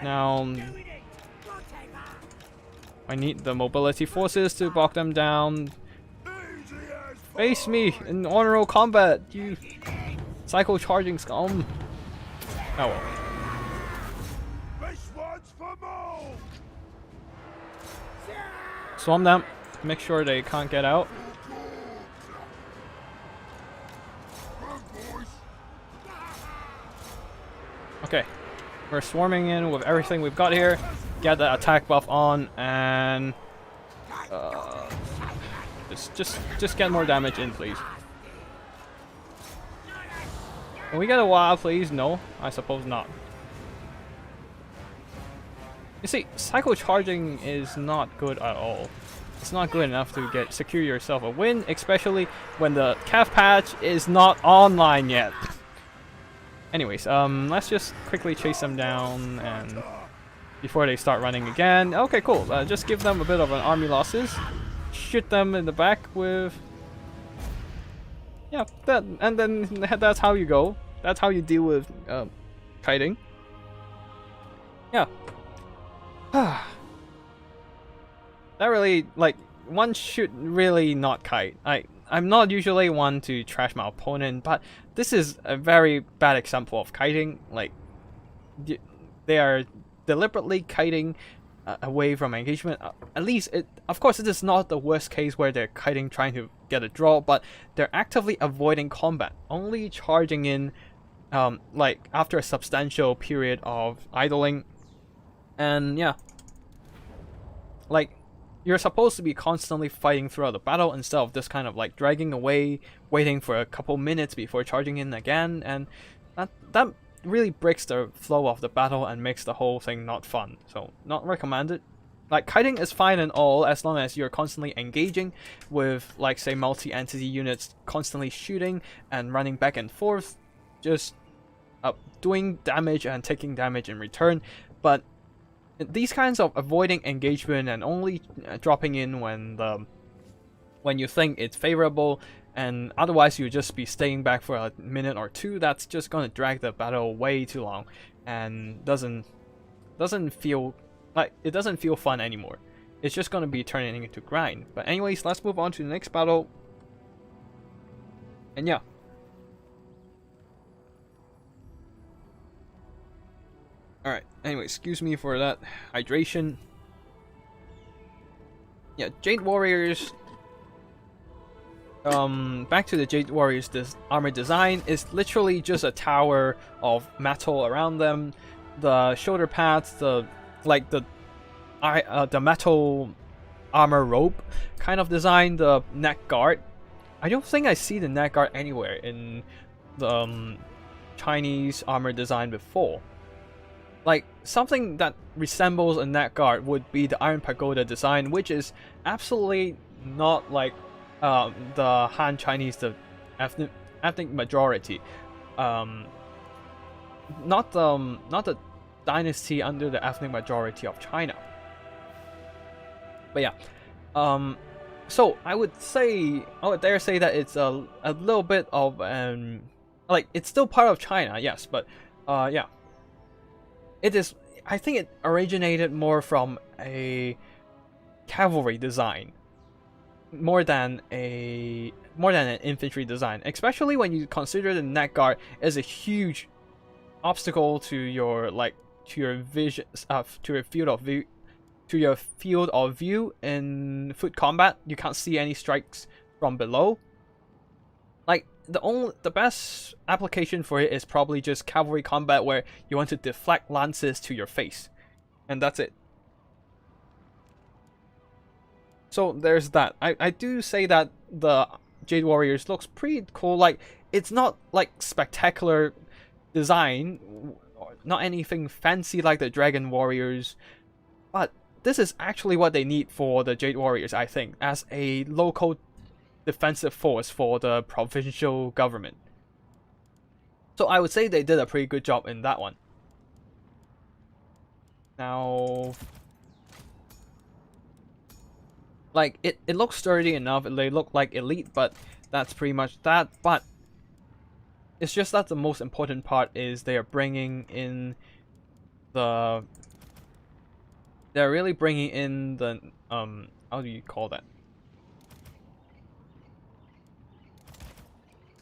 Now, I need the mobility forces to block them down. Face me in honorable combat, you cycle charging scum. Oh well. Swarm them. Make sure they can't get out. Okay, we're swarming in with everything we've got here. Get the attack buff on, and just get more damage in, please. Can we get a WAAAGGH, please? No, I suppose not. You see, cycle charging is not good at all. It's not good enough to secure yourself a win, especially when the calf patch is not online yet. Anyways, let's just quickly chase them down and before they start running again. Okay, cool. Just give them a bit of an army losses. Shoot them in the back with. Yeah, and then that's how you go. That's how you deal with kiting. Yeah. That really, like, one should really not kite. I'm not usually one to trash my opponent, but this is a very bad example of kiting. Like, they are deliberately kiting away from engagement. At least of course, it is not the worst case where they're kiting trying to get a draw, but they're actively avoiding combat, only charging in like after a substantial period of idling. And yeah, like you're supposed to be constantly fighting throughout the battle instead of just kind of like dragging away, waiting for a couple minutes before charging in again, and that really breaks the flow of the battle and makes the whole thing not fun. So not recommended. Like kiting is fine and all as long as you're constantly engaging with, like, say, multi-entity units constantly shooting and running back and forth, just doing damage and taking damage in return. But these kinds of avoiding engagement and only dropping in when you think it's favorable, and otherwise you just be staying back for a minute or two, that's just gonna drag the battle way too long and doesn't feel like it doesn't feel fun anymore. It's just gonna be turning into grind. But anyways, let's move on to the next battle. And yeah. Alright, anyway, excuse me for that hydration. Yeah, Jade Warriors. Back to the Jade Warriors, this armor design is literally just a tower of metal around them. The shoulder pads, the metal armor rope kind of design, the neck guard. I don't think I see the neck guard anywhere in the Chinese armor design before. Like, something that resembles a neck guard would be the Iron Pagoda design, which is absolutely not like the Han Chinese, the ethnic majority. Not the dynasty under the ethnic majority of China. But yeah, so I would dare say that it's a little bit of like, it's still part of China, yes, but yeah, it is. I think it originated more from a cavalry design more than an infantry design, especially when you consider the neck guard is a huge obstacle to your vision, to your field of view in foot combat. You can't see any strikes from below. Like, the best application for it is probably just cavalry combat, where you want to deflect lances to your face, and that's it. So there's that. I do say that the Jade Warriors looks pretty cool. Like, it's not like spectacular design, not anything fancy like the Dragon Warriors, but this is actually what they need for the Jade Warriors, I think, as a local defensive force for the provincial government. So I would say they did a pretty good job in that one. Now, like, it looks sturdy enough, they look like elite, but that's pretty much that. But it's just that the most important part is they are bringing in the... They're really bringing in the, how do you call that?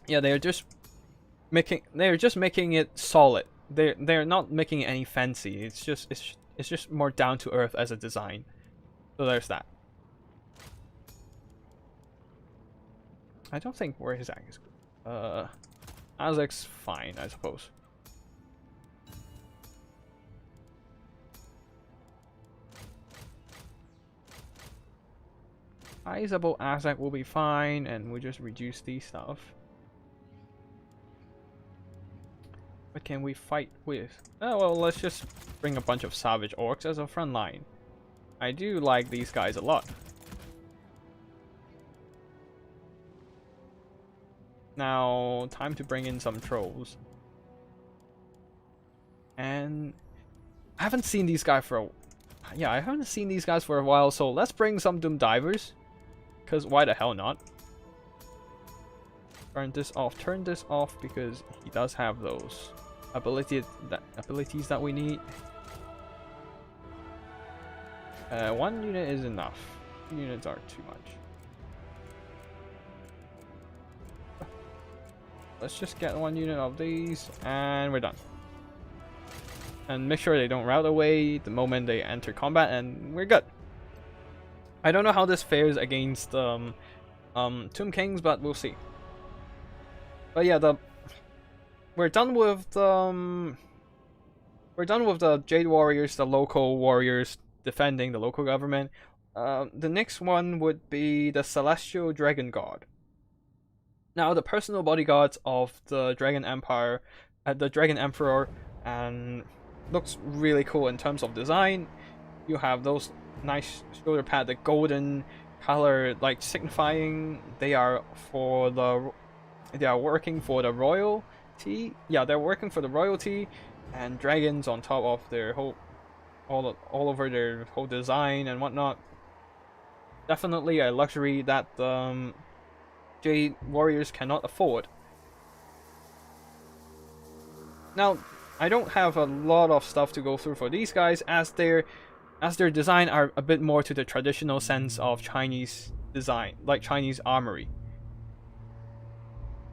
Yeah, they're just making it solid. They're not making it any fancy. It's just more down to earth as a design. So there's that. I don't think where his act is good. Isaac's fine, I suppose. Isabel Azak will be fine, and we'll just reduce these stuff. What can we fight with? Oh, well, let's just bring a bunch of savage orcs as a front line. I do like these guys a lot. Now, time to bring in some trolls. And I haven't seen these guys for a... Yeah, I haven't seen these guys for a while, so let's bring some Doom Divers. Because why the hell not? Turn this off because he does have those abilities that we need. One unit is enough. 2 units are too much. Let's just get 1 unit of these and we're done. And make sure they don't rout away the moment they enter combat, and we're good. I don't know how this fares against Tomb Kings, but we'll see. But yeah, we're done with the Jade Warriors, the local warriors defending the local government. The next one would be the Celestial Dragon God. Now, the personal bodyguards of the Dragon Empire, the Dragon Emperor, and looks really cool in terms of design. You have those nice shoulder pad, the golden color, like signifying they are working for the royalty. Yeah, they're working for the royalty, and dragons on top of their whole, all over their whole design and whatnot. Definitely a luxury that Jade Warriors cannot afford. Now, I don't have a lot of stuff to go through for these guys, as their design are a bit more to the traditional sense of Chinese design, like Chinese armory.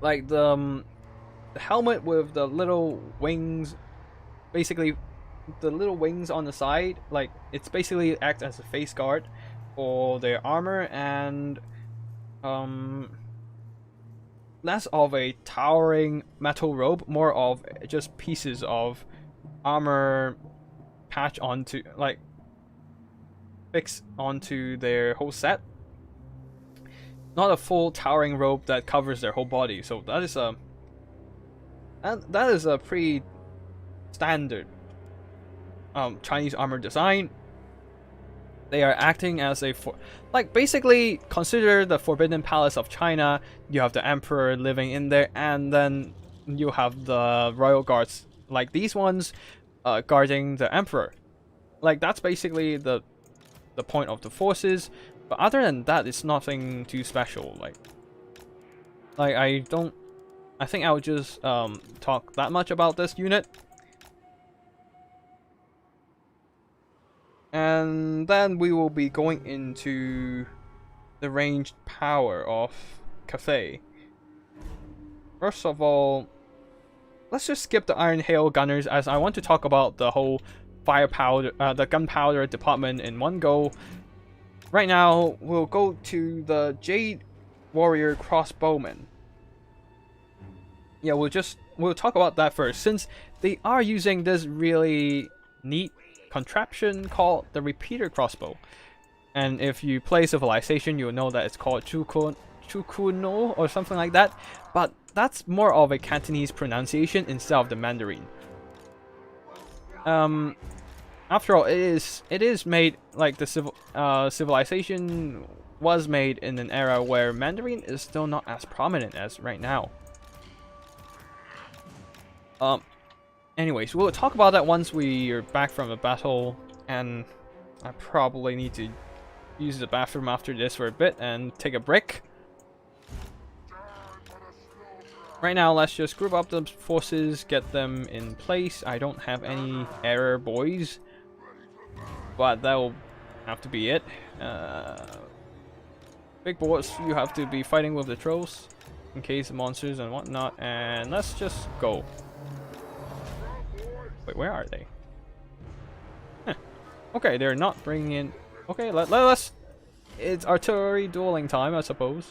Like the helmet with the little wings, basically the little wings on the side, like it's basically acts as a face guard for their armor, and less of a towering metal robe, more of just pieces of armor patch onto, like, fix onto their whole set. Not a full towering robe that covers their whole body. So that is a pretty standard Chinese armor design. They are acting as a basically consider the Forbidden Palace of China. You have the emperor living in there, and then you have the royal guards like these ones guarding the emperor. Like, that's basically the point of the forces. But other than that, it's nothing too special. Like I think I'll just talk that much about this unit. And then we will be going into the ranged power of Cathay. First of all, let's just skip the Iron Hail Gunners, as I want to talk about the whole firepower, the gunpowder department in one go. Right now, we'll go to the Jade Warrior Crossbowmen. Yeah, we'll talk about that first, since they are using this really neat contraption called the repeater crossbow. And if you play Civilization, you'll know that it's called Chukuno or something like that. But that's more of a Cantonese pronunciation instead of the Mandarin. After all, it is made, like, the Civilization was made in an era where Mandarin is still not as prominent as right now. Anyways, we'll talk about that once we are back from the battle, and I probably need to use the bathroom after this for a bit and take a break. Right now, let's just group up the forces, get them in place. I don't have any error boys, but that'll have to be it. Big boards, you have to be fighting with the trolls in case of monsters and whatnot, and let's just go. Wait, where are they? Huh. Okay, they're not bringing in... Okay, let's... It's artillery dueling time, I suppose.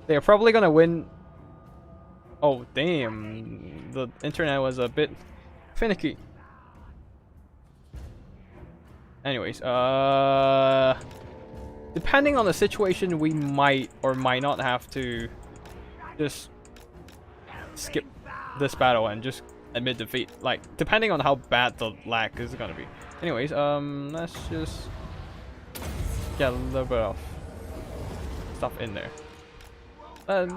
They're probably gonna win... Oh, damn. The internet was a bit finicky. Anyways, depending on the situation, we might or might not have to just skip this battle and just admit defeat. Like, depending on how bad the lag is gonna be. Anyways, let's just get a little bit of stuff in there.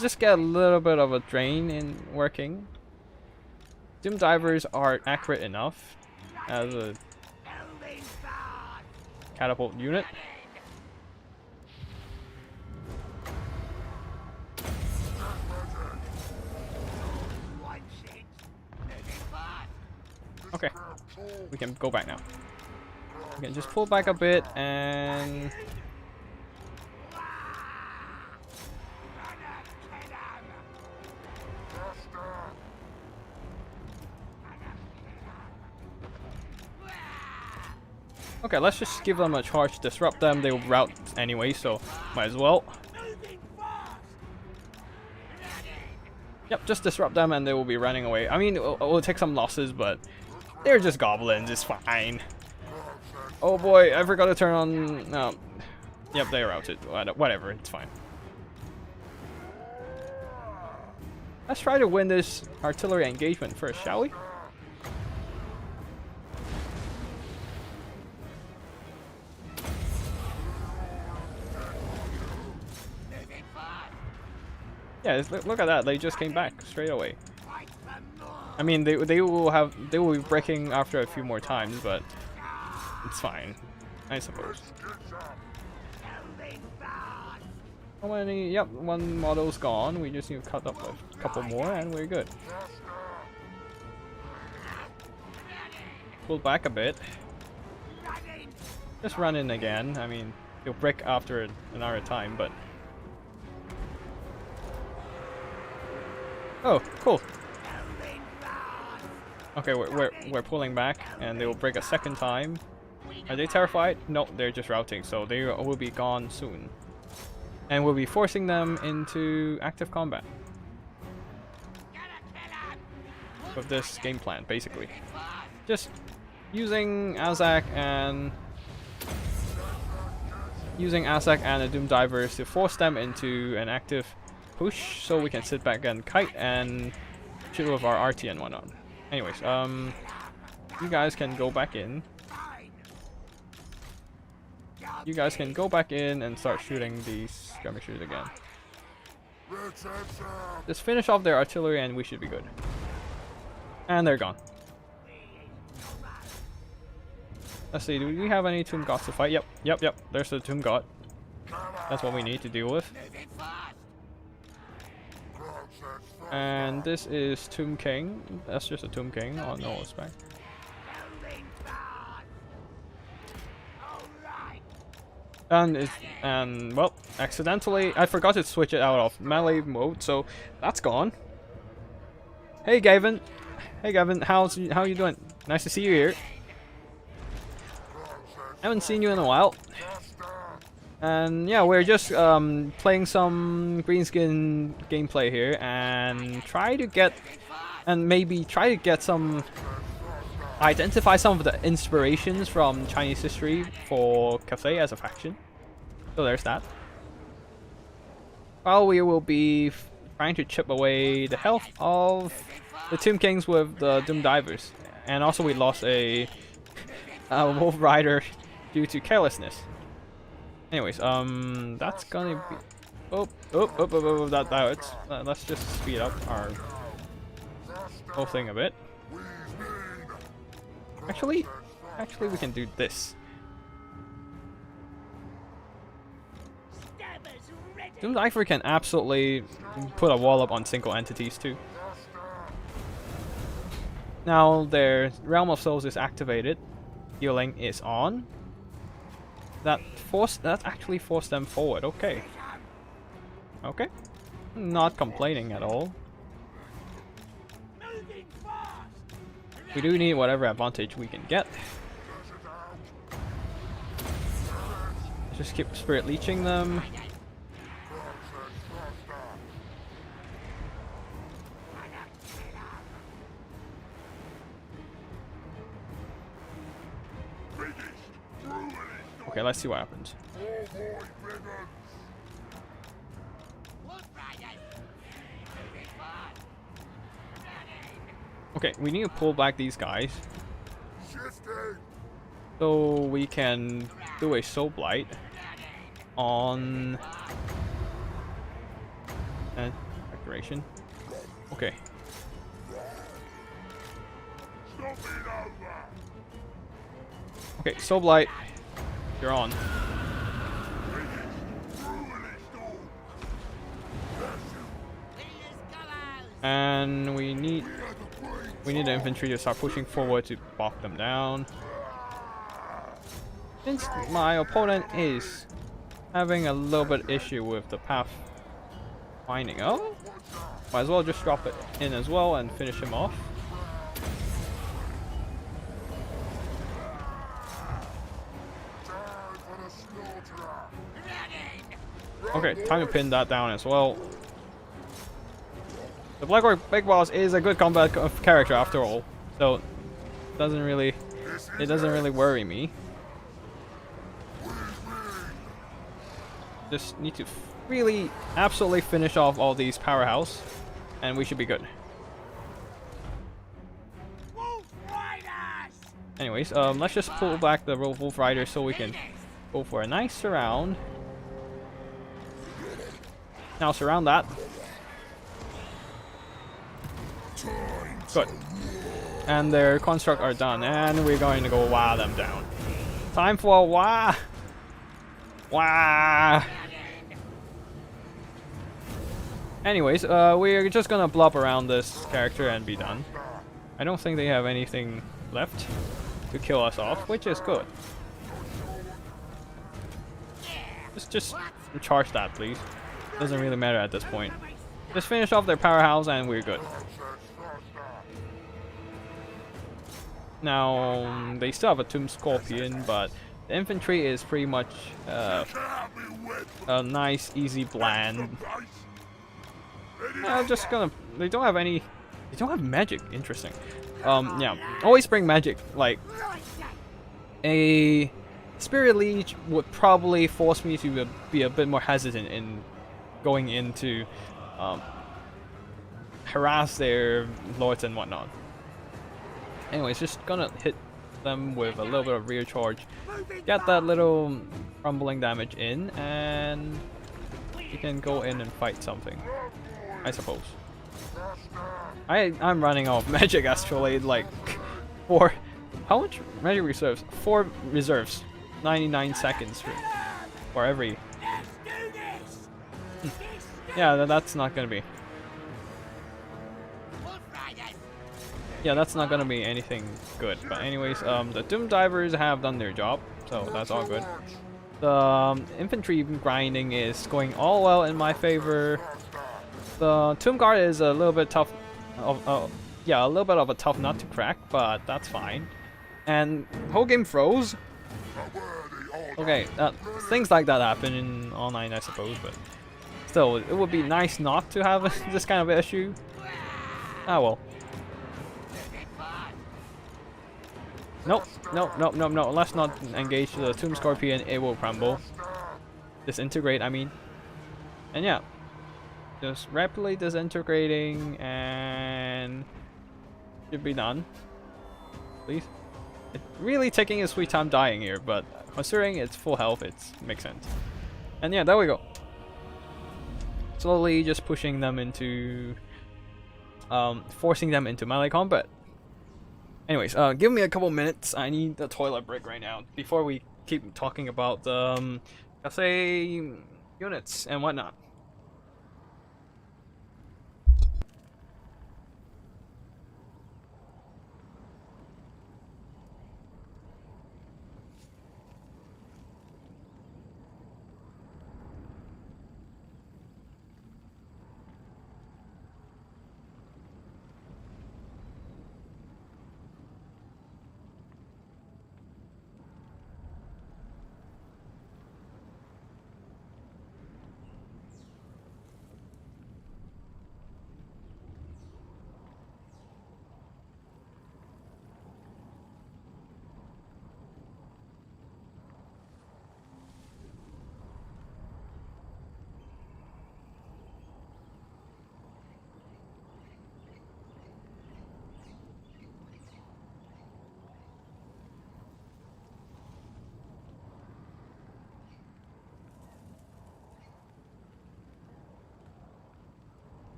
Just get a little bit of a drain in working. Doom divers are accurate enough as a catapult unit. Okay, we can go back now. We can just pull back a bit and... Okay, let's just give them a charge, disrupt them. They will rout anyway, so might as well. Yep, just disrupt them and they will be running away. I mean, we'll take some losses, but they're just goblins. It's fine. Oh boy, I forgot to turn on... No. Yep, they routed. Whatever, it's fine. Let's try to win this artillery engagement first, shall we? Yeah, look at that. They just came back straight away. I mean, they will be breaking after a few more times, but it's fine, I suppose. How many? Yep, one model's gone. We just need to cut up a couple more, and we're good. Pull back a bit. Just run in again. I mean, you'll break after another time, but. Oh, cool. Okay, we're pulling back, and they will break a second time. Are they terrified? No, they're just routing, so they will be gone soon. And we'll be forcing them into active combat with this game plan, basically. Just using AAAGGH and the Doom Divers to force them into an active push, so we can sit back and kite and shoot with our RT and whatnot. Anyways, you guys can go back in. You guys can go back in and start shooting these skirmishers again. Just finish off their artillery and we should be good. And they're gone. Let's see, do we have any Tomb Gods to fight? Yep. There's the Tomb God. That's what we need to deal with. And this is Tomb King. That's just a Tomb King on no respect. And well, accidentally I forgot to switch it out of melee mode, so that's gone. Hey Gavin. Hey Gavin, how you doing? Nice to see you here. Haven't seen you in a while. And yeah, we're just playing some Greenskin gameplay here and maybe try to get some identify some of the inspirations from Chinese history for Cathay as a faction. So there's that. While we will be trying to chip away the health of the Tomb Kings with the Doom Divers. And also we lost a Wolf Rider due to carelessness. Anyways, that's gonna be... that hurts. Let's just speed up our whole thing a bit. Actually, we can do this. Doom Diver can absolutely put a wall up on single entities too. Now their Realm of Souls is activated. Healing is on. That actually forced them forward. Okay. Okay. Not complaining at all. We do need whatever advantage we can get. Just keep spirit leeching them. Okay, let's see what happens. Okay, we need to pull back these guys so we can do a Soul Blight on decoration. Okay. Okay, Soul Blight, you're on. And we need the infantry to start pushing forward to block them down. Since my opponent is having a little bit issue with the path finding, oh, might as well just drop it in as well and finish him off. Okay, time to pin that down as well. The Black Orc Big Boss is a good combat character after all, so it doesn't really worry me. Just need to really absolutely finish off all these powerhouse, and we should be good. Anyways, let's just pull back the Wolf Rider so we can go for a nice surround. Now surround that. Good. And their construct are done, and we're going to go wah them down. Time for a wah! Wah! Anyways, we're just gonna blob around this character and be done. I don't think they have anything left to kill us off, which is good. Just charge that, please. Doesn't really matter at this point. Just finish off their powerhouse and we're good. Now, they still have a Tomb Scorpion, but the infantry is pretty much a nice, easy bland. I'm just gonna... They don't have any... They don't have magic. Interesting. Yeah. Always bring magic. Like, a Spirit Leech would probably force me to be a bit more hesitant in going into harass their lords and whatnot. Anyways, just gonna hit them with a little bit of rear charge, get that little crumbling damage in, and you can go in and fight something, I suppose. I'm running out of magic actually, like, for how much magic reserves? 4 reserves, 99 seconds for every. Yeah, that's not gonna be. Yeah, that's not gonna be anything good. But anyways, the Doom Divers have done their job, so that's all good. The infantry grinding is going all well in my favor. The Tomb Guard is a little bit tough. Yeah, a little bit of a tough nut to crack, but that's fine. And whole game froze. Okay, things like that happen in online, I suppose, but still, it would be nice not to have this kind of issue. Ah well. Nope, no. Let's not engage the Tomb Scorpion. It will crumble. Disintegrate, I mean. And yeah. Just rapidly disintegrating and should be done. Please. It's really taking a sweet time dying here, but considering it's full health, it makes sense. And yeah, there we go. Slowly just pushing them into... forcing them into melee combat. Anyways, give me a couple minutes. I need a toilet break right now before we keep talking about the Cathay units and whatnot.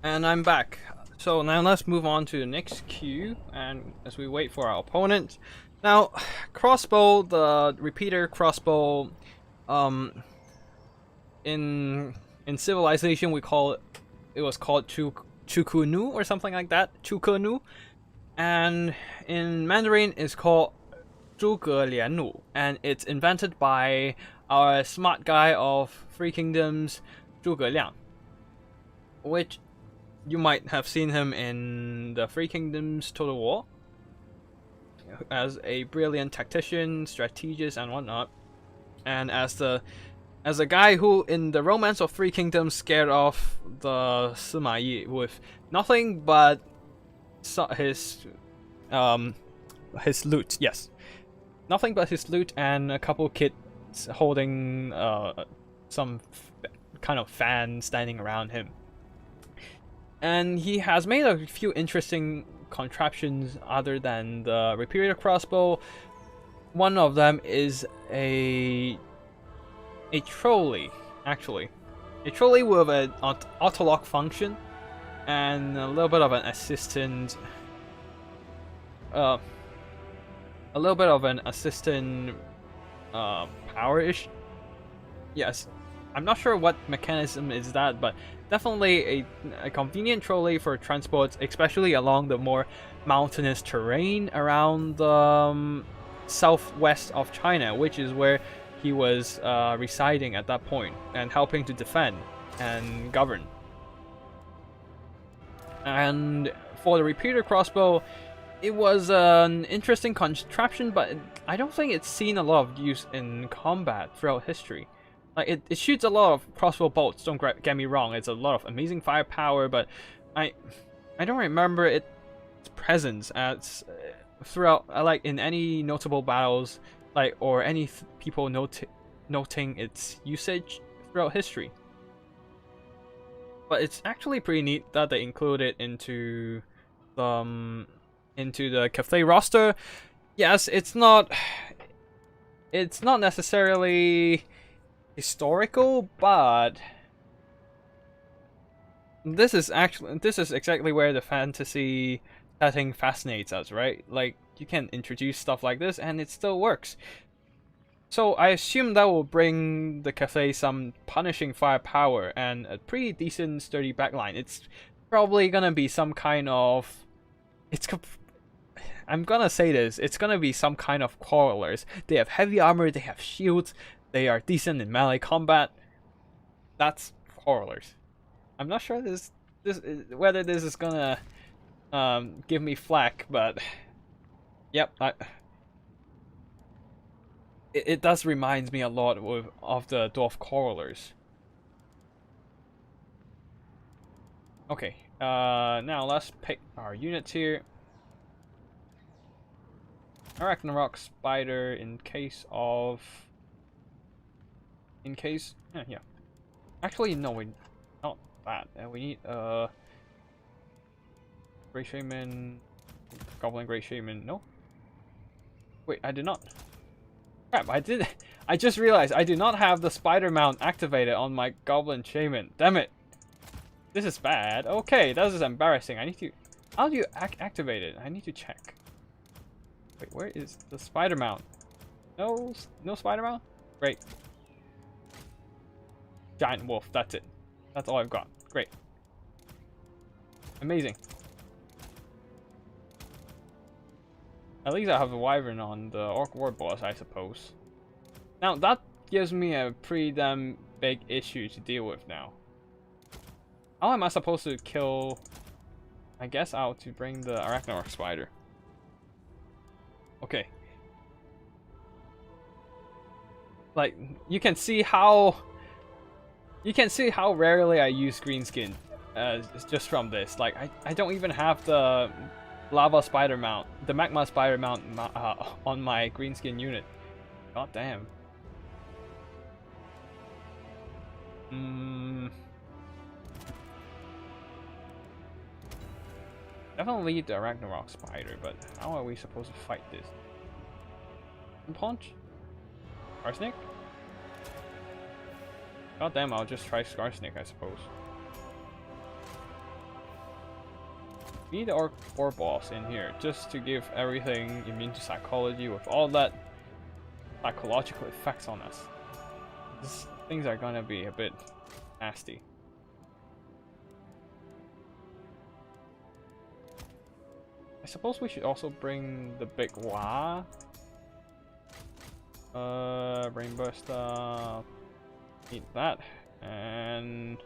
And I'm back. So now let's move on to the next queue, and as we wait for our opponent. Now, crossbow, the repeater crossbow, in Civilization we call it was called Chukunu or something like that, Chukunu, and in Mandarin it's called 诸葛连弩, and it's invented by our smart guy of Three Kingdoms, 诸葛亮, which you might have seen him in the Three Kingdoms Total War as a brilliant tactician, strategist, and whatnot, and as a guy who in the Romance of Three Kingdoms scared off the Sima Yi with nothing but his loot. Yes, nothing but his loot and a couple kids holding some kind of fan standing around him. And he has made a few interesting contraptions other than the repeater crossbow. One of them is a trolley, actually. A trolley with an auto-lock function and a little bit of an assistant power-ish. Yes, I'm not sure what mechanism is that, but definitely a convenient trolley for transport, especially along the more mountainous terrain around the southwest of China, which is where he was residing at that point and helping to defend and govern. And for the repeater crossbow, it was an interesting contraption, but I don't think it's seen a lot of use in combat throughout history. Like it shoots a lot of crossbow bolts, don't get me wrong, it's a lot of amazing firepower, but I don't remember its presence as throughout, like in any notable battles, like, or any people noting its usage throughout history. But it's actually pretty neat that they include it into the Cathay roster. Yes, it's not necessarily historical, but this is exactly where the fantasy setting fascinates us, right? Like, you can introduce stuff like this and it still works. So I assume that will bring the Cathay some punishing firepower and a pretty decent sturdy backline. It's probably gonna be some kind of... I'm gonna say this, it's gonna be some kind of quarrelers. They have heavy armor, they have shields, they are decent in melee combat. That's quarrelers. I'm not sure whether this is gonna give me flack, but yep, it does reminds me a lot of the dwarf quarrelers. Okay, now let's pick our units here. Ragnarok Spider in case. Yeah. Actually, no, not that. We need Great Shaman, Goblin Great Shaman. No. Wait, I did not. Crap, I just realized I do not have the spider mount activated on my Goblin Shaman. Damn it. This is bad. Okay, this is embarrassing. How do you activate it? I need to check. Wait, where is the spider mount? No spider mount? Great. Giant wolf, that's it. That's all I've got. Great. Amazing. At least I have a wyvern on the orc war boss, I suppose. Now that gives me a pretty damn big issue to deal with now. How am I supposed to kill... I guess out to bring the Ragnarok Spider. Okay. Like, you can see how rarely I use Greenskin just from this. Like, I don't even have the lava spider mount, the magma spider mount on my Greenskin unit. God damn. Definitely the Ragnarok Spider, but how are we supposed to fight this? Punch? Scarsnick? God damn, I'll just try Scarsnick, I suppose. We need our core boss in here just to give everything immune to psychology with all that psychological effects on us. Things are gonna be a bit nasty. I suppose we should also bring the big Wa. Brainbuster. Need that. And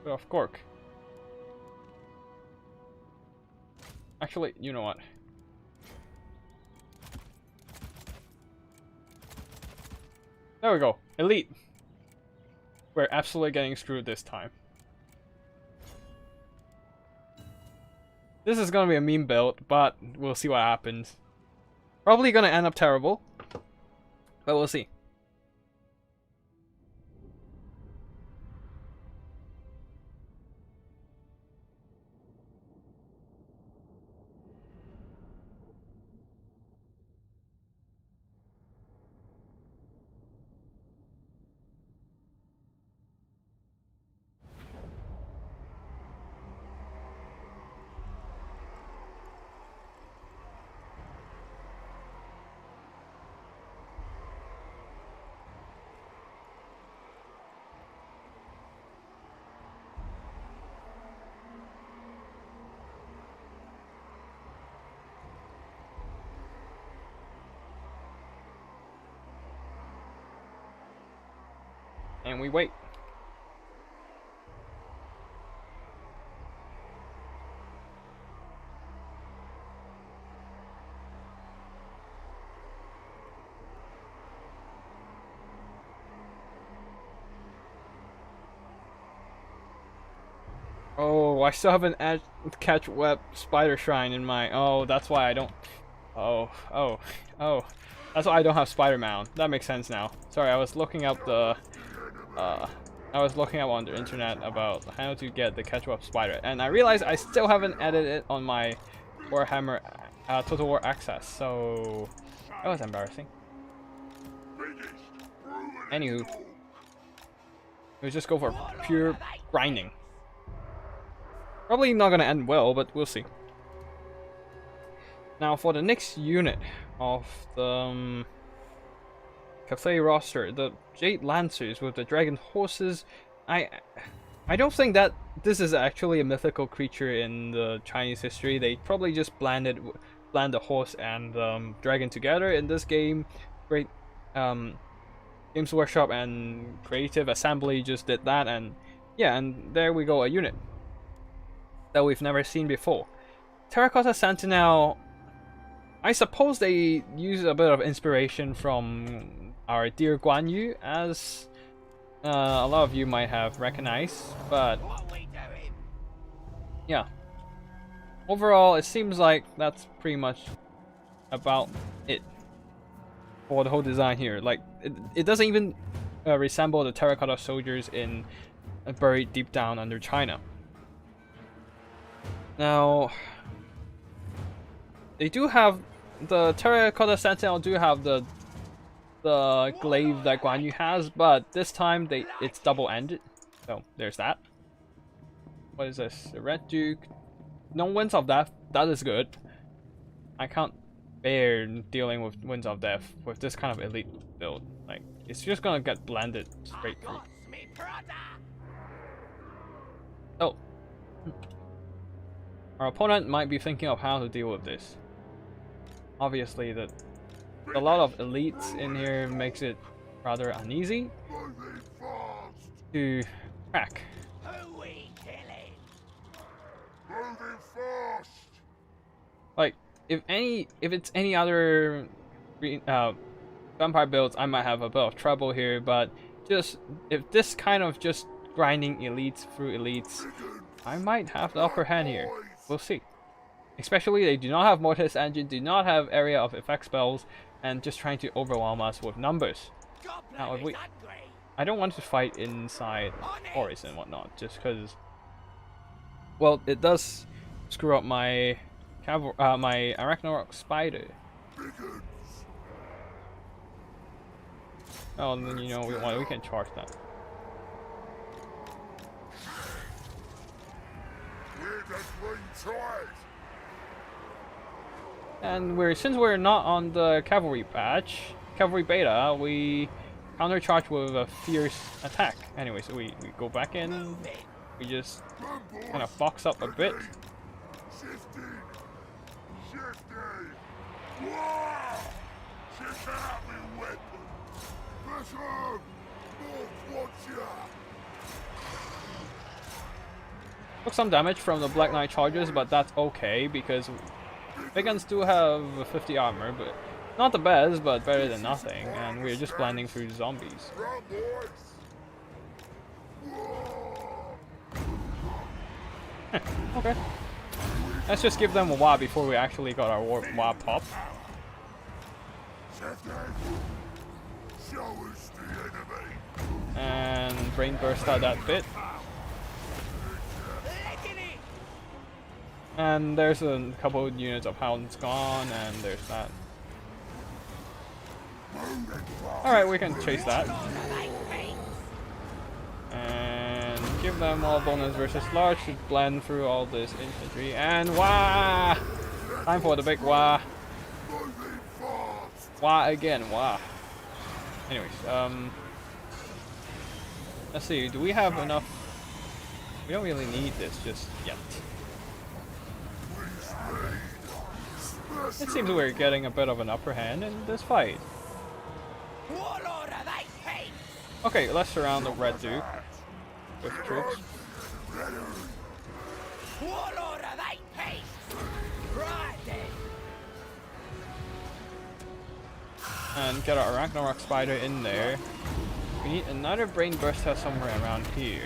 bit of cork. Actually, you know what? There we go. Elite. We're absolutely getting screwed this time. This is gonna be a meme build, but we'll see what happens. Probably gonna end up terrible, but we'll see. And we wait. Oh, I still haven't catch web spider shrine in my. Oh, that's why I don't. Oh. That's why I don't have spider mount. That makes sense now. Sorry, I was looking up the. I was looking up on the internet about how to get the catch web spider, and I realized I still haven't added it on my Warhammer Total War Access. So that was embarrassing. Anywho, we'll just go for pure grinding. Probably not gonna end well, but we'll see. Now for the next unit of the Cathay roster, the Jade Lancers with the dragon horses. I don't think that this is actually a mythical creature in the Chinese history. They probably just blend the horse and dragon together in this game. Great Games Workshop and Creative Assembly just did that, and yeah, and there we go, a unit that we've never seen before. Terracotta Sentinel, I suppose they use a bit of inspiration from our dear Guan Yu, as a lot of you might have recognized, but yeah. Overall, it seems like that's pretty much about it for the whole design here. Like, it doesn't even resemble the terracotta soldiers in buried deep down under China. Now, they do have the Terracotta Sentinel do have the glaive that Guan Yu has, but this time it's double-ended. So there's that. What is this? The Red Duke. No Winds of Death. That is good. I can't bear dealing with Winds of Death with this kind of elite build. Like, it's just gonna get blended straight through. Oh. Our opponent might be thinking of how to deal with this. Obviously, a lot of elites in here makes it rather uneasy to crack. Like, if it's any other vampire builds, I might have a bit of trouble here, but just if this kind of just grinding elites through elites, I might have the upper hand here. We'll see. Especially they do not have Mortis Engine, do not have area of effect spells, and just trying to overwhelm us with numbers. Now, if I don't want to fight inside forests and whatnot, just because, well, it does screw up my my Arachnarok Spider. Oh, and then you know we can charge that. And since we're not on the cavalry beta, we countercharge with a fierce attack. Anyway, so we go back in, we just kind of box up a bit. Took some damage from the Black Knight charges, but that's okay because big guns do have 50 armor, but not the best, but better than nothing. And we're just blending through the zombies. Okay. Let's just give them a WAAAGGH before we actually got our WAAAGGH pop. And brain burst out that bit. And there's a couple of units of hounds gone, and there's that. Alright, we can chase that. And give them all bonus versus large to blend through all this infantry. And WAAAGGH! Time for the big WAAAGGH. WAAAGGH again, WAAAGGH. Anyways, let's see, do we have enough? We don't really need this just yet. It seems we're getting a bit of an upper hand in this fight. Okay, let's surround the Red Duke with troops. And get our Ragnarok Spider in there. We need another Brain Burster somewhere around here.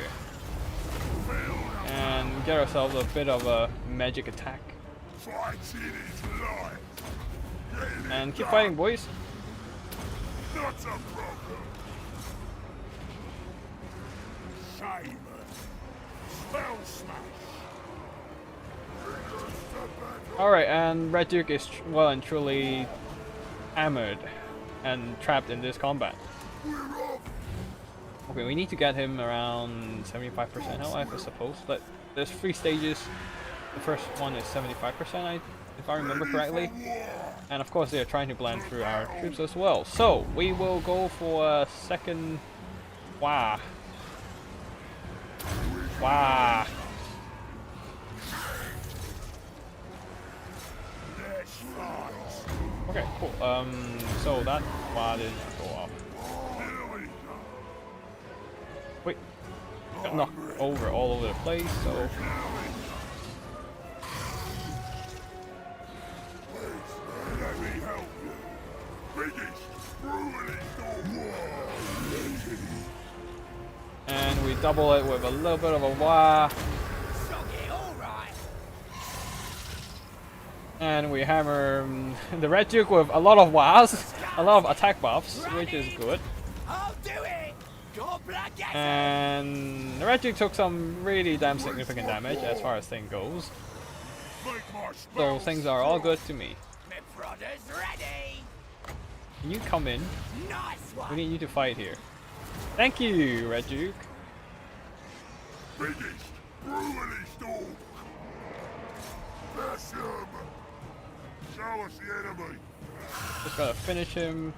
And get ourselves a bit of a magic attack. And keep fighting, boys. Alright, and Red Duke is well and truly hammered and trapped in this combat. Okay, we need to get him around 75% health, I suppose. But there's 3 stages. The first one is 75%, if I remember correctly. And of course, they're trying to blend through our troops as well. So we will go for a second WAAAGGH. WAAAGGH. Okay, cool. So that WAAAGGH didn't go off. Wait, got knocked over all over the place. So. And we double it with a little bit of a WAAAGGH. And we hammer the Red Duke with a lot of WAAGGHs, a lot of attack buffs, which is good. And the Red Duke took some really damn significant damage as far as thing goes. So things are all good to me. Can you come in? We need you to fight here. Thank you, Red Duke. Just gotta finish him.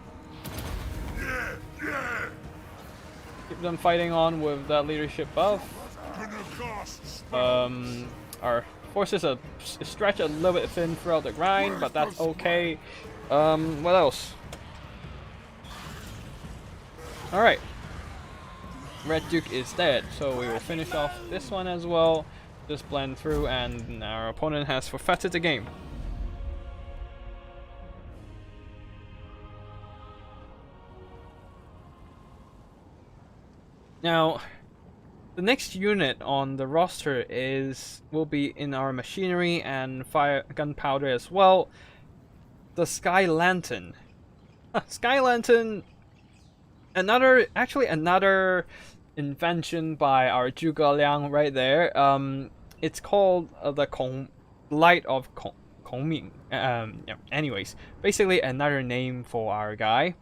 Keep them fighting on with that leadership buff. Our forces are stretched a little bit thin throughout the grind, but that's okay. What else? Alright. Red Duke is dead, so we will finish off this one as well. Just blend through, and our opponent has forfeited the game. Now, the next unit on the roster will be in our machinery and fire gunpowder as well. The Sky Lantern. Sky Lantern. Another invention by our Zhuge Liang right there. It's called the Light of Kongming. Yeah, anyways, basically another name for our guy.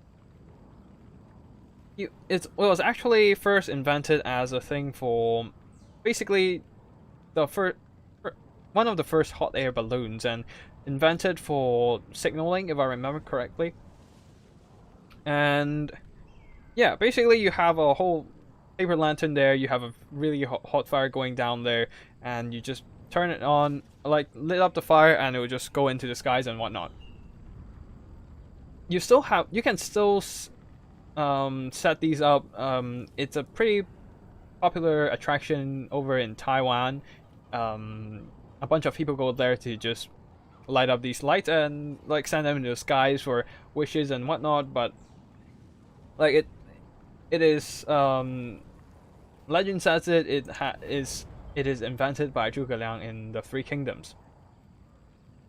It was actually first invented as a thing for basically the one of the first hot air balloons and invented for signaling, if I remember correctly. And yeah, basically you have a whole paper lantern there, you have a really hot fire going down there, and you just turn it on, like lit up the fire, and it will just go into the skies and whatnot. You can still set these up. It's a pretty popular attraction over in Taiwan. A bunch of people go there to just light up these lights and like send them into the skies for wishes and whatnot. But like it is legend says it is invented by Zhuge Liang in the Three Kingdoms,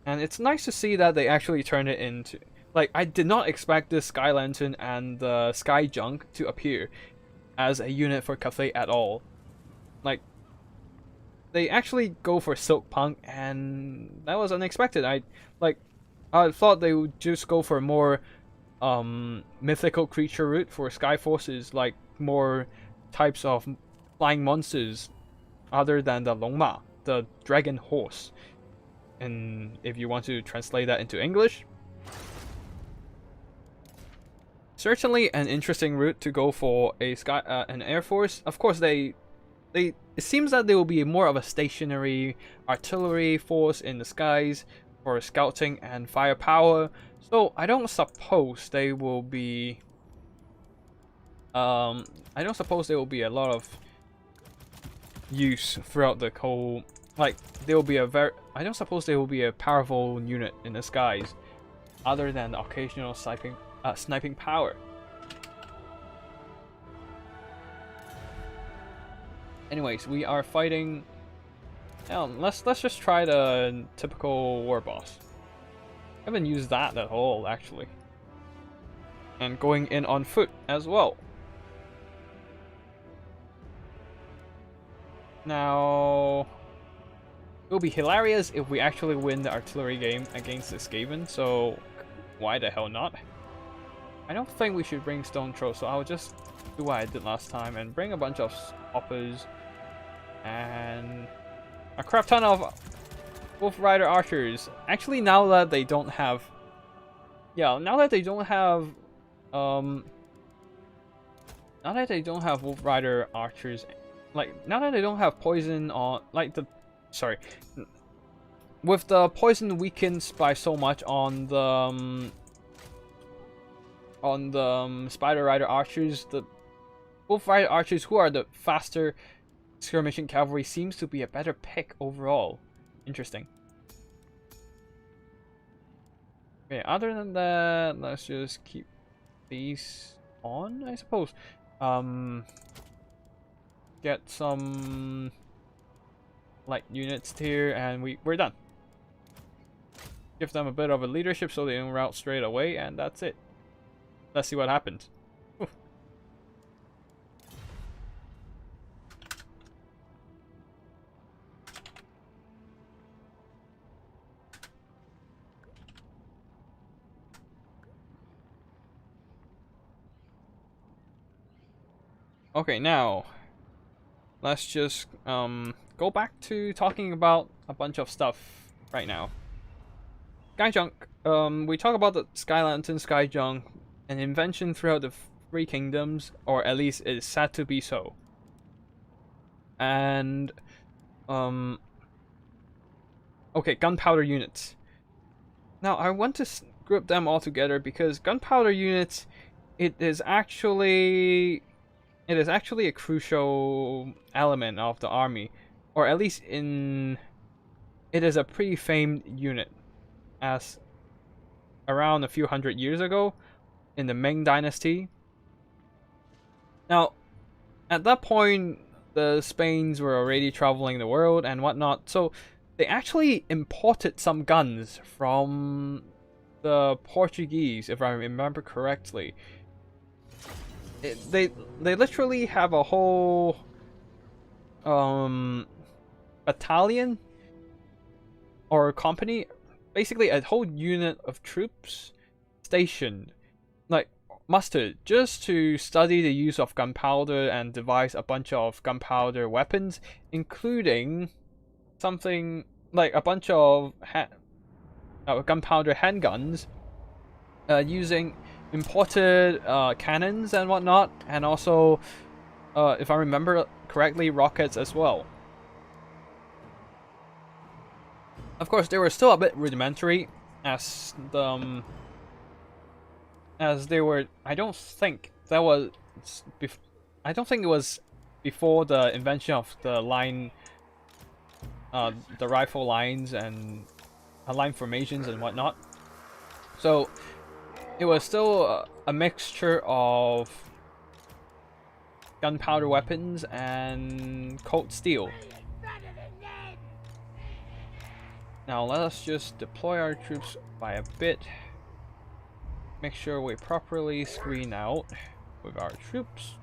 and it's nice to see that they actually turned it into. Like, I did not expect this Sky Lantern and the Sky Junk to appear as a unit for Cathay at all. Like, they actually go for Silk Punk, and that was unexpected. I thought they would just go for a more mythical creature route for Sky Forces, like more types of flying monsters other than the Longma, the dragon horse. And if you want to translate that into English, certainly an interesting route to go for an air force. Of course, it seems that there will be more of a stationary artillery force in the skies for scouting and firepower. So I don't suppose they will be. I don't suppose there will be a lot of use throughout the whole. Like there will be I don't suppose there will be a powerful unit in the skies, other than the occasional sniping power. Anyways, we are fighting. Let's just try the typical war boss. I haven't used that at all actually. And going in on foot as well. Now, it will be hilarious if we actually win the artillery game against the Skaven. So why the hell not? I don't think we should bring stone throw, so I'll just do what I did last time and bring a bunch of hoppers and a crap ton of Wolf Rider archers. Actually, now that they don't have Wolf Rider archers, like now that they don't have poison on, with the poison weakens by so much on the Spider Rider archers, the Wolf Rider archers, who are the faster skirmishing cavalry, seems to be a better pick overall. Interesting. Okay, other than that, let's just keep these on, I suppose. Get some light units here, and we're done. Give them a bit of a leadership so they don't rout straight away, and that's it. Let's see what happens. Oof. Okay, now let's just go back to talking about a bunch of stuff right now. Sky Junk. We talk about the Sky Lantern, Sky Junk, an invention throughout the Three Kingdoms, or at least it is said to be so. And okay, gunpowder units. Now I want to group them all together because gunpowder units, it is actually a crucial element of the army, or at least it is a pretty famed unit, as around a few hundred years ago in the Ming Dynasty. Now, at that point, the Spains were already traveling the world and whatnot, so they actually imported some guns from the Portuguese, if I remember correctly. They literally have a whole battalion or company, basically a whole unit of troops stationed, like mustered, just to study the use of gunpowder and devise a bunch of gunpowder weapons, including something like a bunch of gunpowder handguns, using imported cannons and whatnot, and also, if I remember correctly, rockets as well. Of course, they were still a bit rudimentary, as they were. I don't think that was. I don't think it was before the invention of the line, the rifle lines and line formations and whatnot. So it was still a mixture of gunpowder weapons and cold steel. Now let us just deploy our troops by a bit. Make sure we properly screen out with our troops.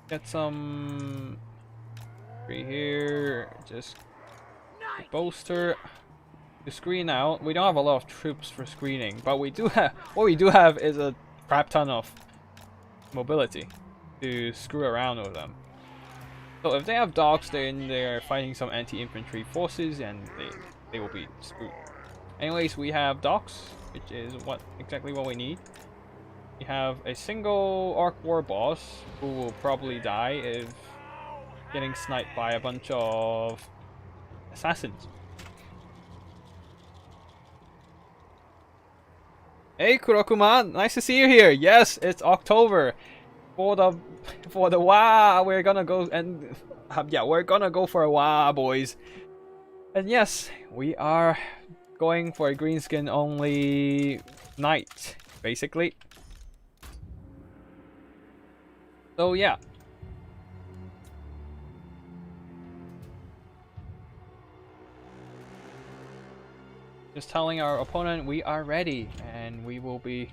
Get some right here, just bolster to screen out. We don't have a lot of troops for screening, but we do have, what we do have is a crap ton of mobility to screw around with them. So if they have dogs, then they're fighting some anti-infantry forces and they will be screwed. Anyways, we have dogs, which is exactly what we need. We have a single Orc war boss who will probably die if getting sniped by a bunch of assassins. Hey Kurokuman, nice to see you here. Yes, it's October. For the WAAAGGH, we're gonna go and yeah, we're gonna go for a WAAAGGH, boys. And yes, we are going for a greenskin only night, basically. So yeah. Just telling our opponent we are ready, and we will be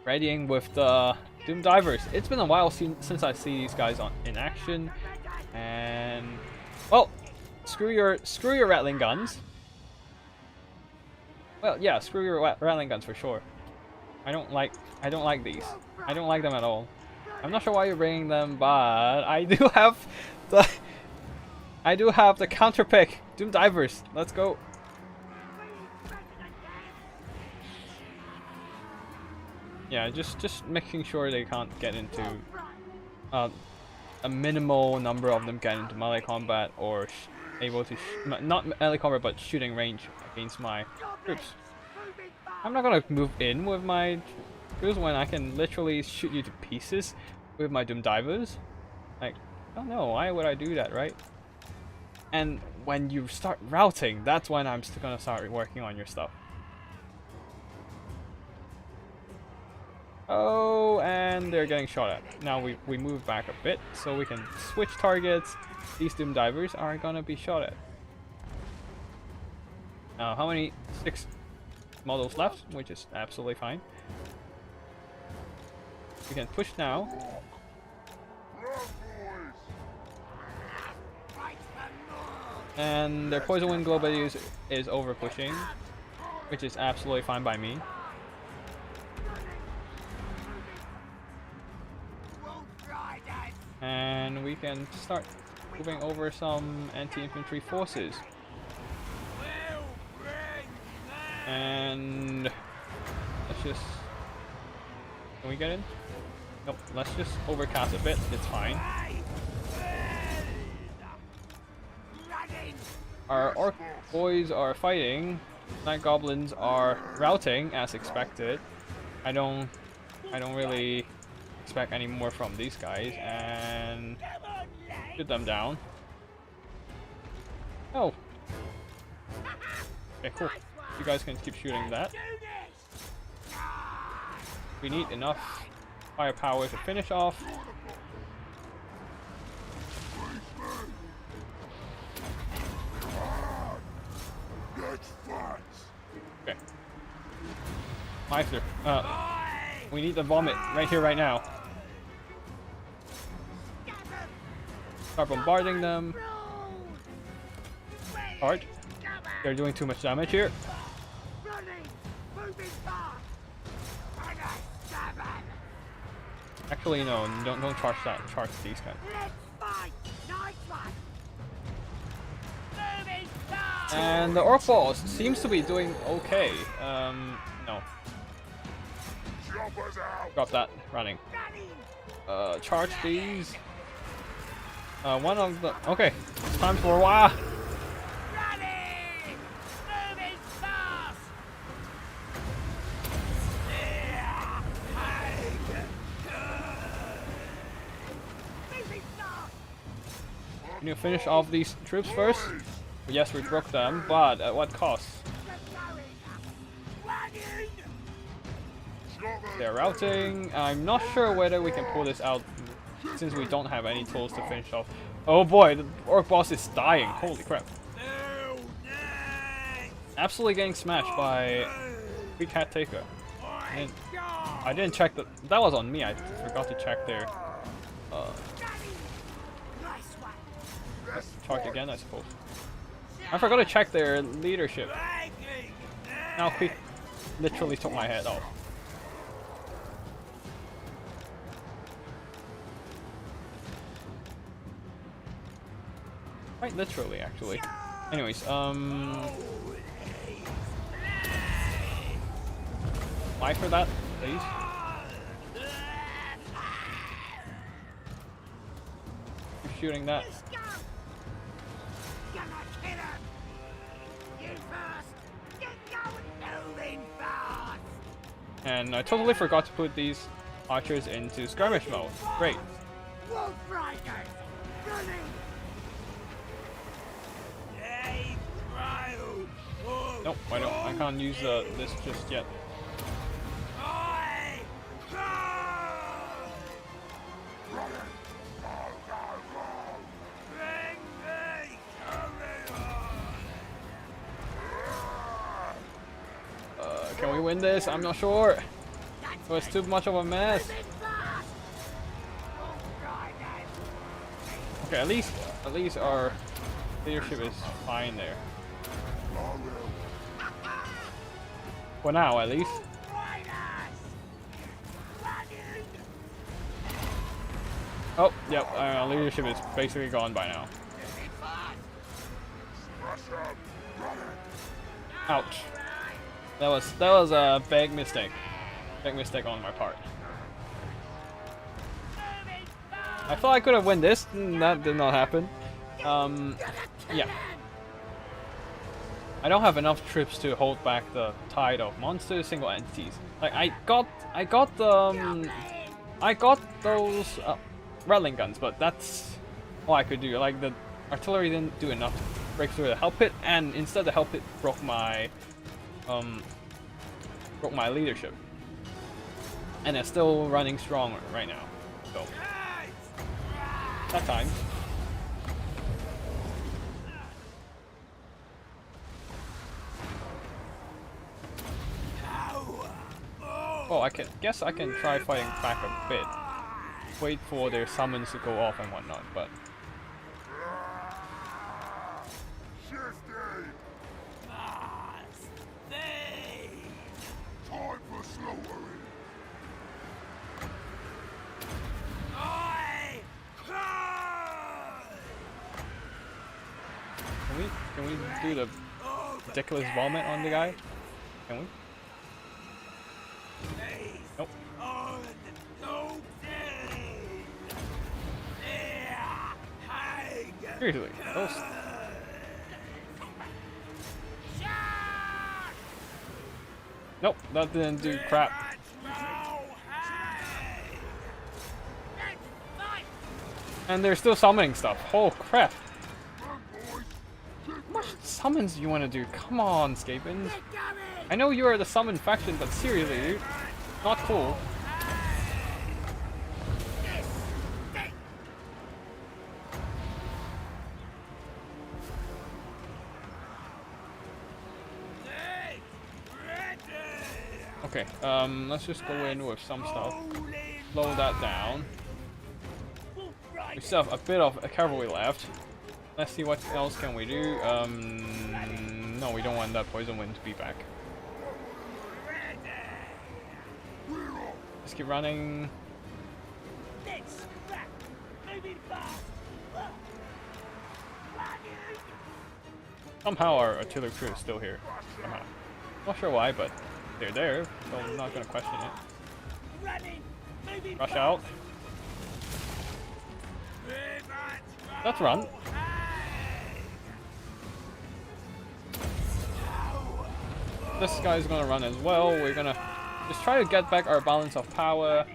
readying with the Doom Divers. It's been a while since I see these guys in action, and well, screw your rattling guns. Well, yeah, screw your rattling guns for sure. I don't like these. I don't like them at all. I'm not sure why you're bringing them, but I do have the counter pick. Doom Divers. Let's go. Yeah, just making sure they can't get into a minimal number of them get into melee combat or able to not melee combat but shooting range against my troops. I'm not gonna move in with my troops when I can literally shoot you to pieces with my Doom Divers. Like, I don't know, why would I do that, right? And when you start routing, that's when I'm still gonna start working on your stuff. Oh, and they're getting shot at. Now we move back a bit so we can switch targets. These Doom Divers are gonna be shot at. Now, how many? 6 models left, which is absolutely fine. We can push now. And their Poison Wind Globally is over pushing, which is absolutely fine by me. And we can start moving over some anti-infantry forces. And let's just... Can we get in? Nope, let's just overcast a bit, it's fine. Our Orc boys are fighting. Night Goblins are routing as expected. I don't really expect any more from these guys, and shoot them down. Oh. Okay, cool. You guys can keep shooting that. We need enough firepower to finish off. Okay. Meister, we need the vomit right here, right now. Start bombarding them. Hard. They're doing too much damage here. Actually, no, don't charge that. Charge these guys. And the Orc boss seems to be doing okay. No. Drop that, running. Charge these. One of the... Okay, it's time for a while. Can you finish off these troops first? Yes, we broke them, but at what cost? They're routing. I'm not sure whether we can pull this out since we don't have any tools to finish off. Oh boy, the Orc boss is dying. Holy crap. Absolutely getting smashed by Big Cat Taker. I didn't check that. That was on me. I forgot to check their charge again, I suppose. I forgot to check their leadership. Now he literally took my head off. Quite literally, actually. Anyways, why for that, please? You're shooting that. And I totally forgot to put these archers into skirmish mode. Great. Nope, I can't use this just yet. Can we win this? I'm not sure. It was too much of a mess. Okay, at least our leadership is fine there. For now, at least. Oh, yep, our leadership is basically gone by now. Ouch. That was a big mistake. Big mistake on my part. I thought I could have won this. That did not happen. Yeah. I don't have enough troops to hold back the tide of monsters, single entities. Like I got those rattling guns, but that's all I could do. Like the artillery didn't do enough to break through the hell pit, and instead the hell pit broke my leadership, and it's still running strong right now. So that time. Oh, guess I can try fighting back a bit. Wait for their summons to go off and whatnot, but. Can we do the ridiculous vomit on the guy? Can we? Nope. Seriously, those... Nope, that didn't do crap. And they're still summoning stuff. Oh crap. How much summons do you want to do? Come on, Scapins. I know you are the summon faction, but seriously, dude. Not cool. Okay, let's just go in with some stuff. Slow that down. We still have a bit of a cavalry left. Let's see what else can we do. No, we don't want that poison wind to be back. Let's keep running. Somehow our artillery crew is still here. Somehow. Not sure why, but they're there, so I'm not gonna question it. Rush out. Let's run. This guy's gonna run as well. We're gonna just try to get back our balance of power.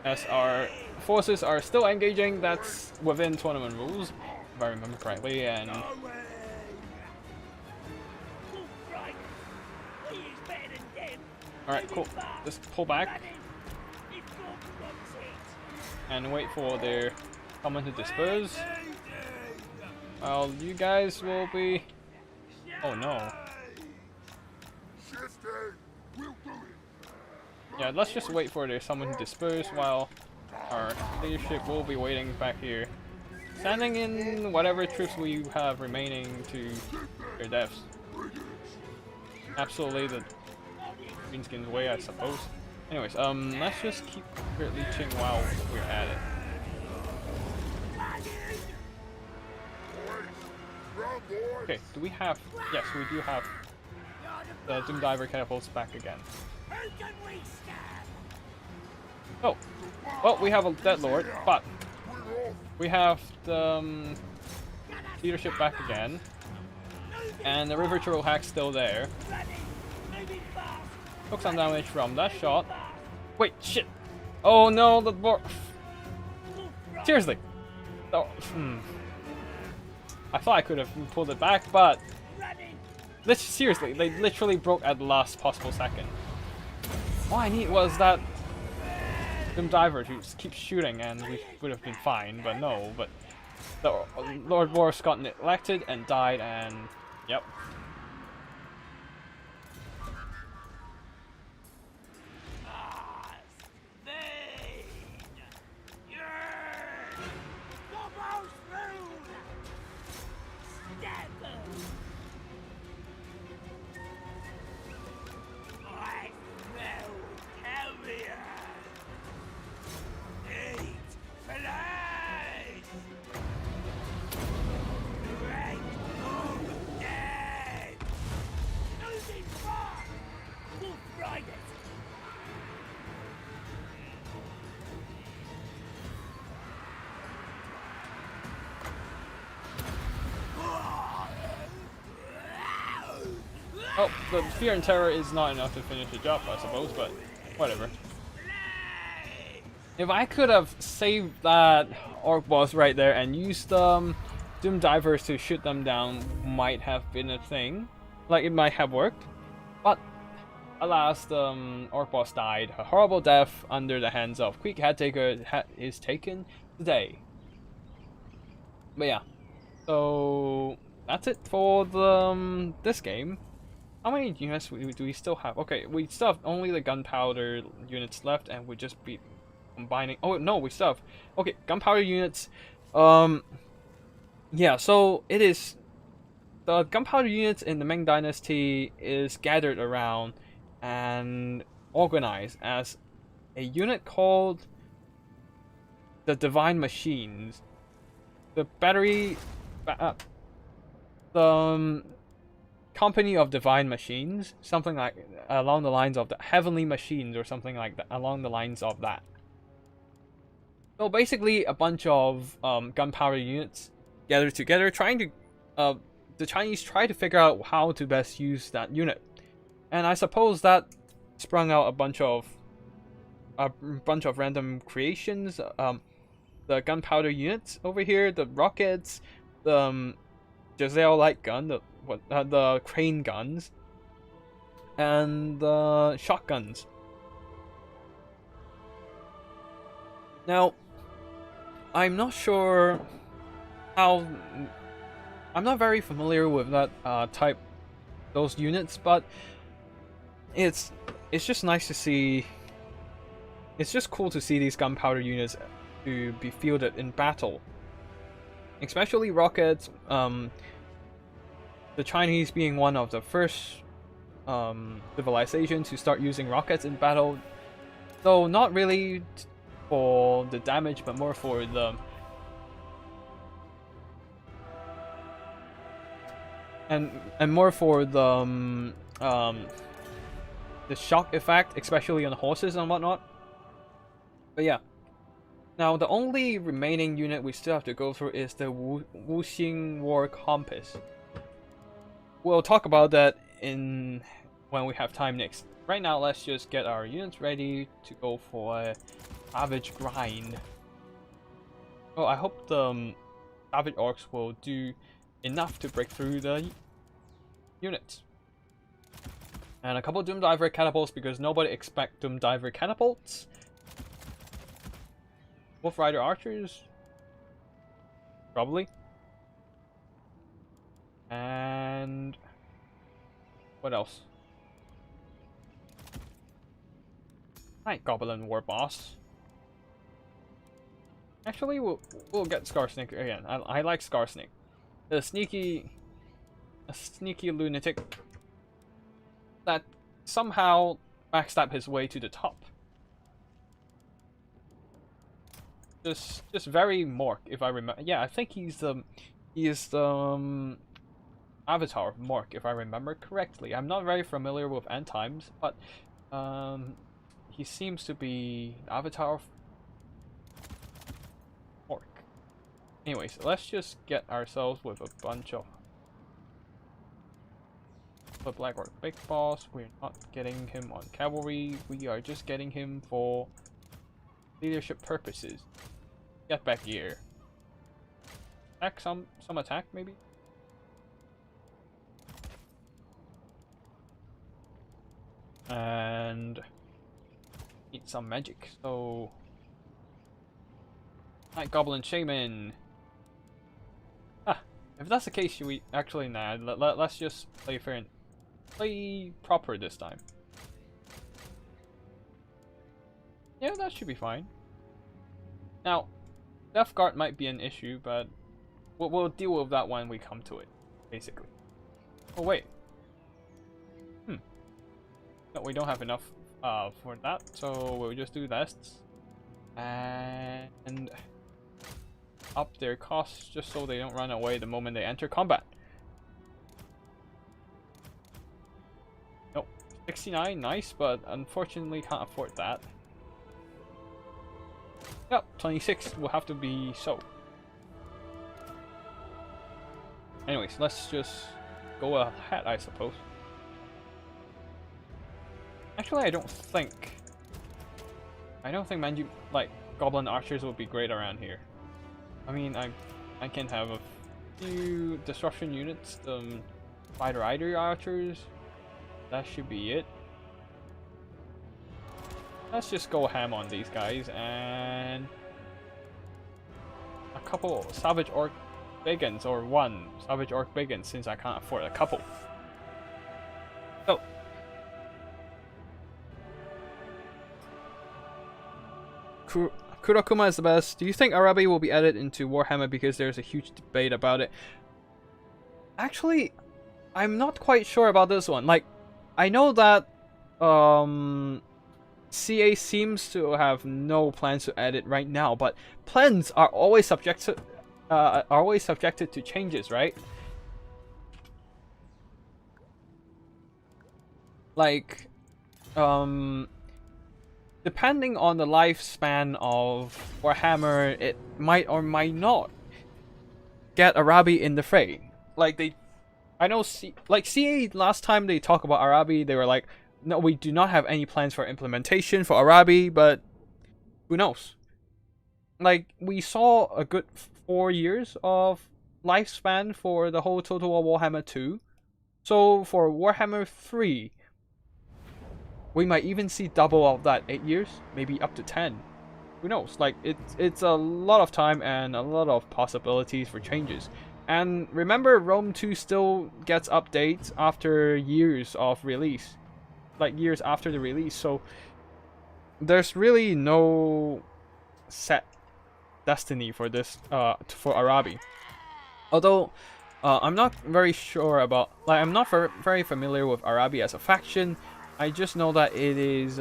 As our forces are still engaging, that's within tournament rules, if I remember correctly, and alright, cool. Just pull back and wait for their someone to disperse. Well, you guys will be... Oh no. Yeah, let's just wait for their someone to disperse while our leadership will be waiting back here. Sending in whatever troops we have remaining to their deaths. Absolutely the Greenskins way, I suppose. Anyways, let's just keep leeching while we're at it. Okay, do we have... Yes, we do have the Doom Diver catapults back again. Oh, well, we have a Dead Lord, but we have the leadership back again, and the River Turtle Hack's still there. Took some damage from that shot. Wait, shit! Oh no, the board. Seriously. Oh, I thought I could have pulled it back, but seriously, they literally broke at the last possible second. All I need was that Doom Diver to just keep shooting, and we would have been fine. But no, but the Lord Boris got elected and died, and yep. Oh, the Fear and Terror is not enough to finish the job, I suppose, but whatever. If I could have saved that Orc boss right there and used Doom Divers to shoot them down, might have been a thing. Like, it might have worked. But, alas, the Orc boss died. A horrible death under the hands of Quick Headtaker is taken today. But yeah. So, that's it for the, this game. How many units do we still have? Okay, we still have only the gunpowder units left, and we just be combining. Oh no, we still have. Okay, gunpowder units. Yeah, so it is. The gunpowder units in the Ming Dynasty is gathered around and organized as a unit called the Divine Machines. The battery. The Company of Divine Machines, something like along the lines of the Heavenly Machines or something like that, along the lines of that. So basically a bunch of gunpowder units gathered together, trying to the Chinese try to figure out how to best use that unit. And I suppose that sprung out a bunch of random creations. The gunpowder units over here, the rockets, the Giselle light gun, the crane guns, and the shotguns. Now, I'm not sure how. I'm not very familiar with that those units, but it's just nice to see. It's just cool to see these gunpowder units to be fielded in battle, especially rockets. The Chinese being one of the first civilization to start using rockets in battle. Though not really for the damage, but more for the and more for the shock effect, especially on horses and whatnot. But yeah. Now the only remaining unit we still have to go through is the Wuxing War Compass. We'll talk about that when we have time next. Right now, let's just get our units ready to go for a savage grind. Oh, I hope the savage orcs will do enough to break through the units. And a couple Doom Diver catapults because nobody expects Doom Diver catapults. Wolf Rider archers? Probably. And what else? Night Goblin War Boss. Actually, we'll get Scarsnake again. I like Scarsnake. A sneaky lunatic that somehow backstab his way to the top. Just very Mork, if I remember. Yeah, I think he is the avatar of Mork, if I remember correctly. I'm not very familiar with end times, but he seems to be the avatar of Mork. Anyways, let's just get ourselves with a bunch of the Black Orc Big Boss. We're not getting him on cavalry. We are just getting him for leadership purposes. Get back here. Attack some attack maybe. And need some magic. So Night Goblin Shaman. Ah, if that's the case, we actually let's just play fair and play proper this time. Yeah, that should be fine. Now, Death Guard might be an issue, but we'll deal with that when we come to it, basically. Oh wait. No, we don't have enough for that, so we'll just do this. And up their costs just so they don't run away the moment they enter combat. Nope. 69, nice, but unfortunately can't afford that. Yep, 26 will have to be so. Anyways, let's just go ahead, I suppose. Actually, I don't think like Goblin Archers would be great around here. I mean, I can have a few Disruption units, Spider Rider Archers. That should be it. Let's just go ham on these guys and a couple Savage Orc Biggins, or one Savage Orc Biggins since I can't afford a couple. So Kurokuma is the best. Do you think Arabi will be added into Warhammer because there's a huge debate about it? Actually, I'm not quite sure about this one. Like, I know that CA seems to have no plans to add it right now, but plans are always subjected to changes, right? Like, depending on the lifespan of Warhammer, it might or might not get Arabi in the fray. Like I know, CA last time they talked about Arabi, they were like, no, we do not have any plans for implementation for Arabi, but who knows? Like, we saw a good 4 years of lifespan for the whole Total War Warhammer 2. So for Warhammer 3, we might even see double of that, 8 years, maybe up to 10. Who knows? Like, it's a lot of time and a lot of possibilities for changes. And remember, Rome 2 still gets updates after years of release. Like, years after the release, so there's really no set destiny for this, for Arabi. Although, I'm not very sure about, like, I'm not very familiar with Arabi as a faction. I just know that it is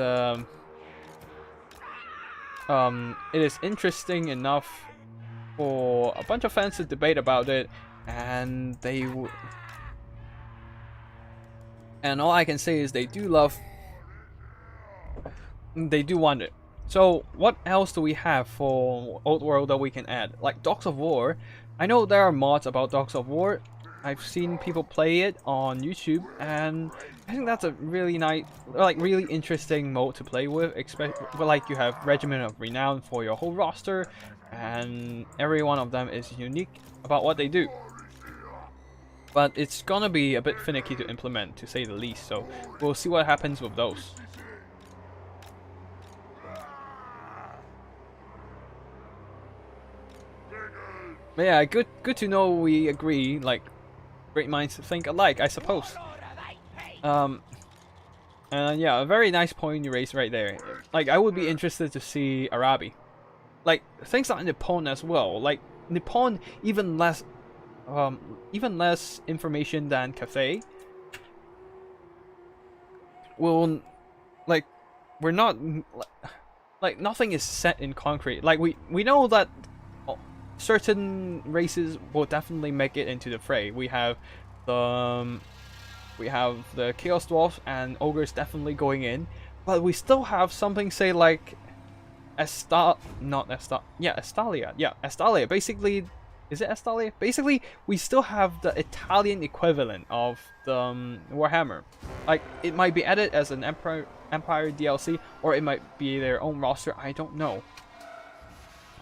interesting enough for a bunch of fans to debate about it, and and all I can say is they do want it. So what else do we have for Old World that we can add? Like Dogs of War. I know there are mods about Dogs of War. I've seen people play it on YouTube, and I think that's a really nice, like really interesting mode to play with. Like you have Regiment of Renown for your whole roster, and every one of them is unique about what they do. But it's gonna be a bit finicky to implement, to say the least. So we'll see what happens with those. But yeah, good to know we agree, like, great minds think alike, I suppose. And yeah, a very nice point you raised right there. Like, I would be interested to see Arabi. Like, things like Nippon as well. Like, Nippon, even less information than Cathay. Will, like, we're not, like, nothing is set in concrete. Like, we know that certain races will definitely make it into the fray. We have the Chaos Dwarfs and Ogres definitely going in, but we still have something, say, like Estalia. Basically, is it Estalia? Basically, we still have the Italian equivalent of the Warhammer. Like, it might be added as an Empire DLC, or it might be their own roster. I don't know.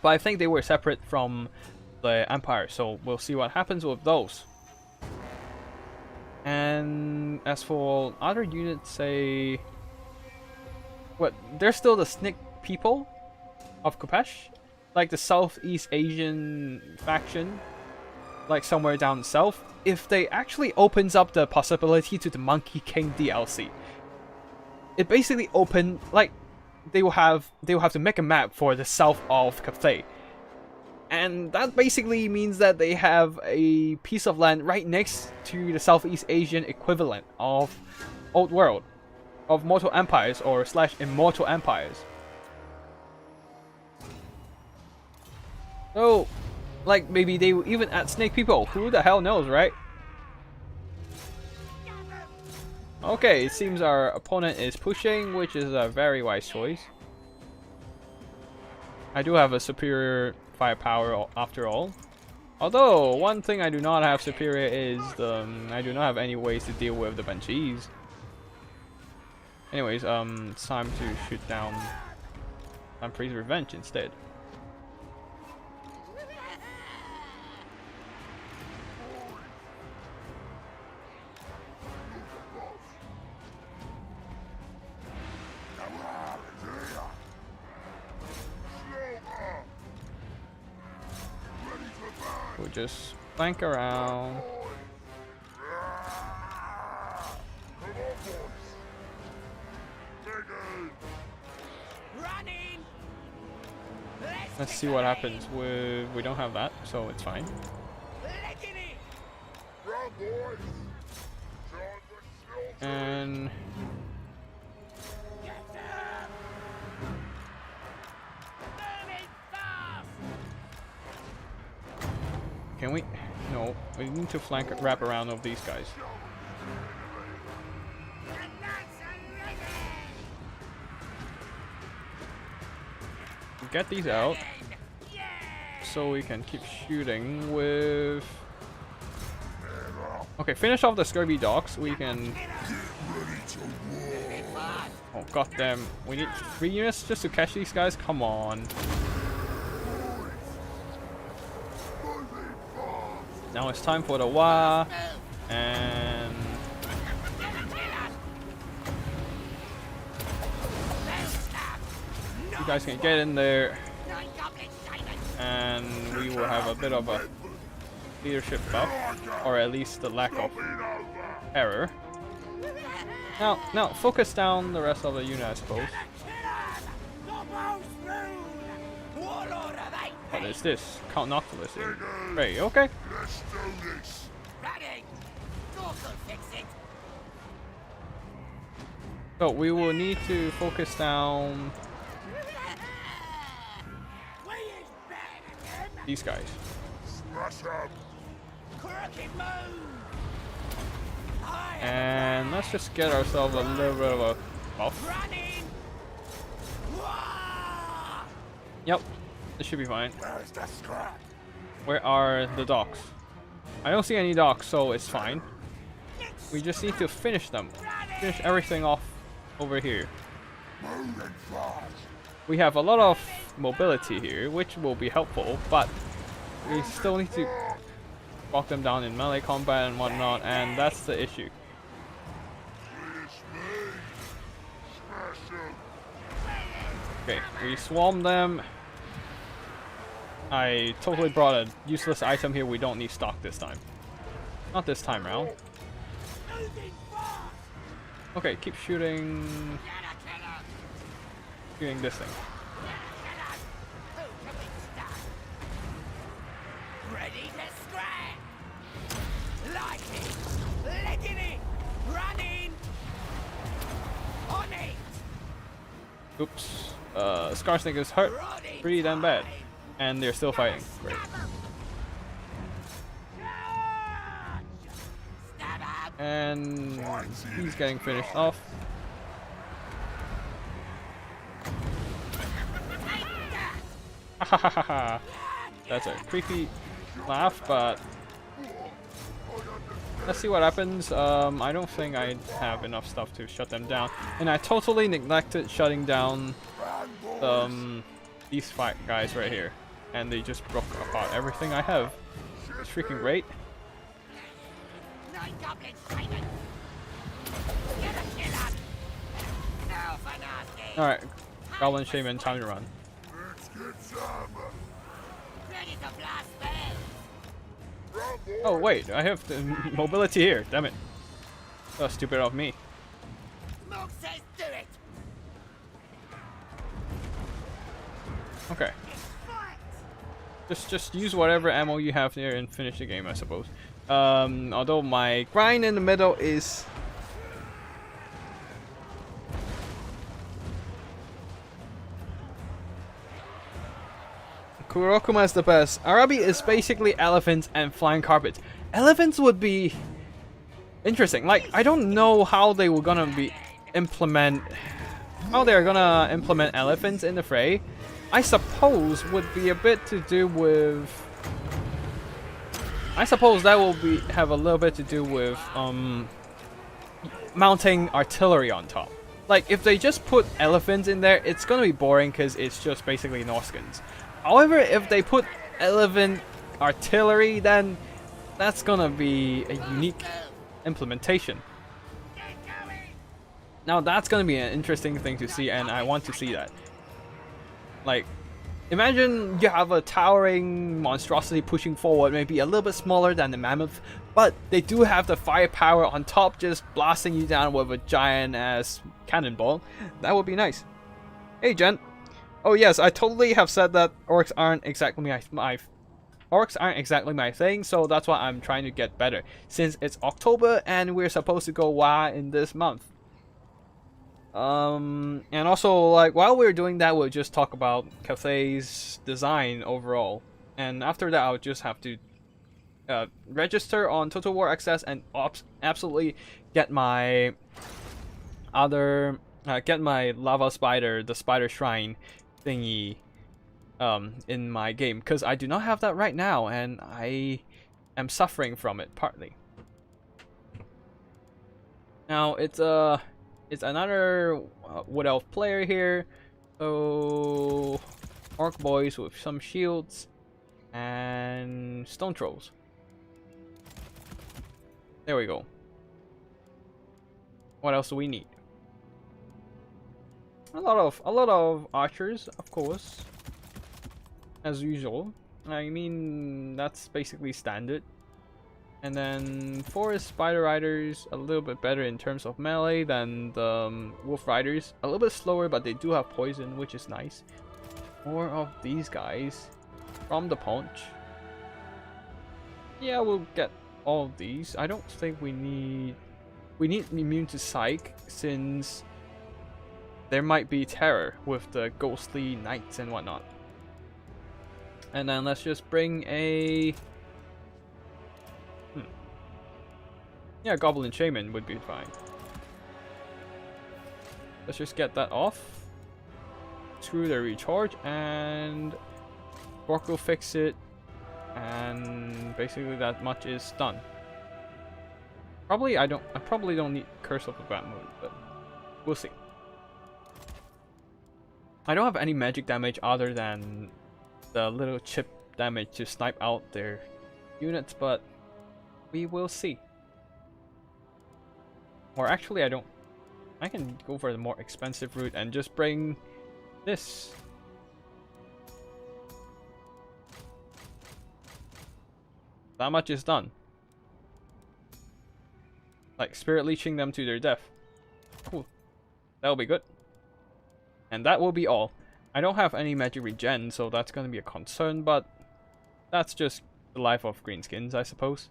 But I think they were separate from the Empire, so we'll see what happens with those. And as for other units, say, they're still the Snick people of Kupesh, like the Southeast Asian faction, like somewhere down south. If they actually opens up the possibility to the Monkey King DLC, it basically open, like, they will have to make a map for the south of Cathay, and that basically means that they have a piece of land right next to the Southeast Asian equivalent of Old World, of Mortal Empires or / Immortal Empires. So, like, maybe they will even add snake people. Who the hell knows, right? Okay, it seems our opponent is pushing, which is a very wise choice. I do have a superior firepower after all. Although, one thing I do not have superior is I do not have any ways to deal with the Banshees. Anyways, it's time to shoot down Lamprey's Revenge instead. We'll just flank around. Let's see what happens with. We don't have that, so it's fine. And can we? No, we need to wrap around of these guys. Get these out so we can keep shooting with. Okay, finish off the scurvy dogs. We can. Oh goddamn! We need 3 units just to catch these guys. Come on. Now it's time for the WAAAGGH, and you guys can get in there, and we will have a bit of a leadership buff, or at least the lack of error. Now focus down the rest of the unit, I suppose. What is this? Count Noctilus in. Great, okay. So we will need to focus down these guys. And let's just get ourselves a little bit of a buff. Yep, this should be fine. Where are the docks? I don't see any docks, so it's fine. We just need to finish them. Finish everything off over here. We have a lot of mobility here, which will be helpful, but we still need to walk them down in melee combat and whatnot, and that's the issue. Okay, we swarm them. I totally brought a useless item here. We don't need stock this time. Not this time round. Okay, keep shooting. Shooting this thing. Ready to scrap. Like it. Letting it. Running. On it. Oops. Scarsnake is hurt pretty damn bad. And they're still fighting. Great. And he's getting finished off. That's a creepy laugh, but let's see what happens. I don't think I have enough stuff to shut them down, and I totally neglected shutting down these five guys right here, and they just broke apart everything I have. It's freaking great. Alright, Goblin Shaman, time to run. Oh wait, I have the mobility here, damn it. Oh, stupid of me. Okay. Just use whatever ammo you have there and finish the game, I suppose. Although my grind in the middle is Kurokuma is the best. Arabi is basically elephants and flying carpets. Elephants would be interesting. Like, I don't know how they were gonna implement elephants in the fray. I suppose would be a bit to do with. I suppose that will have a little bit to do with mounting artillery on top. Like, if they just put elephants in there, it's gonna be boring because it's just basically Norskins. However, if they put elephant artillery, then that's gonna be a unique implementation. Now that's gonna be an interesting thing to see, and I want to see that. Like, imagine you have a towering monstrosity pushing forward, maybe a little bit smaller than the mammoth, but they do have the firepower on top, just blasting you down with a giant ass cannonball. That would be nice. Hey, Jen. Oh yes, I totally have said that orcs aren't exactly my thing, so that's why I'm trying to get better. Since it's October and we're supposed to go WAAAGGH in this month. And also, like, while we're doing that, we'll just talk about Cathay's design overall. And after that, I'll just have to register on Total War Access and absolutely get my get my lava spider, the spider shrine thingy in my game, because I do not have that right now and I am suffering from it partly. Now it's another Wood Elf player here, so Orc boys with some shields and stone trolls. There we go. What else do we need? A lot of archers, of course, as usual. I mean, that's basically standard. And then forest spider riders, a little bit better in terms of melee than the wolf riders. A little bit slower, but they do have poison, which is nice. More of these guys from the paunch. Yeah, we'll get all of these. I don't think we need immune to psych, since there might be terror with the ghostly knights and whatnot. And then let's just bring a... Yeah, Goblin Shaman would be fine. Let's just get that off. Screw the recharge, and Orc will fix it. And basically that much is done. I probably don't need Curse of the Bad Moon, but we'll see. I don't have any magic damage other than the little chip damage to snipe out their units, but we will see. Or actually, I don't. I can go for the more expensive route and just bring this. That much is done. Like spirit leeching them to their death. Cool. That'll be good. And that will be all. I don't have any magic regen, so that's gonna be a concern, but that's just the life of Greenskins, I suppose.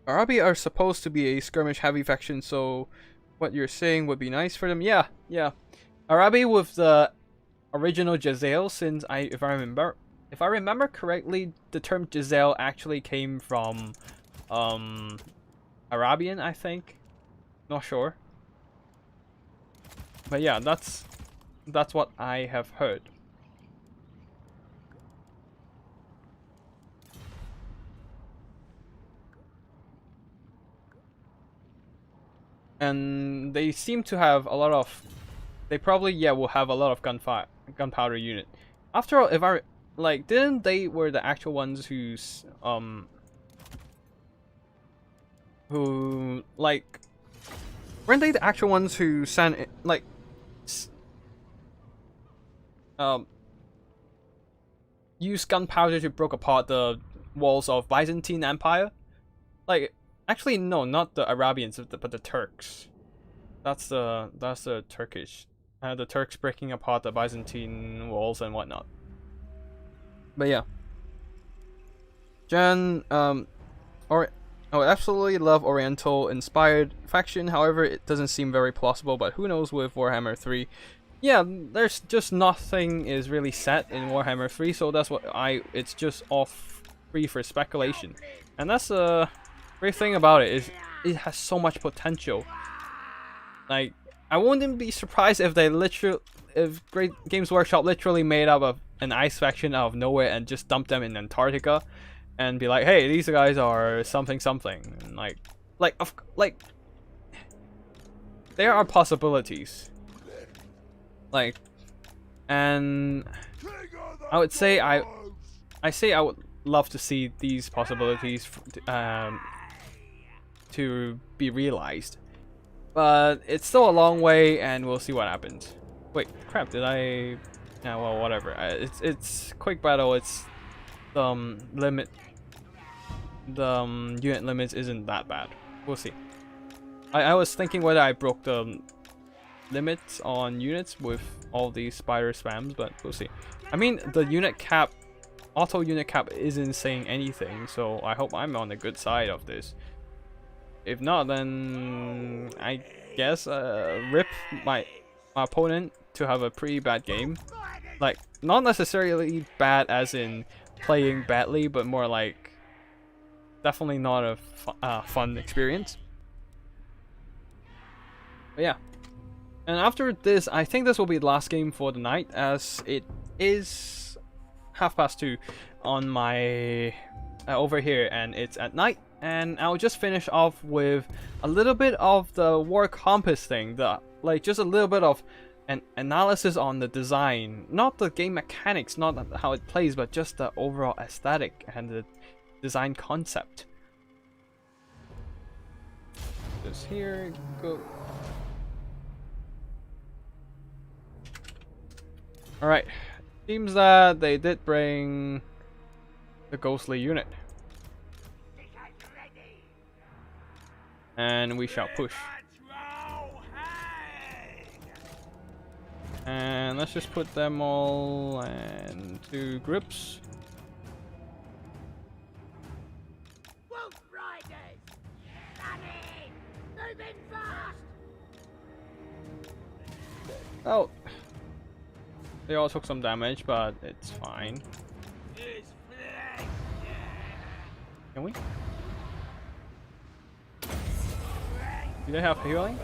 Arabi are supposed to be a skirmish heavy faction, so what you're saying would be nice for them. Yeah. Arabi with the original Jezzail, since if I remember correctly, the term Jezzail actually came from Arabian, I think. Not sure. But yeah, that's what I have heard. And they seem to have a lot of... They probably, yeah, will have a lot of gunpowder unit. After all, if I... Like, didn't they were the actual ones who, like... Weren't they the actual ones who sent, like... used gunpowder to break apart the walls of Byzantine Empire? Like... Actually, no, not the Arabians, but the Turks. That's the Turkish. The Turks breaking apart the Byzantine walls and whatnot. But yeah. Jan, I would absolutely love Oriental-inspired faction. However, it doesn't seem very plausible. But who knows with Warhammer 3? Yeah, there's just nothing is really set in Warhammer 3, so that's what it's just off free for speculation, and that's great thing about it is it has so much potential. Like, I wouldn't be surprised if if Great Games Workshop literally made up of an ice faction out of nowhere and just dumped them in Antarctica, and be like, hey, these guys are something, and like there are possibilities. Like, and I would say I would love to see these possibilities to be realized, but it's still a long way, and we'll see what happens. Wait, crap! Did I? Yeah, well, whatever. It's quick battle. It's limit. The unit limits isn't that bad. We'll see. I was thinking whether I broke the limits on units with all these spider spams, but we'll see. I mean, the unit cap, auto unit cap isn't saying anything, so I hope I'm on the good side of this. If not, then I guess rip my opponent to have a pretty bad game. Like, not necessarily bad as in playing badly, but more like definitely not a fun experience. But yeah. And after this, I think this will be the last game for the night, as it is 2:30 on my over here, and it's at night. And I'll just finish off with a little bit of the War Compass thing, just a little bit of an analysis on the design, not the game mechanics, not how it plays, but just the overall aesthetic and the design concept. Just here, go. Alright, seems that they did bring the ghostly unit. And we shall push. And let's just put them all into groups. Oh, they all took some damage, but it's fine. Can we? Do they have healing?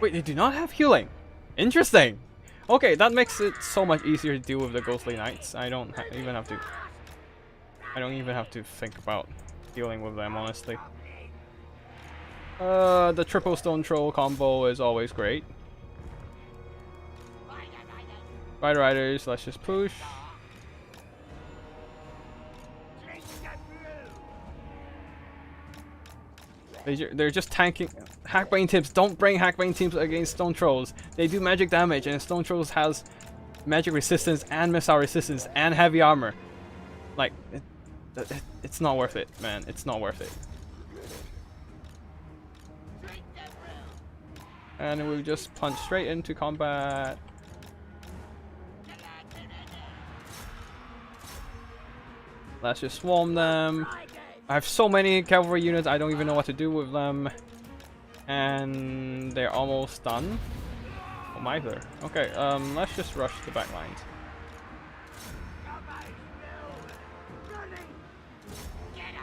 Wait, they do not have healing. Interesting. Okay, that makes it so much easier to deal with the ghostly knights. I don't even have to. I don't even have to think about dealing with them, honestly. The triple stone troll combo is always great. Rider Riders, let's just push. They're just tanking. Hackbane tips. Don't bring Hackbane tips against Stone Trolls. They do magic damage, and Stone Trolls has magic resistance and missile resistance and heavy armor. Like, it's not worth it, man. It's not worth it. And we just punch straight into combat. Let's just swarm them. I have so many cavalry units, I don't even know what to do with them. And they're almost done. Oh my there. Okay, let's just rush the back lines.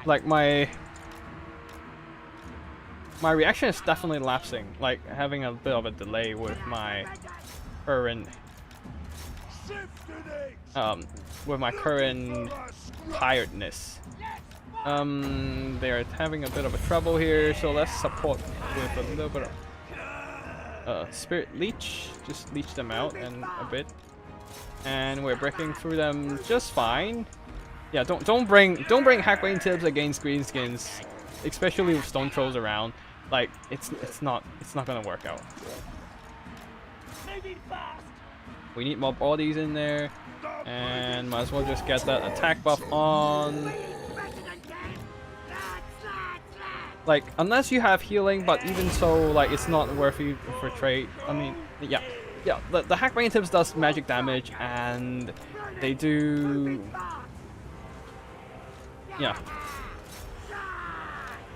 Like my reaction is definitely lapsing, like having a bit of a delay with my current tiredness. They're having a bit of a trouble here, so let's support with a little bit of Spirit Leech. Just leech them out and a bit, and we're breaking through them just fine. Yeah, don't bring Hackbane tips against Greenskins, especially with Stone Trolls around. Like it's not gonna work out. We need more bodies in there, and might as well just get that attack buff on. Like, unless you have healing, but even so, like, it's not worth it for trade. I mean, yeah, the Hackbane tips does magic damage, and they do, yeah,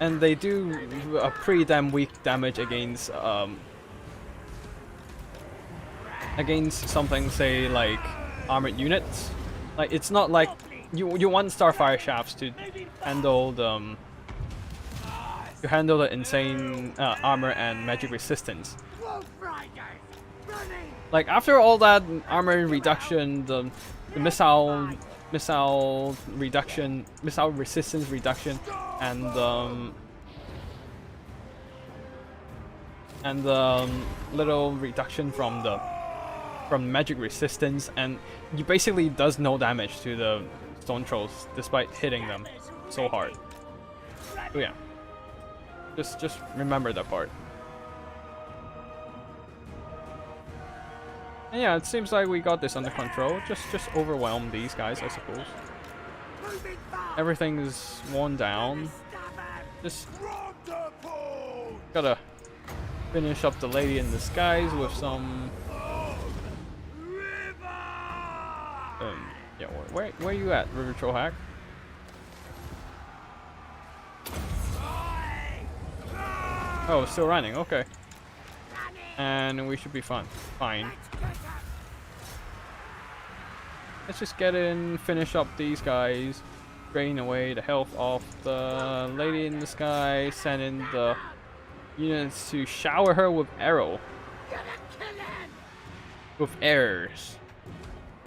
and they do a pretty damn weak damage against something, say, like armored units. Like, it's not like you want Starfire Shafts to handle the insane armor and magic resistance. Like, after all that armor reduction, the missile reduction, missile resistance reduction, and the little reduction from magic resistance, and you basically does no damage to the Stone Trolls despite hitting them so hard. So yeah. Just remember that part. And yeah, it seems like we got this under control. Just overwhelm these guys, I suppose. Everything is worn down. Just gotta finish up the Lady in Disguise with some. Yeah, where you at, River Troll Hack? Oh, still running, okay. And we should be fine. Let's just get in, finish up these guys, drain away the health of the Lady in the Sky, send in the units to shower her with arrow. With arrows,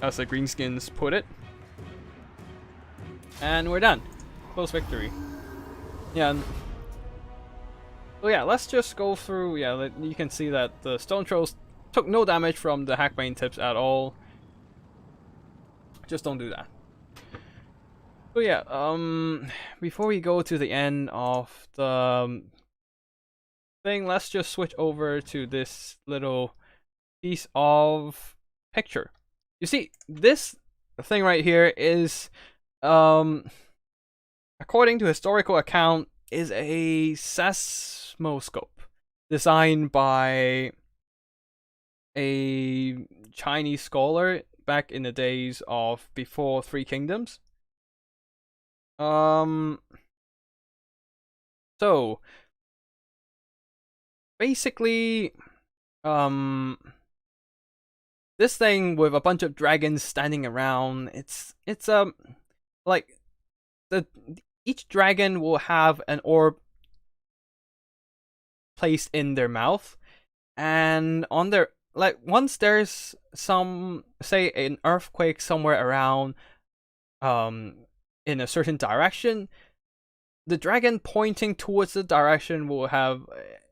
as the Greenskins put it. And we're done. Close victory. Yeah. So yeah, let's just go through. Yeah, you can see that the Stone Trolls took no damage from the Hackbane tips at all. Just don't do that. So yeah, before we go to the end of the thing, let's just switch over to this little piece of picture. You see, this thing right here is, according to historical account, is a seismoscope designed by a Chinese scholar back in the days of before Three Kingdoms. So basically, this thing with a bunch of dragons standing around. It's like each dragon will have an orb placed in their mouth, and on their, like, once there's some, say, an earthquake somewhere around in a certain direction, the dragon pointing towards the direction will have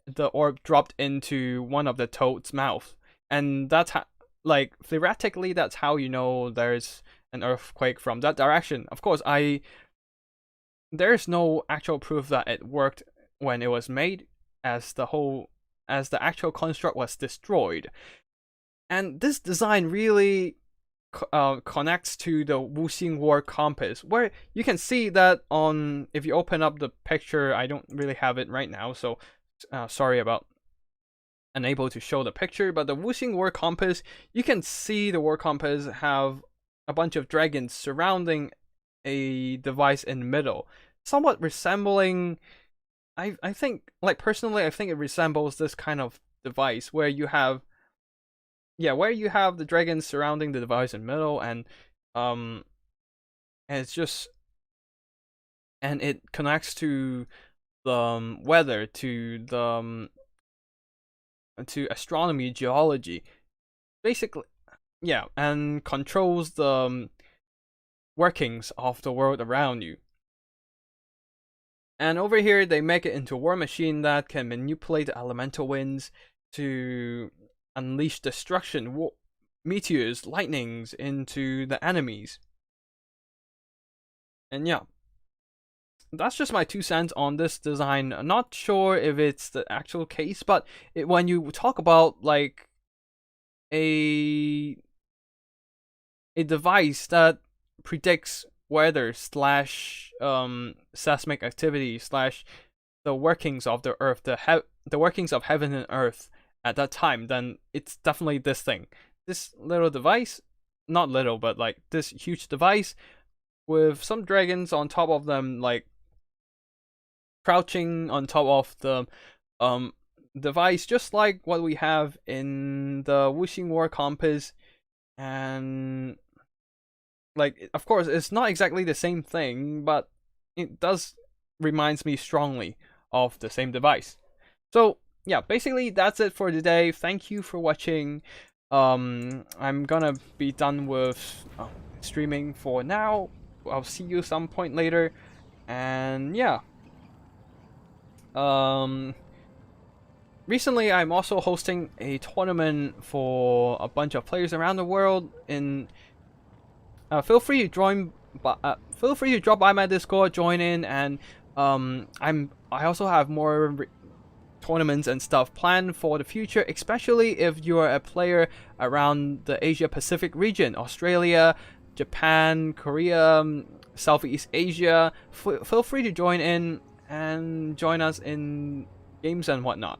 the orb dropped into one of the toad's mouth, and that's how, like, theoretically that's how you know there's an earthquake from that direction. Of course, there's no actual proof that it worked when it was made, as the actual construct was destroyed. And this design really connects to the Wuxing War compass, where you can see that on, if you open up the picture, I don't really have it right now, so sorry about unable to show the picture, but the Wuxing War compass, you can see the war compass have a bunch of dragons surrounding a device in the middle, somewhat resembling, I think, like, personally, I think it resembles this kind of device where you have the dragons surrounding the device in the middle, and it's just, and it connects to the weather, to astronomy, geology, basically, yeah, and controls the workings of the world around you. And over here, they make it into a war machine that can manipulate the elemental winds to unleash destruction, meteors, lightnings into the enemies. And yeah, that's just my 2 cents on this design. I'm not sure if it's the actual case, but when you talk about, like, a device that predicts weather / seismic activity / the workings of the earth, the workings of heaven and earth at that time, then it's definitely this thing. This little device, not little, but like this huge device with some dragons on top of them, like crouching on top of the device, just like what we have in the Wuxing War compass. And, like, of course, it's not exactly the same thing, but it does reminds me strongly of the same device. So yeah, basically that's it for today. Thank you for watching. I'm gonna be done with streaming for now. I'll see you some point later, and yeah. Recently I'm also hosting a tournament for a bunch of players around the world. Feel free to join. Feel free to drop by my Discord, join in, and I also have more tournaments and stuff planned for the future, especially if you are a player around the Asia Pacific region, Australia, Japan, Korea, Southeast Asia. Feel free to join in and join us in games and whatnot.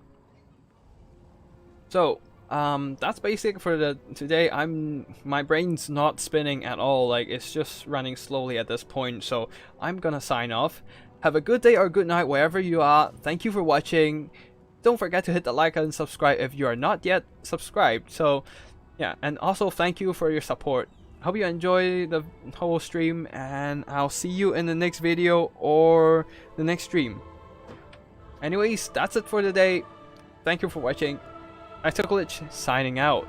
So that's basic for today. My brain's not spinning at all, like it's just running slowly at this point, so I'm gonna sign off. Have a good day or good night wherever you are. Thank you for watching. Don't forget to hit the like and subscribe if you are not yet subscribed. So yeah, and also thank you for your support. Hope you enjoy the whole stream, and I'll see you in the next video or the next stream. Anyways, that's it for today. Thank you for watching. Untitled signing out.